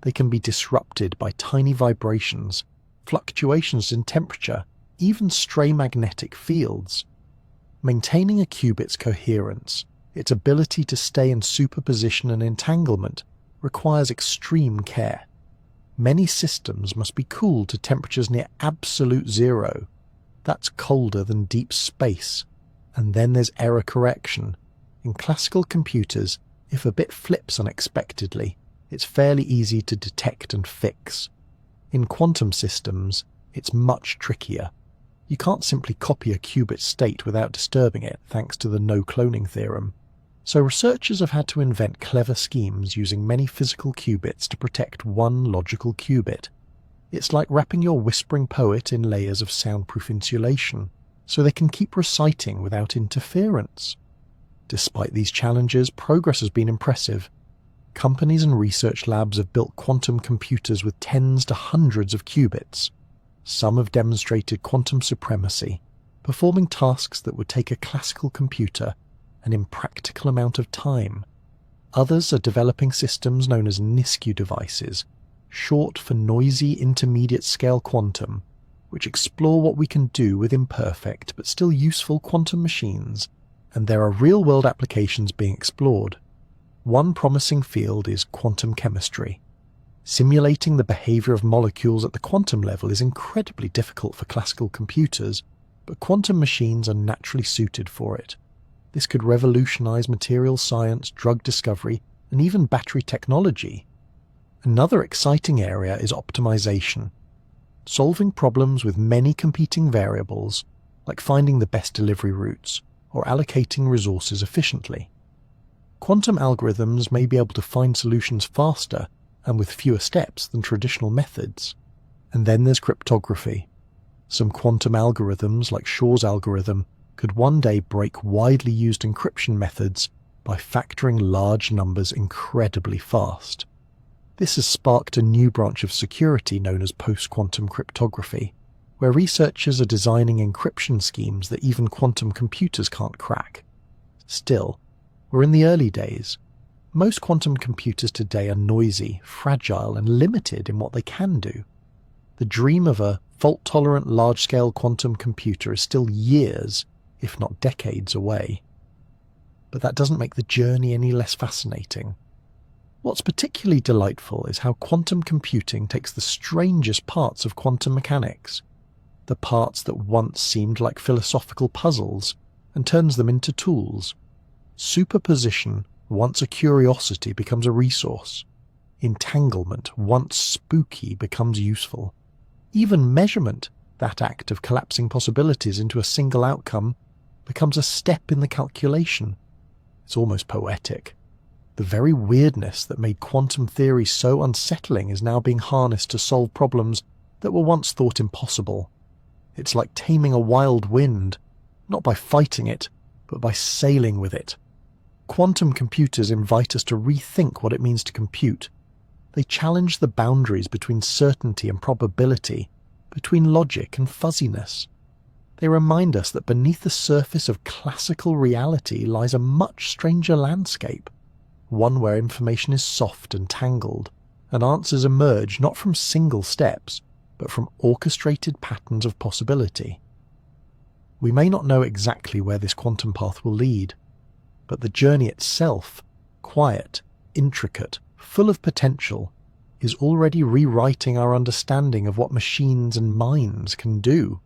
They can be disrupted by tiny vibrations, fluctuations in temperature, even stray magnetic fields. Maintaining a qubit's coherence, its ability to stay in superposition and entanglement, requires extreme care. Many systems must be cooled to temperatures near absolute zero. That's colder than deep space. And then there's error correction. In classical computers, if a bit flips unexpectedly, it's fairly easy to detect and fix. In quantum systems, it's much trickier. You can't simply copy a qubit state without disturbing it, thanks to the no-cloning theorem. So researchers have had to invent clever schemes using many physical qubits to protect one logical qubit. It's like wrapping your whispering poet in layers of soundproof insulation, so they can keep reciting without interference. Despite these challenges, progress has been impressive. Companies and research labs have built quantum computers with tens to hundreds of qubits. Some have demonstrated quantum supremacy, performing tasks that would take a classical computer an impractical amount of time. Others are developing systems known as NISQ devices, short for noisy intermediate-scale quantum, which explore what we can do with imperfect but still useful quantum machines, and there are real-world applications being explored. One promising field is quantum chemistry. Simulating the behavior of molecules at the quantum level is incredibly difficult for classical computers, but quantum machines are naturally suited for it. This could revolutionize materials science, drug discovery, and even battery technology. Another exciting area is optimization. Solving problems with many competing variables, like finding the best delivery routes or allocating resources efficiently. Quantum algorithms may be able to find solutions faster and with fewer steps than traditional methods. And then there's cryptography. Some quantum algorithms, like Shor's algorithm, could one day break widely used encryption methods by factoring large numbers incredibly fast. This has sparked a new branch of security known as post-quantum cryptography, where researchers are designing encryption schemes that even quantum computers can't crack. Still, we're in the early days. Most quantum computers today are noisy, fragile, and limited in what they can do. The dream of a fault-tolerant large-scale quantum computer is still years, if not decades, away. But that doesn't make the journey any less fascinating. What's particularly delightful is how quantum computing takes the strangest parts of quantum mechanics, the parts that once seemed like philosophical puzzles, and turns them into tools. Superposition, once a curiosity, becomes a resource. Entanglement, once spooky, becomes useful. Even measurement, that act of collapsing possibilities into a single outcome, becomes a step in the calculation. It's almost poetic. The very weirdness that made quantum theory so unsettling is now being harnessed to solve problems that were once thought impossible. It's like taming a wild wind, not by fighting it, but by sailing with it. Quantum computers invite us to rethink what it means to compute. They challenge the boundaries between certainty and probability, between logic and fuzziness. They remind us that beneath the surface of classical reality lies a much stranger landscape, one where information is soft and tangled, and answers emerge not from single steps, but from orchestrated patterns of possibility. We may not know exactly where this quantum path will lead, but the journey itself, quiet, intricate, full of potential, is already rewriting our understanding of what machines and minds can do.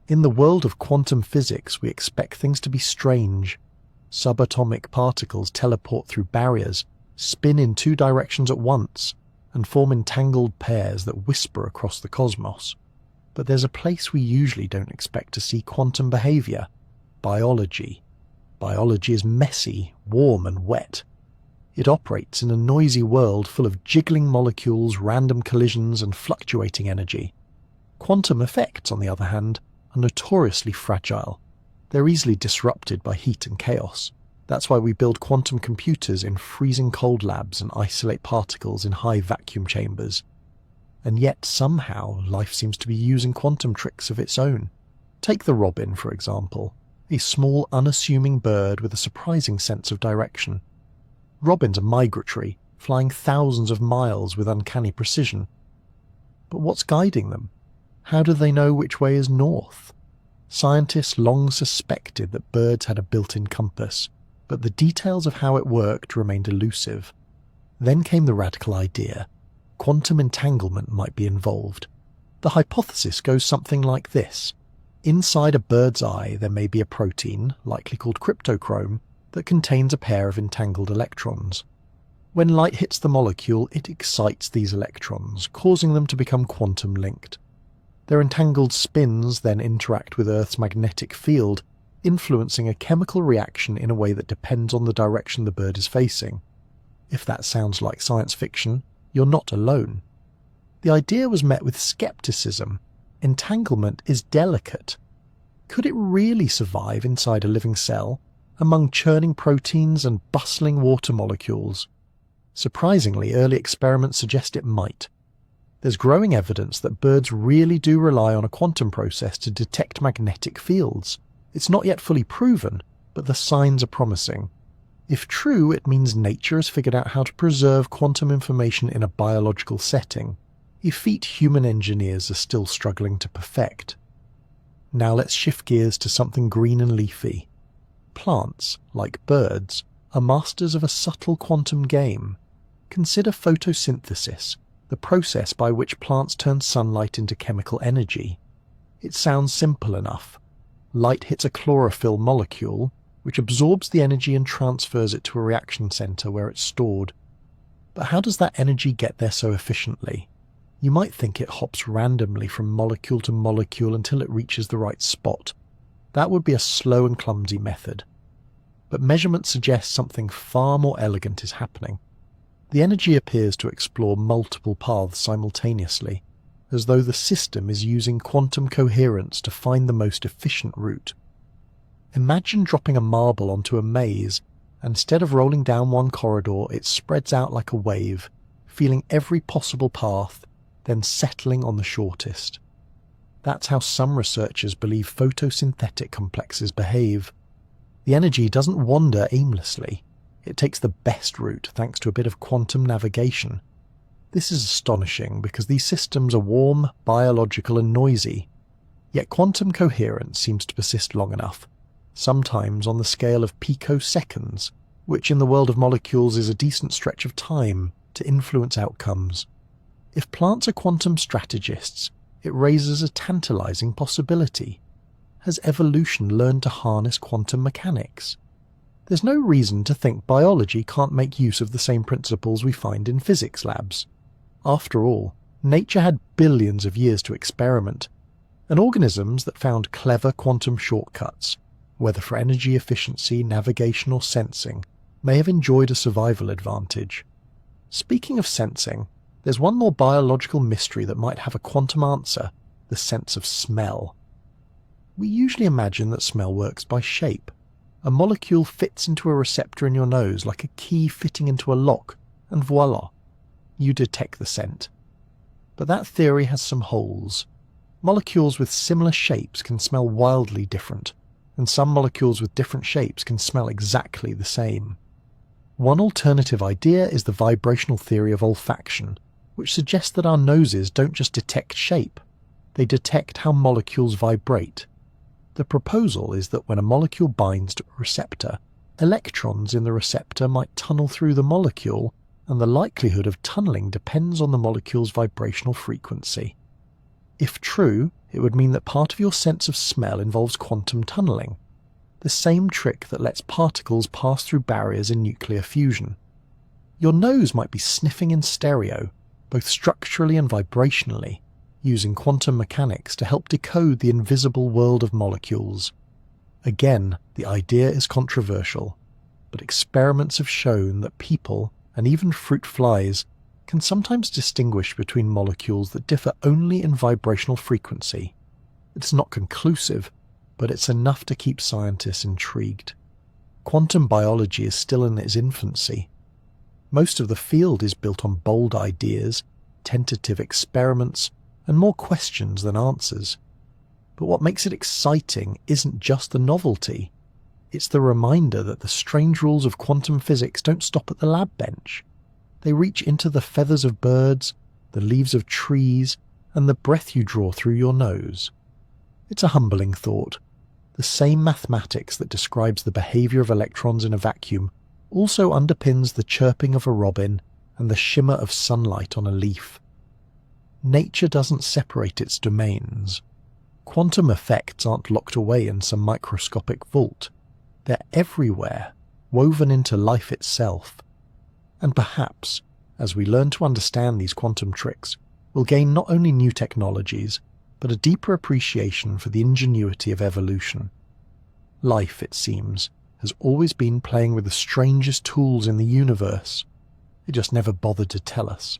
In the world of quantum physics, we expect things to be strange. Subatomic particles teleport through barriers, spin in two directions at once, and form entangled pairs that whisper across the cosmos. But there's a place we usually don't expect to see quantum behavior: biology. Biology is messy, warm and wet. It operates in a noisy world full of jiggling molecules, random collisions and fluctuating energy. Quantum effects, on the other hand, are notoriously fragile. They're easily disrupted by heat and chaos. That's why we build quantum computers in freezing cold labs and isolate particles in high vacuum chambers. And yet somehow life seems to be using quantum tricks of its own. Take the robin, for example, a small, unassuming bird with a surprising sense of direction. Robins are migratory, flying thousands of miles with uncanny precision. But what's guiding them? How do they know which way is north? Scientists long suspected that birds had a built-in compass, but the details of how it worked remained elusive. Then came the radical idea: quantum entanglement might be involved. The hypothesis goes something like this. Inside a bird's eye there may be a protein, likely called cryptochrome, that contains a pair of entangled electrons. When light hits the molecule, it excites these electrons, causing them to become quantum linked. Their entangled spins then interact with Earth's magnetic field, influencing a chemical reaction in a way that depends on the direction the bird is facing. If that sounds like science fiction, you're not alone. The idea was met with skepticism. Entanglement is delicate. Could it really survive inside a living cell, among churning proteins and bustling water molecules? Surprisingly, early experiments suggest it might. There's growing evidence that birds really do rely on a quantum process to detect magnetic fields. It's not yet fully proven, but the signs are promising. If true, it means nature has figured out how to preserve quantum information in a biological setting, a feat human engineers are still struggling to perfect. Now let's shift gears to something green and leafy. Plants, like birds, are masters of a subtle quantum game. Consider photosynthesis, the process by which plants turn sunlight into chemical energy. It sounds simple enough. Light hits a chlorophyll molecule, which absorbs the energy and transfers it to a reaction center where it's stored. But how does that energy get there so efficiently? You might think it hops randomly from molecule to molecule until it reaches the right spot. That would be a slow and clumsy method. But measurements suggest something far more elegant is happening. The energy appears to explore multiple paths simultaneously, as though the system is using quantum coherence to find the most efficient route. Imagine dropping a marble onto a maze, and instead of rolling down one corridor, it spreads out like a wave, feeling every possible path, then settling on the shortest. That's how some researchers believe photosynthetic complexes behave. The energy doesn't wander aimlessly. It takes the best route thanks to a bit of quantum navigation. This is astonishing because these systems are warm, biological and noisy. Yet quantum coherence seems to persist long enough, sometimes on the scale of picoseconds, which in the world of molecules is a decent stretch of time, to influence outcomes. If plants are quantum strategists, it raises a tantalizing possibility. Has evolution learned to harness quantum mechanics? There's no reason to think biology can't make use of the same principles we find in physics labs. After all, nature had billions of years to experiment, and organisms that found clever quantum shortcuts, whether for energy efficiency, navigation or sensing, may have enjoyed a survival advantage. Speaking of sensing, there's one more biological mystery that might have a quantum answer: the sense of smell. We usually imagine that smell works by shape. A molecule fits into a receptor in your nose like a key fitting into a lock, and voila, you detect the scent. But that theory has some holes. Molecules with similar shapes can smell wildly different, and some molecules with different shapes can smell exactly the same. One alternative idea is the vibrational theory of olfaction, which suggests that our noses don't just detect shape, they detect how molecules vibrate. The proposal is that when a molecule binds to a receptor, electrons in the receptor might tunnel through the molecule, and the likelihood of tunneling depends on the molecule's vibrational frequency. If true, it would mean that part of your sense of smell involves quantum tunneling, the same trick that lets particles pass through barriers in nuclear fusion. Your nose might be sniffing in stereo, both structurally and vibrationally, using quantum mechanics to help decode the invisible world of molecules. Again, the idea is controversial, but experiments have shown that people, and even fruit flies, can sometimes distinguish between molecules that differ only in vibrational frequency. It's not conclusive, but it's enough to keep scientists intrigued. Quantum biology is still in its infancy. Most of the field is built on bold ideas, tentative experiments, and more questions than answers. But what makes it exciting isn't just the novelty. It's the reminder that the strange rules of quantum physics don't stop at the lab bench. They reach into the feathers of birds, the leaves of trees, and the breath you draw through your nose. It's a humbling thought. The same mathematics that describes the behavior of electrons in a vacuum also underpins the chirping of a robin and the shimmer of sunlight on a leaf. Nature doesn't separate its domains. Quantum effects aren't locked away in some microscopic vault. They're everywhere, woven into life itself. And perhaps, as we learn to understand these quantum tricks, we'll gain not only new technologies, but a deeper appreciation for the ingenuity of evolution. Life, it seems, has always been playing with the strangest tools in the universe. It just never bothered to tell us.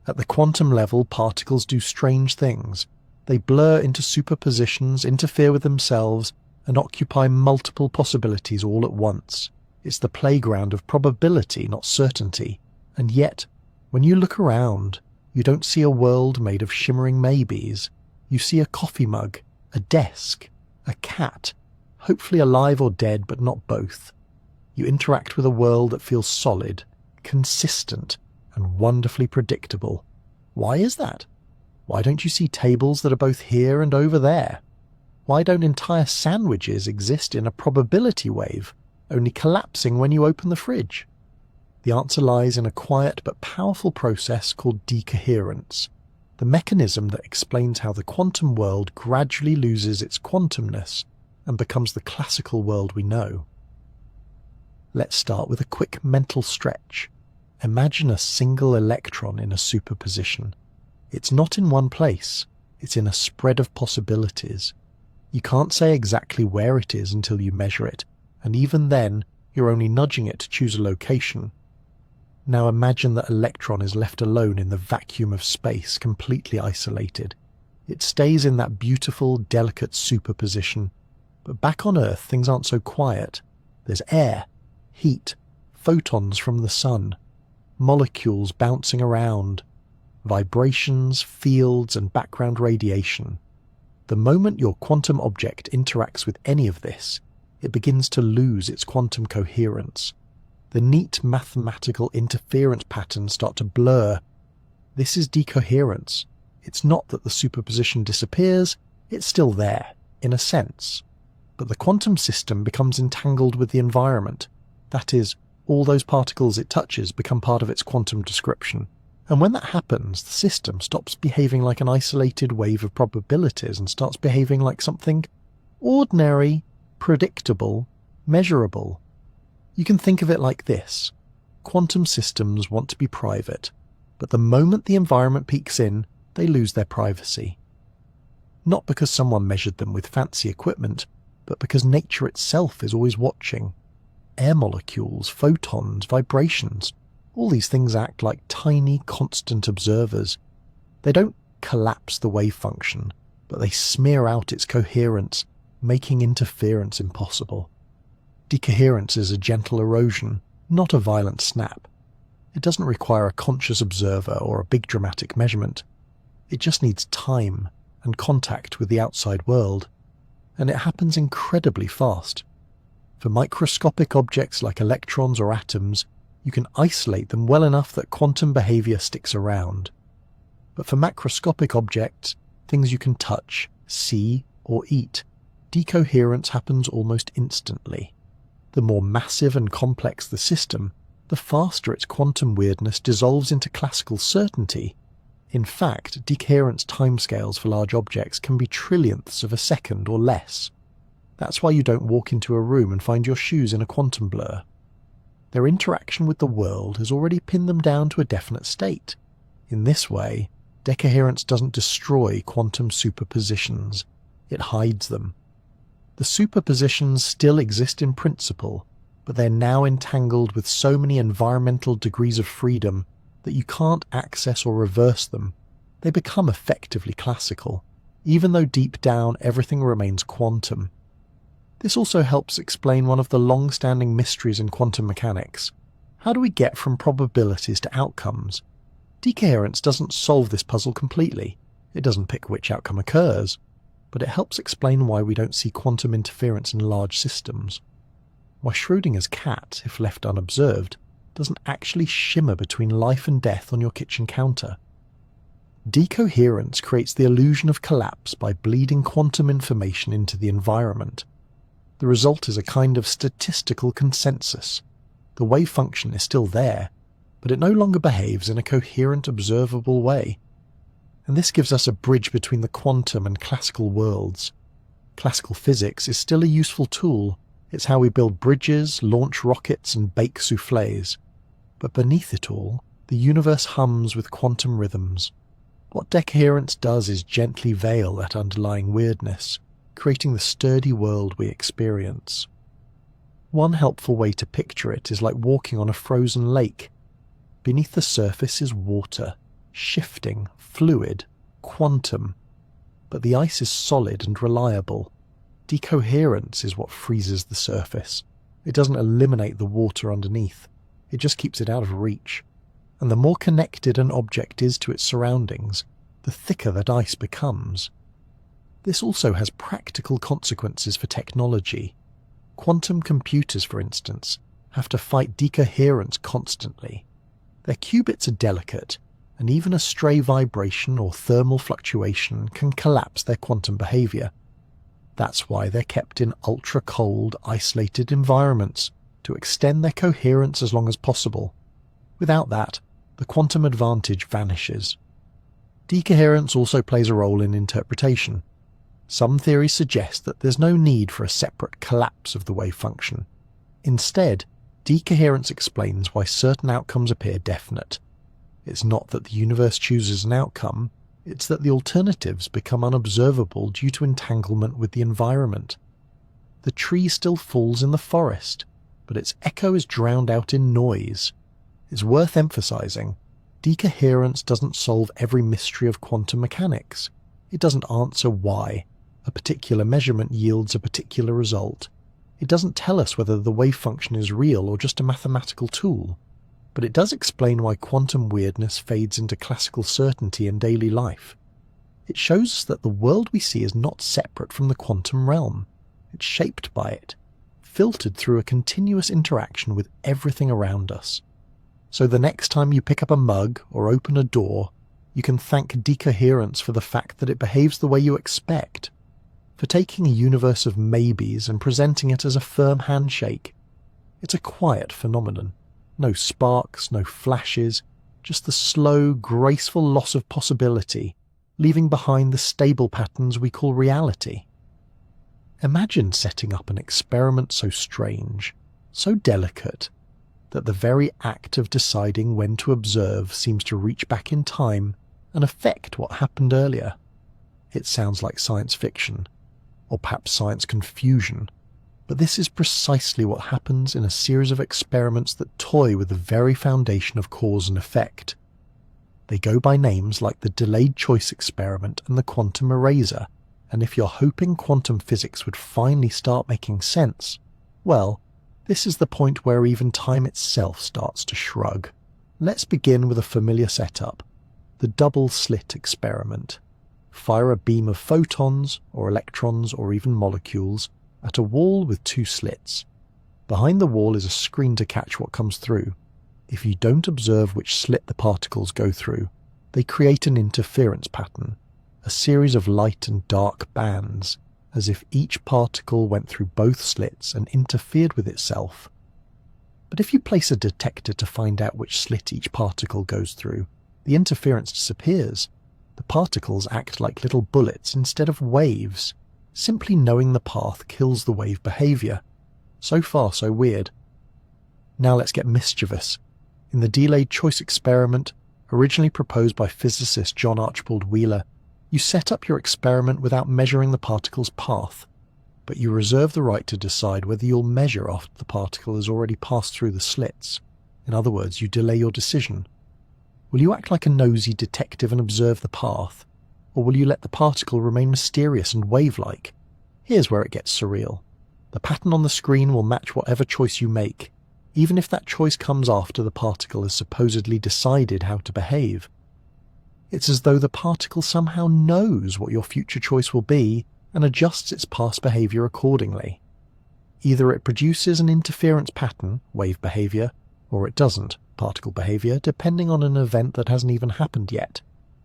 At the quantum level, particles do strange things. They blur into superpositions, interfere with themselves, and occupy multiple possibilities all at once. It's the playground of probability, not certainty. And yet, when you look around, you don't see a world made of shimmering maybes. You see a coffee mug, a desk, a cat, hopefully alive or dead, but not both. You interact with a world that feels solid, consistent, and wonderfully predictable. Why is that? Why don't you see tables that are both here and over there? Why don't entire sandwiches exist in a probability wave, only collapsing when you open the fridge? The answer lies in a quiet but powerful process called decoherence, the mechanism that explains how the quantum world gradually loses its quantumness and becomes the classical world we know. Let's start with a quick mental stretch. Imagine a single electron in a superposition. It's not in one place, it's in a spread of possibilities. You can't say exactly where it is until you measure it, and even then, you're only nudging it to choose a location. Now imagine that electron is left alone in the vacuum of space, completely isolated. It stays in that beautiful, delicate superposition. But back on Earth, things aren't so quiet. There's air, heat, photons from the sun, molecules bouncing around, vibrations, fields, and background radiation. The moment your quantum object interacts with any of this, it begins to lose its quantum coherence. The neat mathematical interference patterns start to blur. This is decoherence. It's not that the superposition disappears, it's still there, in a sense. But the quantum system becomes entangled with the environment. That is, all those particles it touches become part of its quantum description. And when that happens, the system stops behaving like an isolated wave of probabilities and starts behaving like something ordinary, predictable, measurable. You can think of it like this. Quantum systems want to be private, but the moment the environment peeks in, they lose their privacy. Not because someone measured them with fancy equipment, but because nature itself is always watching. Air molecules, photons, vibrations, all these things act like tiny, constant observers. They don't collapse the wave function, but they smear out its coherence, making interference impossible. Decoherence is a gentle erosion, not a violent snap. It doesn't require a conscious observer or a big dramatic measurement. It just needs time and contact with the outside world, and it happens incredibly fast. For microscopic objects like electrons or atoms, you can isolate them well enough that quantum behavior sticks around. But for macroscopic objects, things you can touch, see, or eat, decoherence happens almost instantly. The more massive and complex the system, the faster its quantum weirdness dissolves into classical certainty. In fact, decoherence timescales for large objects can be trillionths of a second or less. That's why you don't walk into a room and find your shoes in a quantum blur. Their interaction with the world has already pinned them down to a definite state. In this way, decoherence doesn't destroy quantum superpositions, it hides them. The superpositions still exist in principle, but they're now entangled with so many environmental degrees of freedom that you can't access or reverse them. They become effectively classical, even though deep down everything remains quantum. This also helps explain one of the long-standing mysteries in quantum mechanics. How do we get from probabilities to outcomes? Decoherence doesn't solve this puzzle completely. It doesn't pick which outcome occurs, but it helps explain why we don't see quantum interference in large systems. Why Schrödinger's cat, if left unobserved, doesn't actually shimmer between life and death on your kitchen counter. Decoherence creates the illusion of collapse by bleeding quantum information into the environment. The result is a kind of statistical consensus. The wave function is still there, but it no longer behaves in a coherent, observable way. And this gives us a bridge between the quantum and classical worlds. Classical physics is still a useful tool. It's how we build bridges, launch rockets, and bake soufflés. But beneath it all, the universe hums with quantum rhythms. What decoherence does is gently veil that underlying weirdness, creating the sturdy world we experience. One helpful way to picture it is like walking on a frozen lake. Beneath the surface is water, shifting, fluid, quantum. But the ice is solid and reliable. Decoherence is what freezes the surface. It doesn't eliminate the water underneath. It just keeps it out of reach. And the more connected an object is to its surroundings, the thicker that ice becomes. This also has practical consequences for technology. Quantum computers, for instance, have to fight decoherence constantly. Their qubits are delicate, and even a stray vibration or thermal fluctuation can collapse their quantum behavior. That's why they're kept in ultra-cold, isolated environments to extend their coherence as long as possible. Without that, the quantum advantage vanishes. Decoherence also plays a role in interpretation. Some theories suggest that there's no need for a separate collapse of the wave function. Instead, decoherence explains why certain outcomes appear definite. It's not that the universe chooses an outcome, it's that the alternatives become unobservable due to entanglement with the environment. The tree still falls in the forest, but its echo is drowned out in noise. It's worth emphasizing, decoherence doesn't solve every mystery of quantum mechanics. It doesn't answer why a particular measurement yields a particular result. It doesn't tell us whether the wave function is real or just a mathematical tool. But it does explain why quantum weirdness fades into classical certainty in daily life. It shows us that the world we see is not separate from the quantum realm. It's shaped by it, filtered through a continuous interaction with everything around us. So the next time you pick up a mug or open a door, you can thank decoherence for the fact that it behaves the way you expect, for taking a universe of maybes and presenting it as a firm handshake. It's a quiet phenomenon. No sparks, no flashes, just the slow, graceful loss of possibility, leaving behind the stable patterns we call reality. Imagine setting up an experiment so strange, so delicate, that the very act of deciding when to observe seems to reach back in time and affect what happened earlier. It sounds like science fiction, or perhaps science confusion, but this is precisely what happens in a series of experiments that toy with the very foundation of cause and effect. They go by names like the delayed choice experiment and the quantum eraser, And if you're hoping quantum physics would finally start making sense, well, this is the point where even time itself starts to shrug. Let's begin with a familiar setup, the double-slit experiment. Fire a beam of photons, or electrons, or even molecules, at a wall with two slits. Behind the wall is a screen to catch what comes through. If you don't observe which slit the particles go through, they create an interference pattern, a series of light and dark bands, as if each particle went through both slits and interfered with itself. But if you place a detector to find out which slit each particle goes through, the interference disappears. The particles act like little bullets instead of waves. Simply knowing the path kills the wave behavior. So far, so weird. Now let's get mischievous. In the delayed choice experiment, originally proposed by physicist John Archibald Wheeler, you set up your experiment without measuring the particle's path, but you reserve the right to decide whether you'll measure after the particle has already passed through the slits. In other words, you delay your decision. Will you act like a nosy detective and observe the path, or will you let the particle remain mysterious and wave-like? Here's where it gets surreal. The pattern on the screen will match whatever choice you make, even if that choice comes after the particle has supposedly decided how to behave. It's as though the particle somehow knows what your future choice will be and adjusts its past behavior accordingly. Either it produces an interference pattern, wave behavior, or it doesn't, particle behavior, depending on an event that hasn't even happened yet.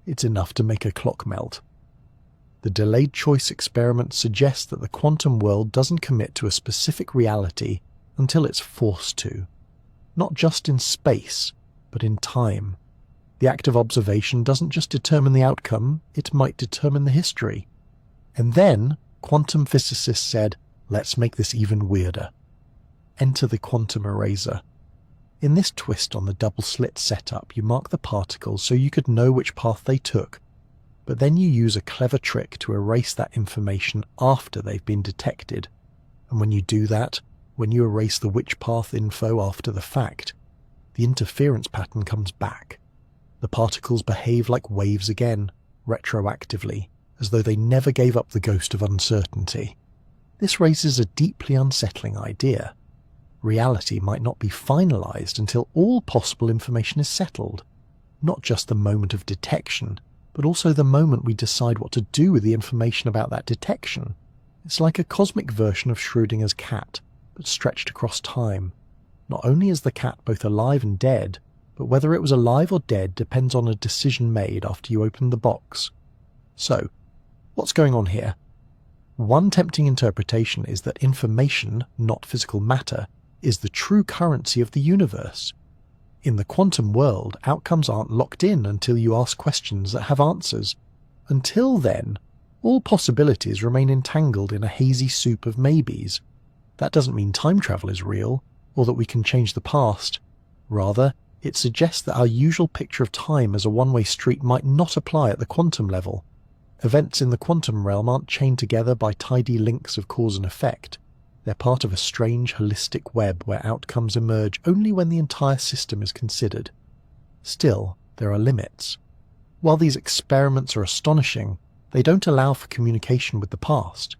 It's enough to make a clock melt. The delayed choice experiment suggests that the quantum world doesn't commit to a specific reality until it's forced to. Not just in space, but in time. The act of observation doesn't just determine the outcome, it might determine the history. And then, quantum physicists said, let's make this even weirder. Enter the quantum eraser. In this twist on the double-slit setup, you mark the particles so you could know which path they took, but then you use a clever trick to erase that information after they've been detected. And when you do that, when you erase the which path info after the fact, the interference pattern comes back. The particles behave like waves again, retroactively, as though they never gave up the ghost of uncertainty. This raises a deeply unsettling idea. Reality might not be finalized until all possible information is settled, not just the moment of detection, but also the moment we decide what to do with the information about that detection. It's like a cosmic version of Schrödinger's cat, but stretched across time. Not only is the cat both alive and dead, but whether it was alive or dead depends on a decision made after you opened the box. So, what's going on here? One tempting interpretation is that information, not physical matter, is the true currency of the universe. In the quantum world, outcomes aren't locked in until you ask questions that have answers. Until then, all possibilities remain entangled in a hazy soup of maybes. That doesn't mean time travel is real, or that we can change the past. Rather, it suggests that our usual picture of time as a one-way street might not apply at the quantum level. Events in the quantum realm aren't chained together by tidy links of cause and effect. They're part of a strange holistic web where outcomes emerge only when the entire system is considered. Still, there are limits. While these experiments are astonishing, they don't allow for communication with the past.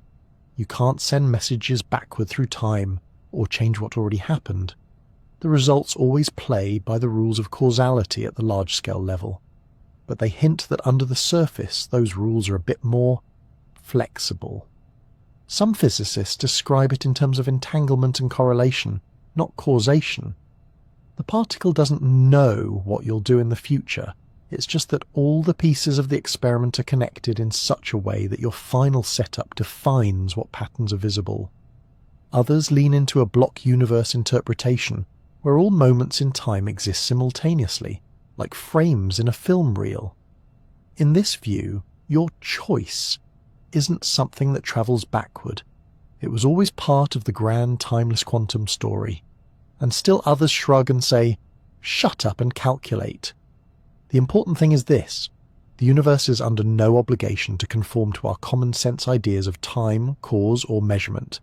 You can't send messages backward through time or change what already happened. The results always play by the rules of causality at the large-scale level, but they hint that under the surface those rules are a bit more flexible. Some physicists describe it in terms of entanglement and correlation, not causation. The particle doesn't know what you'll do in the future, it's just that all the pieces of the experiment are connected in such a way that your final setup defines what patterns are visible. Others lean into a block universe interpretation, where all moments in time exist simultaneously, like frames in a film reel. In this view, your choice isn't something that travels backward. It was always part of the grand timeless quantum story. And still others shrug and say, shut up and calculate. The important thing is this: the universe is under no obligation to conform to our common sense ideas of time, cause, or measurement.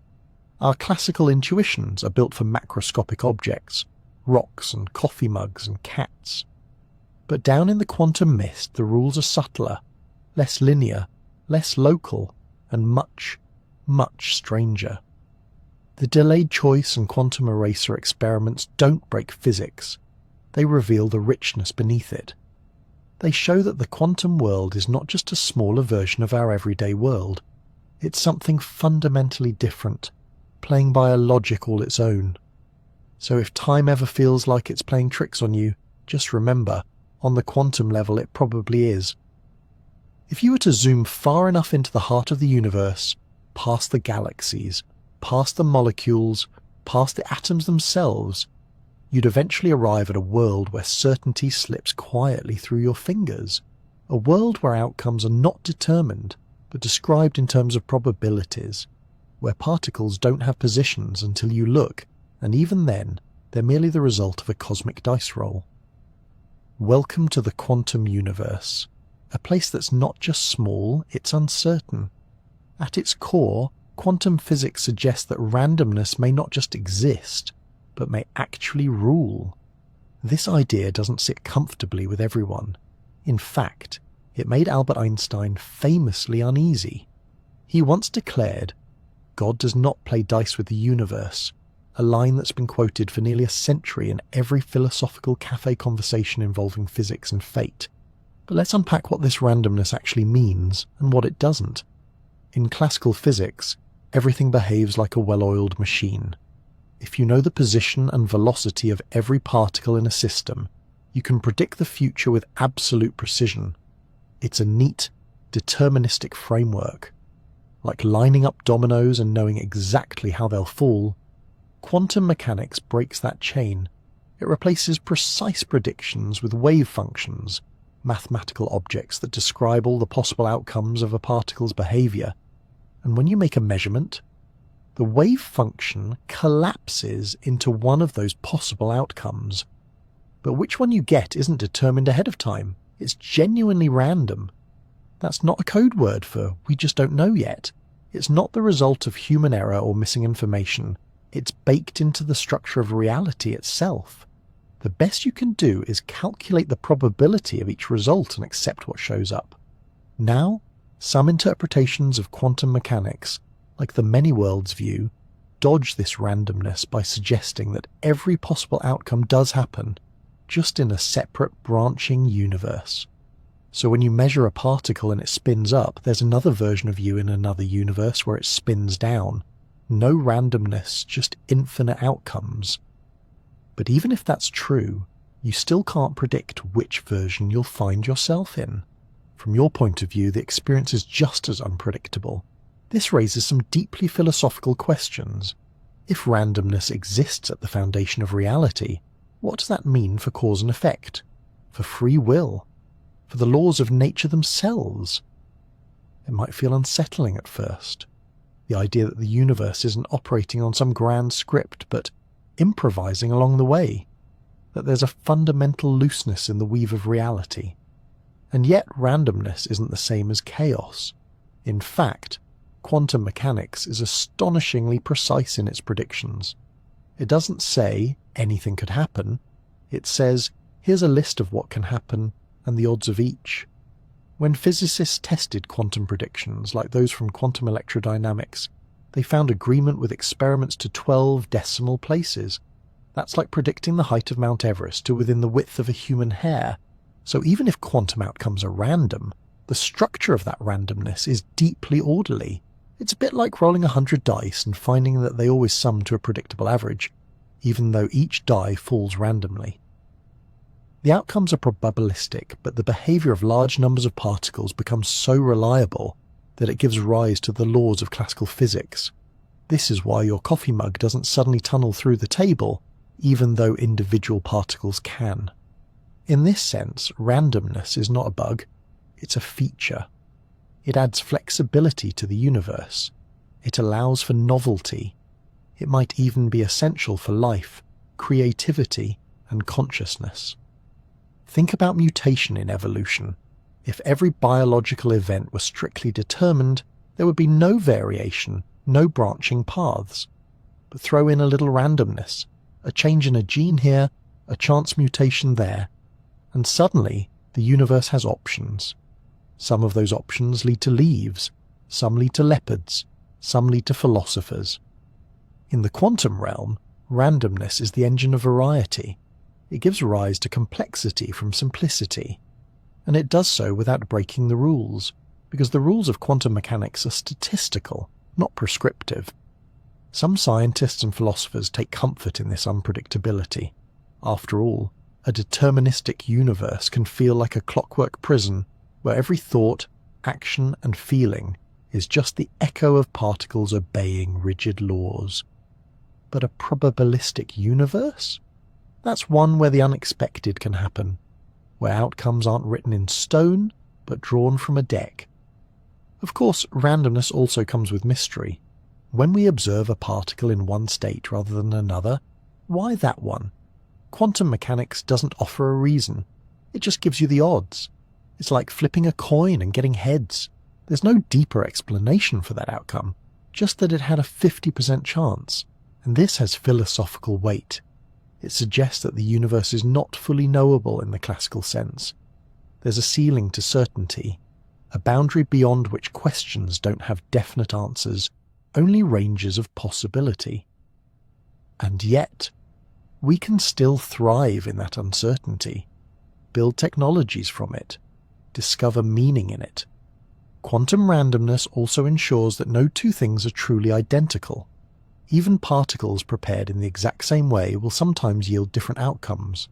Our classical intuitions are built for macroscopic objects, rocks and coffee mugs and cats. But down in the quantum mist, the rules are subtler, less linear, less local, and much, much stranger. The delayed choice and quantum eraser experiments don't break physics, they reveal the richness beneath it. They show that the quantum world is not just a smaller version of our everyday world, it's something fundamentally different, playing by a logic all its own. So if time ever feels like it's playing tricks on you, just remember, on the quantum level it probably is. If you were to zoom far enough into the heart of the universe, past the galaxies, past the molecules, past the atoms themselves, you'd eventually arrive at a world where certainty slips quietly through your fingers. A world where outcomes are not determined, but described in terms of probabilities, where particles don't have positions until you look, and even then, they're merely the result of a cosmic dice roll. Welcome to the quantum universe, a place that's not just small, it's uncertain. At its core, quantum physics suggests that randomness may not just exist, but may actually rule. This idea doesn't sit comfortably with everyone. In fact, it made Albert Einstein famously uneasy. He once declared, "God does not play dice with the universe," a line that's been quoted for nearly a century in every philosophical cafe conversation involving physics and fate. But let's unpack what this randomness actually means and what it doesn't. In classical physics, everything behaves like a well-oiled machine. If you know the position and velocity of every particle in a system, you can predict the future with absolute precision. It's a neat, deterministic framework. Like lining up dominoes and knowing exactly how they'll fall, quantum mechanics breaks that chain. It replaces precise predictions with wave functions, mathematical objects that describe all the possible outcomes of a particle's behavior. And when you make a measurement, the wave function collapses into one of those possible outcomes. But which one you get isn't determined ahead of time. It's genuinely random. That's not a code word for "we just don't know yet." It's not the result of human error or missing information. It's baked into the structure of reality itself. The best you can do is calculate the probability of each result and accept what shows up. Now, some interpretations of quantum mechanics, like the many worlds view, dodge this randomness by suggesting that every possible outcome does happen, just in a separate branching universe. So when you measure a particle and it spins up, there's another version of you in another universe where it spins down. No randomness, just infinite outcomes. But even if that's true, you still can't predict which version you'll find yourself in. From your point of view, the experience is just as unpredictable. This raises some deeply philosophical questions. If randomness exists at the foundation of reality, what does that mean for cause and effect? For free will? For the laws of nature themselves? It might feel unsettling at first. The idea that the universe isn't operating on some grand script, but improvising along the way. That there's a fundamental looseness in the weave of reality. And yet randomness isn't the same as chaos. In fact, quantum mechanics is astonishingly precise in its predictions. It doesn't say anything could happen. It says, here's a list of what can happen and the odds of each. When physicists tested quantum predictions like those from quantum electrodynamics, they found agreement with experiments to 12 decimal places. That's like predicting the height of Mount Everest to within the width of a human hair. So even if quantum outcomes are random, the structure of that randomness is deeply orderly. It's a bit like rolling 100 dice and finding that they always sum to a predictable average, even though each die falls randomly. The outcomes are probabilistic, but the behavior of large numbers of particles becomes so reliable that it gives rise to the laws of classical physics. This is why your coffee mug doesn't suddenly tunnel through the table, even though individual particles can. In this sense, randomness is not a bug, it's a feature. It adds flexibility to the universe. It allows for novelty. It might even be essential for life, creativity, and consciousness. Think about mutation in evolution. If every biological event were strictly determined, there would be no variation, no branching paths. But throw in a little randomness, a change in a gene here, a chance mutation there, and suddenly the universe has options. Some of those options lead to leaves, some lead to leopards, some lead to philosophers. In the quantum realm, randomness is the engine of variety. It gives rise to complexity from simplicity, and it does so without breaking the rules, because the rules of quantum mechanics are statistical, not prescriptive. Some scientists and philosophers take comfort in this unpredictability. After all, a deterministic universe can feel like a clockwork prison where every thought, action, and feeling is just the echo of particles obeying rigid laws. But a probabilistic universe? That's one where the unexpected can happen, where outcomes aren't written in stone, but drawn from a deck. Of course, randomness also comes with mystery. When we observe a particle in one state rather than another, why that one? Quantum mechanics doesn't offer a reason. It just gives you the odds. It's like flipping a coin and getting heads. There's no deeper explanation for that outcome, just that it had a 50% chance. And this has philosophical weight. It suggests that the universe is not fully knowable in the classical sense. There's a ceiling to certainty, a boundary beyond which questions don't have definite answers, only ranges of possibility. And yet, we can still thrive in that uncertainty, build technologies from it, discover meaning in it. Quantum randomness also ensures that no two things are truly identical. Even particles prepared in the exact same way will sometimes yield different outcomes.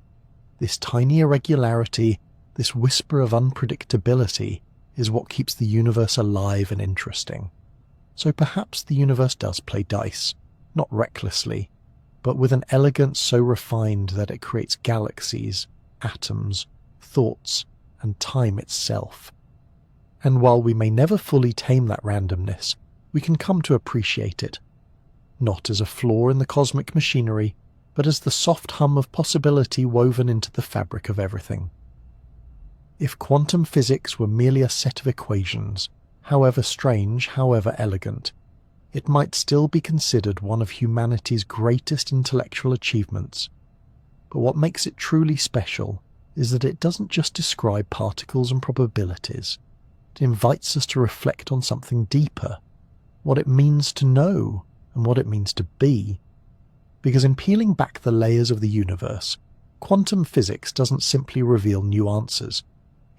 This tiny irregularity, this whisper of unpredictability, is what keeps the universe alive and interesting. So perhaps the universe does play dice, not recklessly, but with an elegance so refined that it creates galaxies, atoms, thoughts, and time itself. And while we may never fully tame that randomness, we can come to appreciate it, not as a flaw in the cosmic machinery, but as the soft hum of possibility woven into the fabric of everything. If quantum physics were merely a set of equations, however strange, however elegant, it might still be considered one of humanity's greatest intellectual achievements. But what makes it truly special is that it doesn't just describe particles and probabilities. It invites us to reflect on something deeper, what it means to know and what it means to be. Because in peeling back the layers of the universe, quantum physics doesn't simply reveal new answers.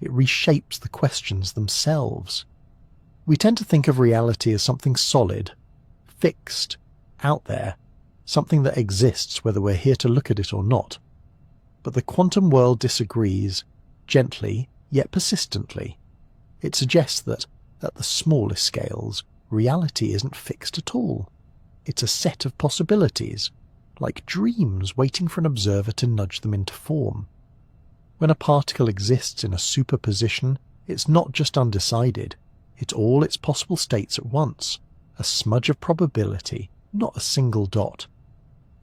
It reshapes the questions themselves. We tend to think of reality as something solid, fixed, out there, something that exists whether we're here to look at it or not. But the quantum world disagrees, gently yet persistently. It suggests that, at the smallest scales, reality isn't fixed at all. It's a set of possibilities, like dreams waiting for an observer to nudge them into form. When a particle exists in a superposition, it's not just undecided, it's all its possible states at once, a smudge of probability, not a single dot.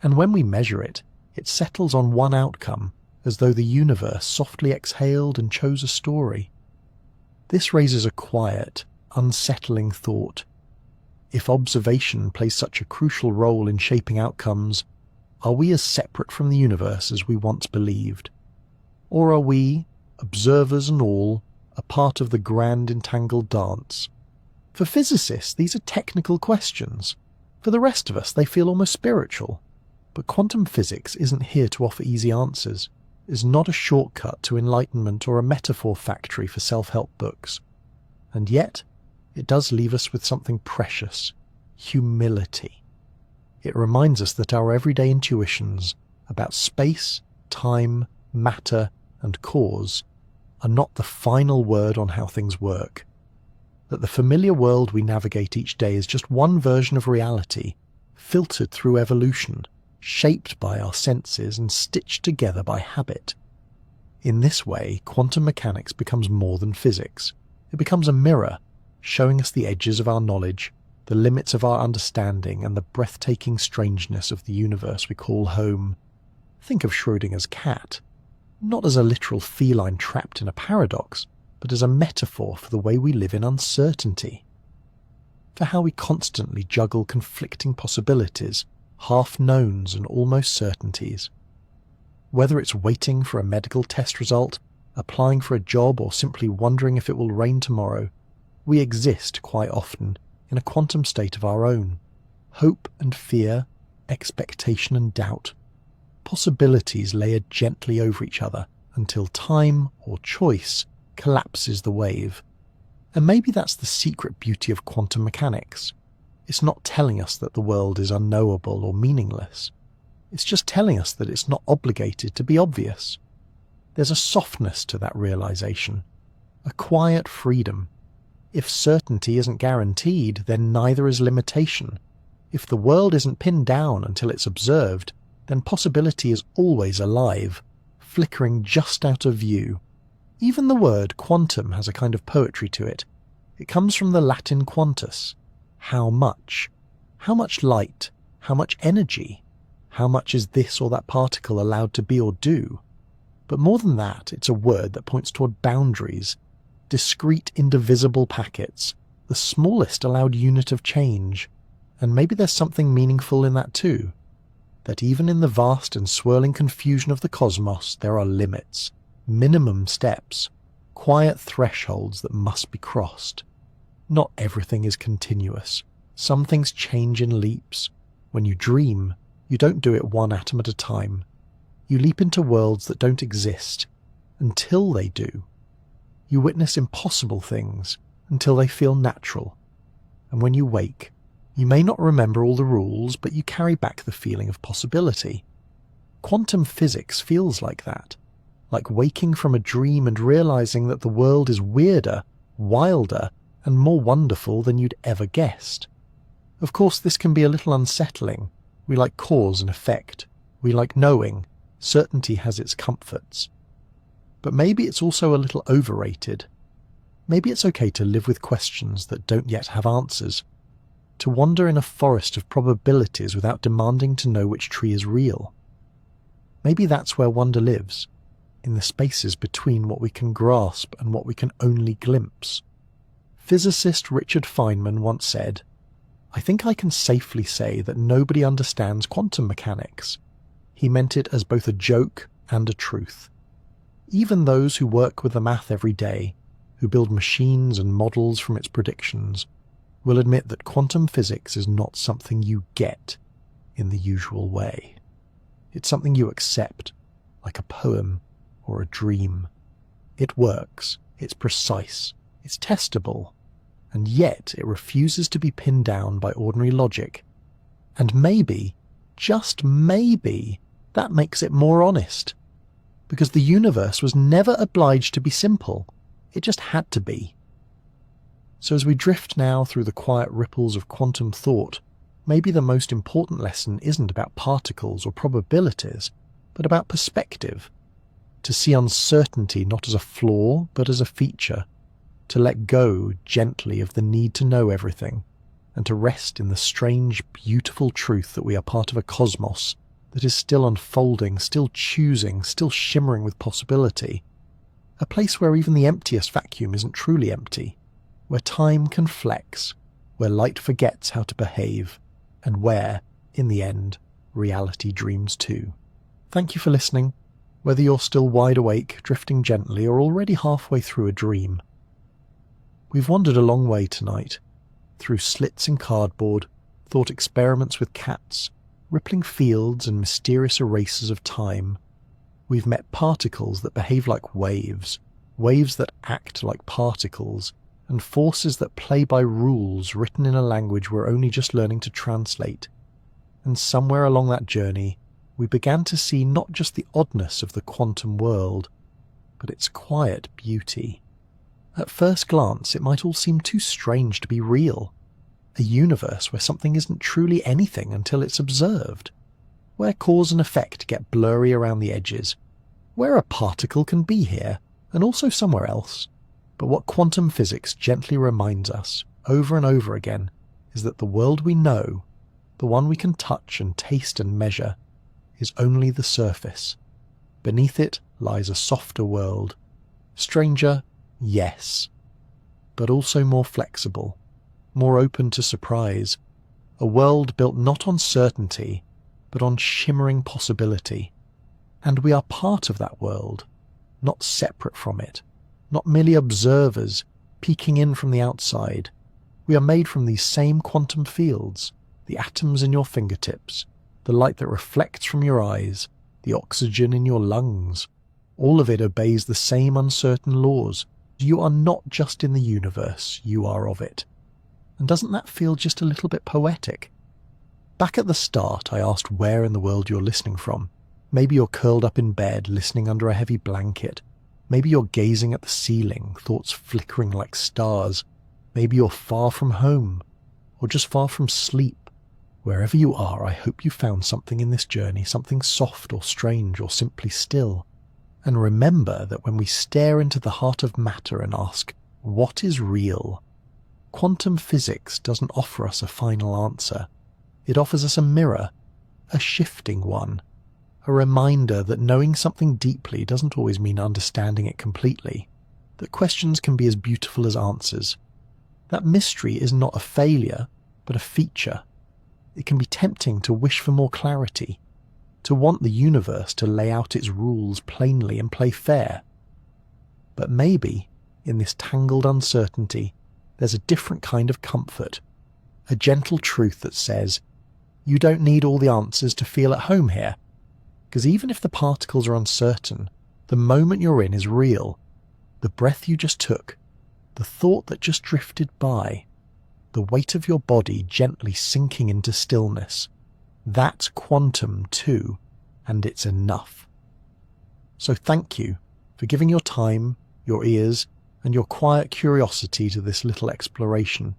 And when we measure it, it settles on one outcome, as though the universe softly exhaled and chose a story. This raises a quiet, unsettling thought. If observation plays such a crucial role in shaping outcomes, are we as separate from the universe as we once believed? Or are we, observers and all, a part of the grand entangled dance? For physicists, these are technical questions. For the rest of us, they feel almost spiritual. But quantum physics isn't here to offer easy answers. It's not a shortcut to enlightenment or a metaphor factory for self-help books. And yet, it does leave us with something precious: humility. It reminds us that our everyday intuitions about space, time, matter, and cause are not the final word on how things work. That the familiar world we navigate each day is just one version of reality, filtered through evolution, shaped by our senses and stitched together by habit. In this way, quantum mechanics becomes more than physics. It becomes a mirror, showing us the edges of our knowledge, the limits of our understanding, and the breathtaking strangeness of the universe we call home. Think of Schrödinger's cat, not as a literal feline trapped in a paradox, but as a metaphor for the way we live in uncertainty, for how we constantly juggle conflicting possibilities, half-knowns and almost certainties. Whether it's waiting for a medical test result, applying for a job, or simply wondering if it will rain tomorrow, We exist quite often in a quantum state of our own. Hope and fear, expectation and doubt. Possibilities layered gently over each other until time or choice collapses the wave. And maybe that's the secret beauty of quantum mechanics. It's not telling us that the world is unknowable or meaningless. It's just telling us that it's not obligated to be obvious. There's a softness to that realization, a quiet freedom. If certainty isn't guaranteed, then neither is limitation. If the world isn't pinned down until it's observed, then possibility is always alive, flickering just out of view. Even the word quantum has a kind of poetry to it. It comes from the Latin quantus. How much? How much light? How much energy? How much is this or that particle allowed to be or do? But more than that, it's a word that points toward boundaries, discrete, indivisible packets, the smallest allowed unit of change. And maybe there's something meaningful in that too, that even in the vast and swirling confusion of the cosmos, there are limits, minimum steps, quiet thresholds that must be crossed. Not everything is continuous. Some things change in leaps. When you dream, you don't do it one atom at a time. You leap into worlds that don't exist until they do. You witness impossible things until they feel natural. And when you wake, you may not remember all the rules, but you carry back the feeling of possibility. Quantum physics feels like that, like waking from a dream and realizing that the world is weirder, wilder, and more wonderful than you'd ever guessed. Of course, this can be a little unsettling. We like cause and effect. We like knowing. Certainty has its comforts. But maybe it's also a little overrated. Maybe it's okay to live with questions that don't yet have answers, to wander in a forest of probabilities without demanding to know which tree is real. Maybe that's where wonder lives, in the spaces between what we can grasp and what we can only glimpse. Physicist Richard Feynman once said, "I think I can safely say that nobody understands quantum mechanics." He meant it as both a joke and a truth. Even those who work with the math every day, who build machines and models from its predictions, will admit that quantum physics is not something you get in the usual way. It's something you accept, like a poem or a dream. It works, it's precise, it's testable, and yet it refuses to be pinned down by ordinary logic. And maybe, just maybe, that makes it more honest. Because the universe was never obliged to be simple. It just had to be. So as we drift now through the quiet ripples of quantum thought, maybe the most important lesson isn't about particles or probabilities, but about perspective. To see uncertainty not as a flaw, but as a feature. To let go gently of the need to know everything, and to rest in the strange, beautiful truth that we are part of a cosmos that is still unfolding, still choosing, still shimmering with possibility. A place where even the emptiest vacuum isn't truly empty, where time can flex, where light forgets how to behave, and where, in the end, reality dreams too. Thank you for listening, whether you're still wide awake, drifting gently, or already halfway through a dream. We've wandered a long way tonight, through slits in cardboard, thought experiments with cats, rippling fields and mysterious erasers of time. We've met particles that behave like waves, waves that act like particles, and forces that play by rules written in a language we're only just learning to translate. And somewhere along that journey, we began to see not just the oddness of the quantum world, but its quiet beauty. At first glance, it might all seem too strange to be real. A universe where something isn't truly anything until it's observed, where cause and effect get blurry around the edges, where a particle can be here and also somewhere else. But what quantum physics gently reminds us, over and over again, is that the world we know, the one we can touch and taste and measure, is only the surface. Beneath it lies a softer world. Stranger, yes, but also more flexible, more open to surprise, a world built not on certainty, but on shimmering possibility. And we are part of that world, not separate from it, not merely observers, peeking in from the outside. We are made from these same quantum fields, the atoms in your fingertips, the light that reflects from your eyes, the oxygen in your lungs. All of it obeys the same uncertain laws. You are not just in the universe, you are of it. And doesn't that feel just a little bit poetic? Back at the start, I asked where in the world you're listening from. Maybe you're curled up in bed, listening under a heavy blanket. Maybe you're gazing at the ceiling, thoughts flickering like stars. Maybe you're far from home, or just far from sleep. Wherever you are, I hope you found something in this journey, something soft or strange or simply still. And remember that when we stare into the heart of matter and ask, what is real? Quantum physics doesn't offer us a final answer. It offers us a mirror, a shifting one, a reminder that knowing something deeply doesn't always mean understanding it completely, that questions can be as beautiful as answers, that mystery is not a failure, but a feature. It can be tempting to wish for more clarity, to want the universe to lay out its rules plainly and play fair. But maybe, in this tangled uncertainty, there's a different kind of comfort, a gentle truth that says, you don't need all the answers to feel at home here, because even if the particles are uncertain, the moment you're in is real. The breath you just took, the thought that just drifted by, the weight of your body gently sinking into stillness, that's quantum too, and it's enough. So thank you for giving your time, your ears, and your quiet curiosity to this little exploration,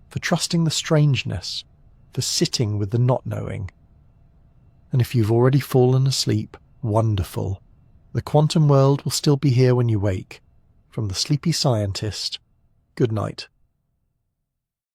for trusting the strangeness, for sitting with the not knowing. And if you've already fallen asleep, wonderful. The quantum world will still be here when you wake. From the sleepy scientist, good night.